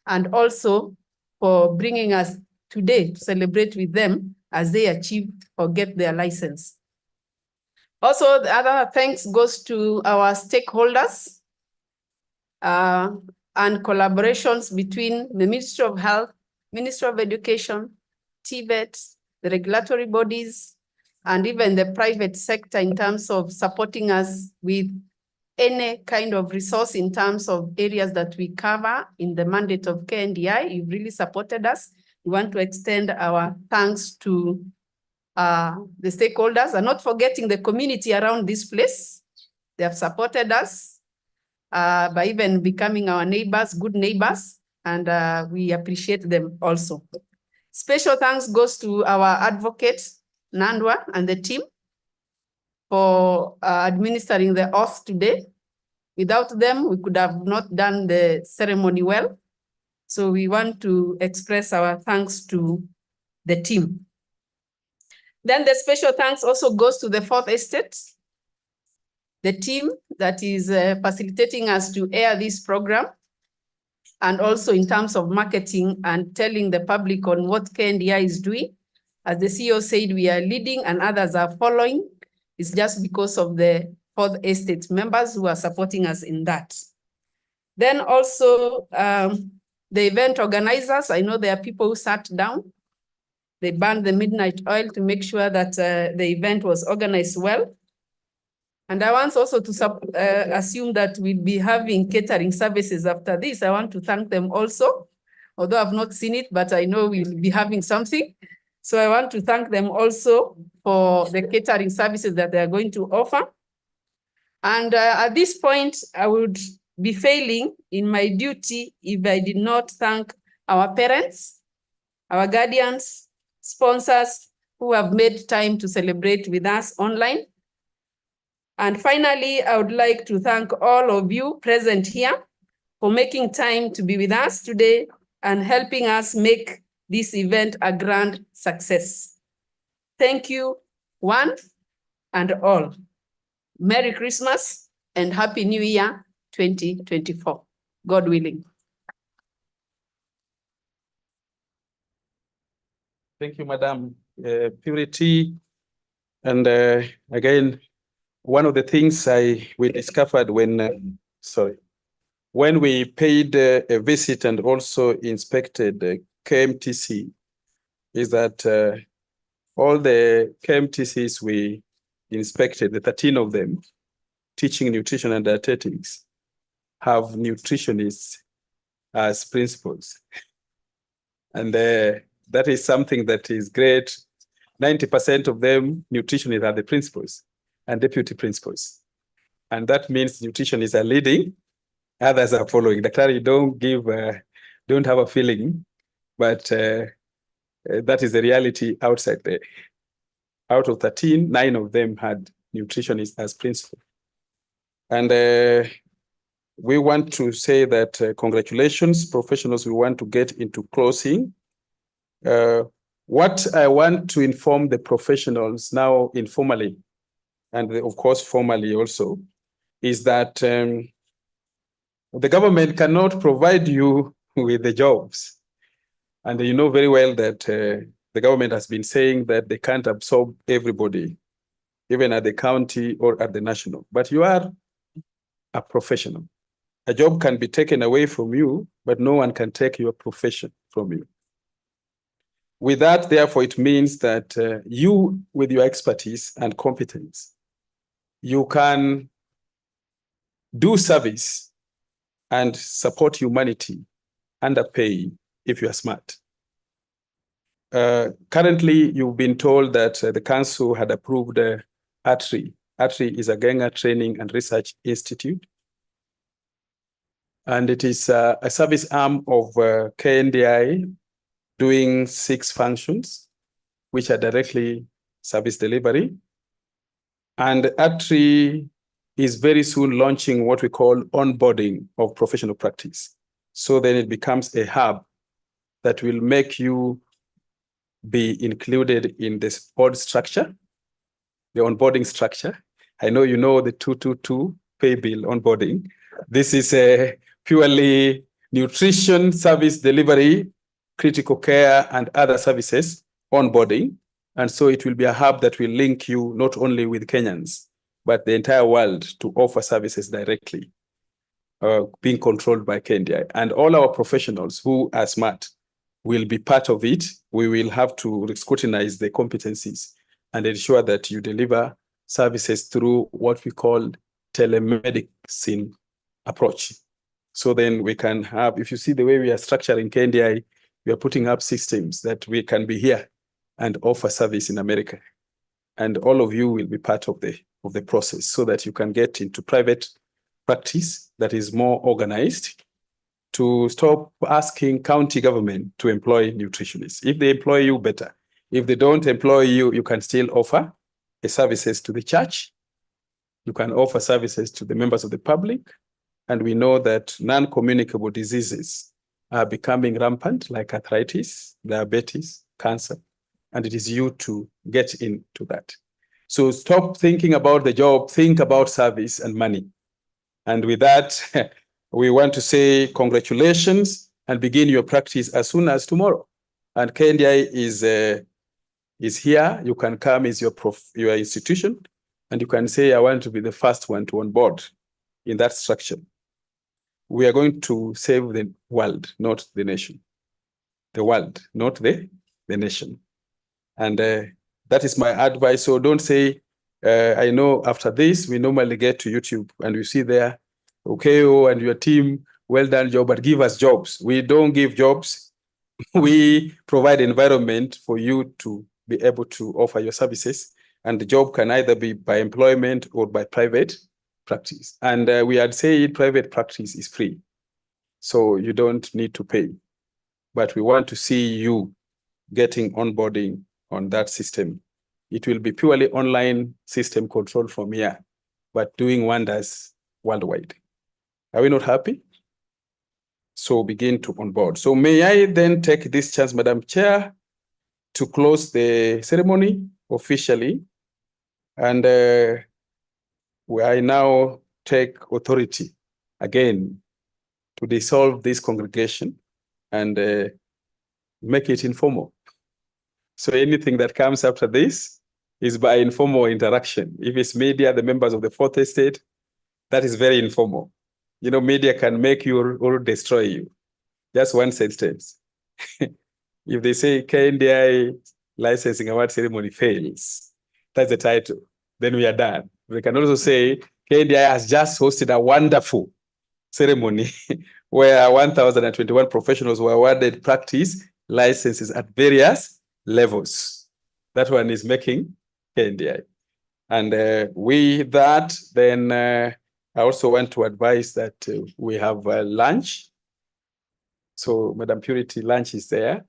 and also for bringing us today to celebrate with them as they achieve or get their license. Also, the other thanks goes to our stakeholders and collaborations between the Ministry of Health, Ministry of Education, TVET, the regulatory bodies, and even the private sector in terms of supporting us with any kind of resource in terms of areas that we cover in the mandate of KNDI. You've really supported us. We want to extend our thanks to the stakeholders, and not forgetting the community around this place. They have supported us by even becoming our neighbors, good neighbors, and we appreciate them also. Special thanks goes to our advocate, Nandwa, and the team for administering the oath today. Without them, we could have not done the ceremony well. So we want to express our thanks to the team. Then the special thanks also goes to the Fourth Estate, the team that is facilitating us to air this program, and also in terms of marketing and telling the public on what KNDI is doing. As the CEO said, we are leading and others are following. It's just because of the Fourth Estate members who are supporting us in that. Then also the event organizers, I know there are people who sat down. They burned the midnight oil to make sure that the event was organized well. And I want also to assume that we'll be having catering services after this. I want to thank them also, although I've not seen it, but I know we'll be having something. So I want to thank them also for the catering services that they are going to offer. And at this point, I would be failing in my duty if I did not thank our parents, our guardians, sponsors who have made time to celebrate with us online. And finally, I would like to thank all of you present here for making time to be with us today and helping us make this event a grand success. Thank you, one and all. Merry Christmas and Happy New Year 2024, God willing. Thank you, Madam Purity. And again, one of the things we discovered when we paid a visit and also inspected the KMTC is that all the KMTCs we inspected, the 13 of them, teaching nutrition and dietetics, have nutritionists as principals. And that is something that is great. 90% of them, nutritionists are the principals and deputy principals. And that means nutritionists are leading, others are following. Daktari, don't have a feeling, but that is the reality outside there. Out of 13, 9 of them had nutritionists as principal. And we want to say that congratulations, professionals. We want to get into closing. What I want to inform the professionals now informally, and of course formally also, is that the government cannot provide you with the jobs. And you know very well that the government has been saying that they can't absorb everybody, even at the county or at the national. But you are a professional. A job can be taken away from you, but no one can take your profession from you. With that, therefore, it means that you, with your expertise and competence, you can do service and support humanity underpay if you are smart. Currently, you've been told that the council had approved ATRI. ATRI is a Genga Training and Research Institute. And it is a service arm of KNDI doing 6 functions, which are directly service delivery. And ATRI is very soon launching what we call onboarding of professional practice. So then it becomes a hub that will make you be included in this board structure, the onboarding structure. I know you know the 222 pay bill onboarding. This is a purely nutrition service delivery, critical care, and other services onboarding. And so it will be a hub that will link you not only with Kenyans, but the entire world to offer services directly, being controlled by KNDI. And all our professionals who are smart will be part of it. We will have to scrutinize the competencies and ensure that you deliver services through what we call telemedicine approach. So then we can have, if you see the way we are structuring KNDI, we are putting up systems that we can be here and offer service in America. And all of you will be part of the of the process so that you can get into private practice that is more organized, to stop asking county government to employ nutritionists. If they employ you, better. If they don't employ you, you can still offer the services to the church. You can offer services to the members of the public. And we know that non-communicable diseases are becoming rampant, like arthritis, diabetes, cancer, and it is you to get into that. So stop thinking about the job, think about service and money. And with that, we want to say congratulations and begin your practice as soon as tomorrow. And KNDI is here. You can come as your institution, and you can say, I want to be the first one to onboard in that structure. We are going to save the world, not the nation. The world, not the nation. And that is my advice. So don't say, I know after this, we normally get to YouTube and you see there, okay, oh, and your team, well done job, but give us jobs. We don't give jobs. We provide environment for you to be able to offer your services. And the job can either be by employment or by private practice. And we had said private practice is free. So you don't need to pay. But we want to see you getting onboarding on that system. It will be purely online system control from here, but doing wonders worldwide. Are we not happy? So begin to onboard. So may I then take this chance, Madam Chair, to close the ceremony officially. And I now take authority again to dissolve this congregation and make it informal. So anything that comes after this is by informal interaction. If it's media, the members of the fourth estate, that is very informal. You know, media can make you or destroy you. Just one sentence. If they say KNDI licensing award ceremony fails, that's the title, then we are done. We can also say KNDI has just hosted a wonderful ceremony where 1,021 professionals were awarded practice licenses at various levels. That one is making KNDI. And with that, then I also want to advise that we have lunch. So Madam Purity, lunch is there.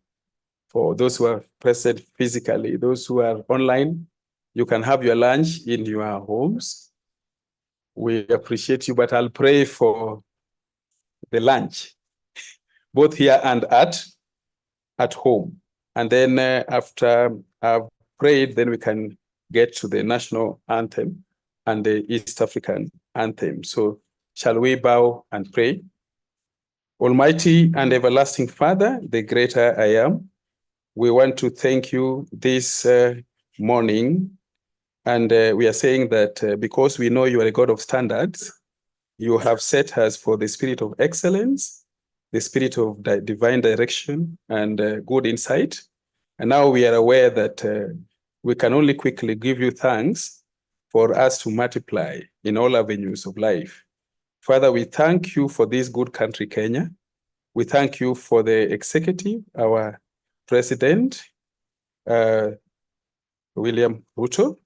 For those who are present physically, those who are online, you can have your lunch in your homes. We appreciate you, but I'll pray for the lunch, both here and at home. And then after I've prayed, then we can get to the national anthem and the East African anthem. So shall we bow and pray? Almighty and everlasting Father, the greater I am, we want to thank you this morning. And we are saying that because we know you are a God of standards, you have set us for the spirit of excellence, the spirit of divine direction and good insight. And now we are aware that we can only quickly give you thanks for us to multiply in all avenues of life. Father, we thank you for this good country, Kenya. We thank you for the executive, our president, William Ruto.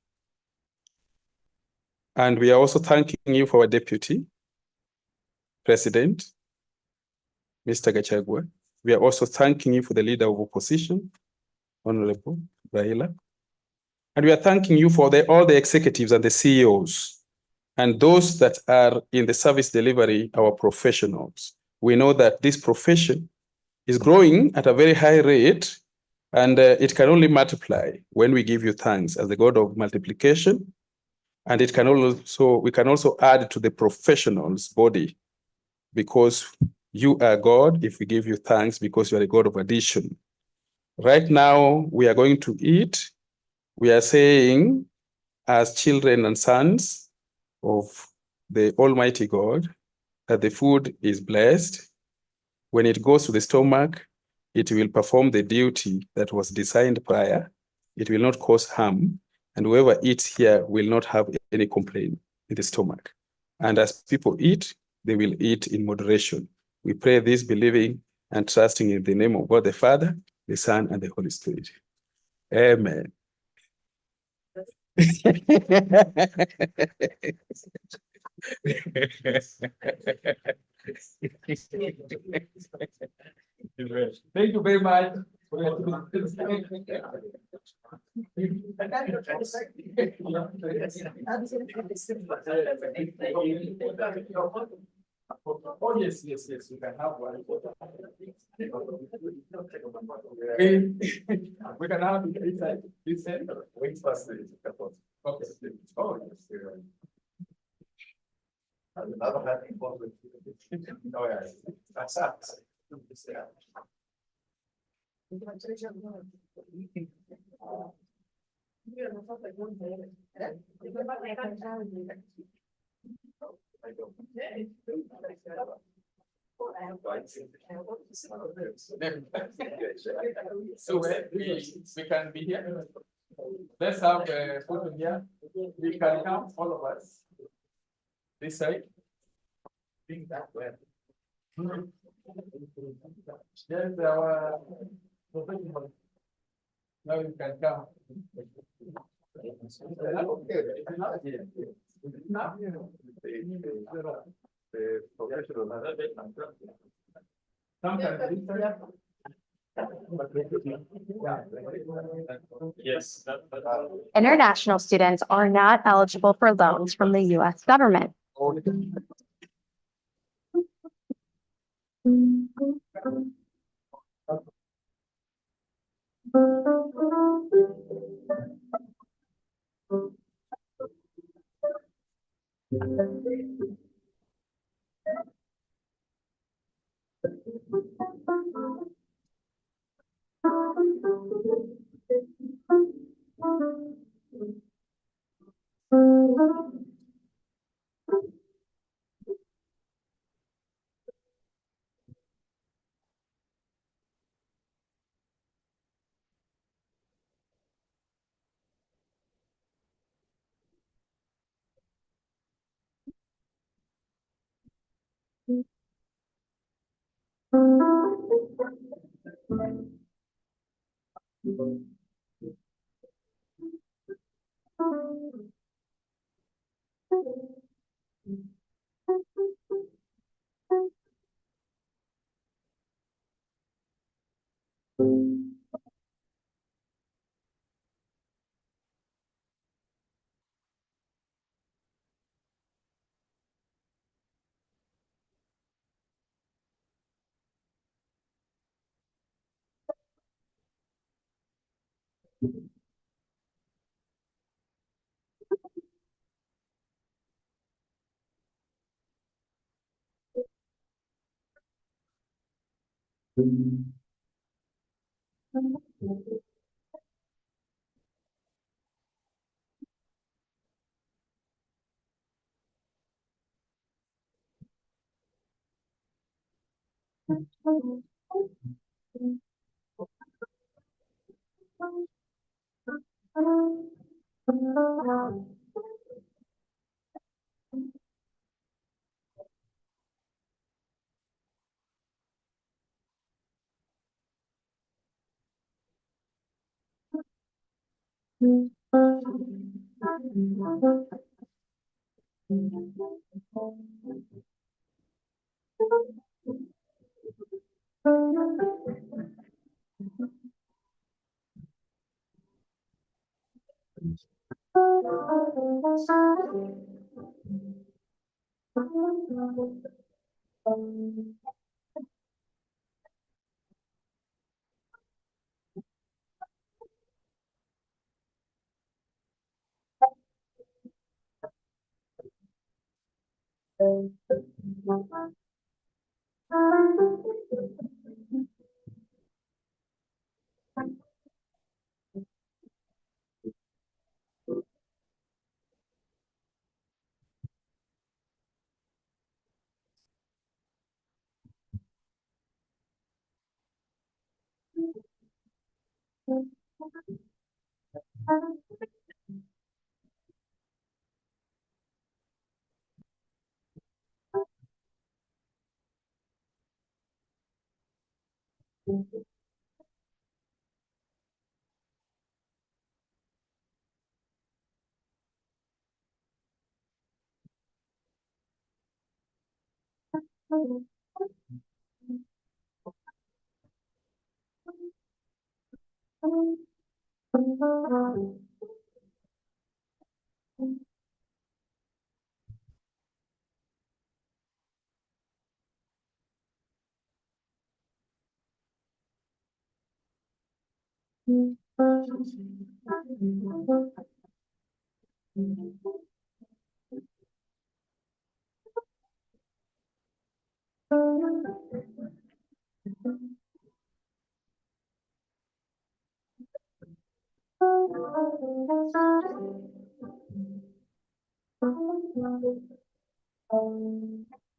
And we are also thanking you for our deputy president, Mr. Gachagua. We are also thanking you for the leader of opposition, Honorable Raila. And we are thanking you for all the executives and the CEOs and those that are in the service delivery, our professionals. We know that this profession is growing at a very high rate, and it can only multiply when we give you thanks as the God of multiplication. And it can also, we can also add to the professionals' body, because you are God if we give you thanks, because you are a God of addition. Right now, we are going to eat. We are saying, as children and sons of the Almighty God, that the food is blessed. When it goes to the stomach, it will perform the duty that was designed prior. It will not cause harm, and whoever eats here will not have any complaint in the stomach. And as people eat, they will eat in moderation. We pray this believing and trusting in the name of God the Father, the Son, and the Holy Spirit. Amen. Thank you very much. Oh, yes, yes, yes, you can have one. We can have it inside, this end, wait first. Okay. Oh, yes. Another happy moment. Oh, yeah. That's that. So we can be here. Let's have a photo here. We can come, all of us. This side. Bring that way. There's our professional. Now you can come. Yes. International students are not eligible for loans from the U.S. government.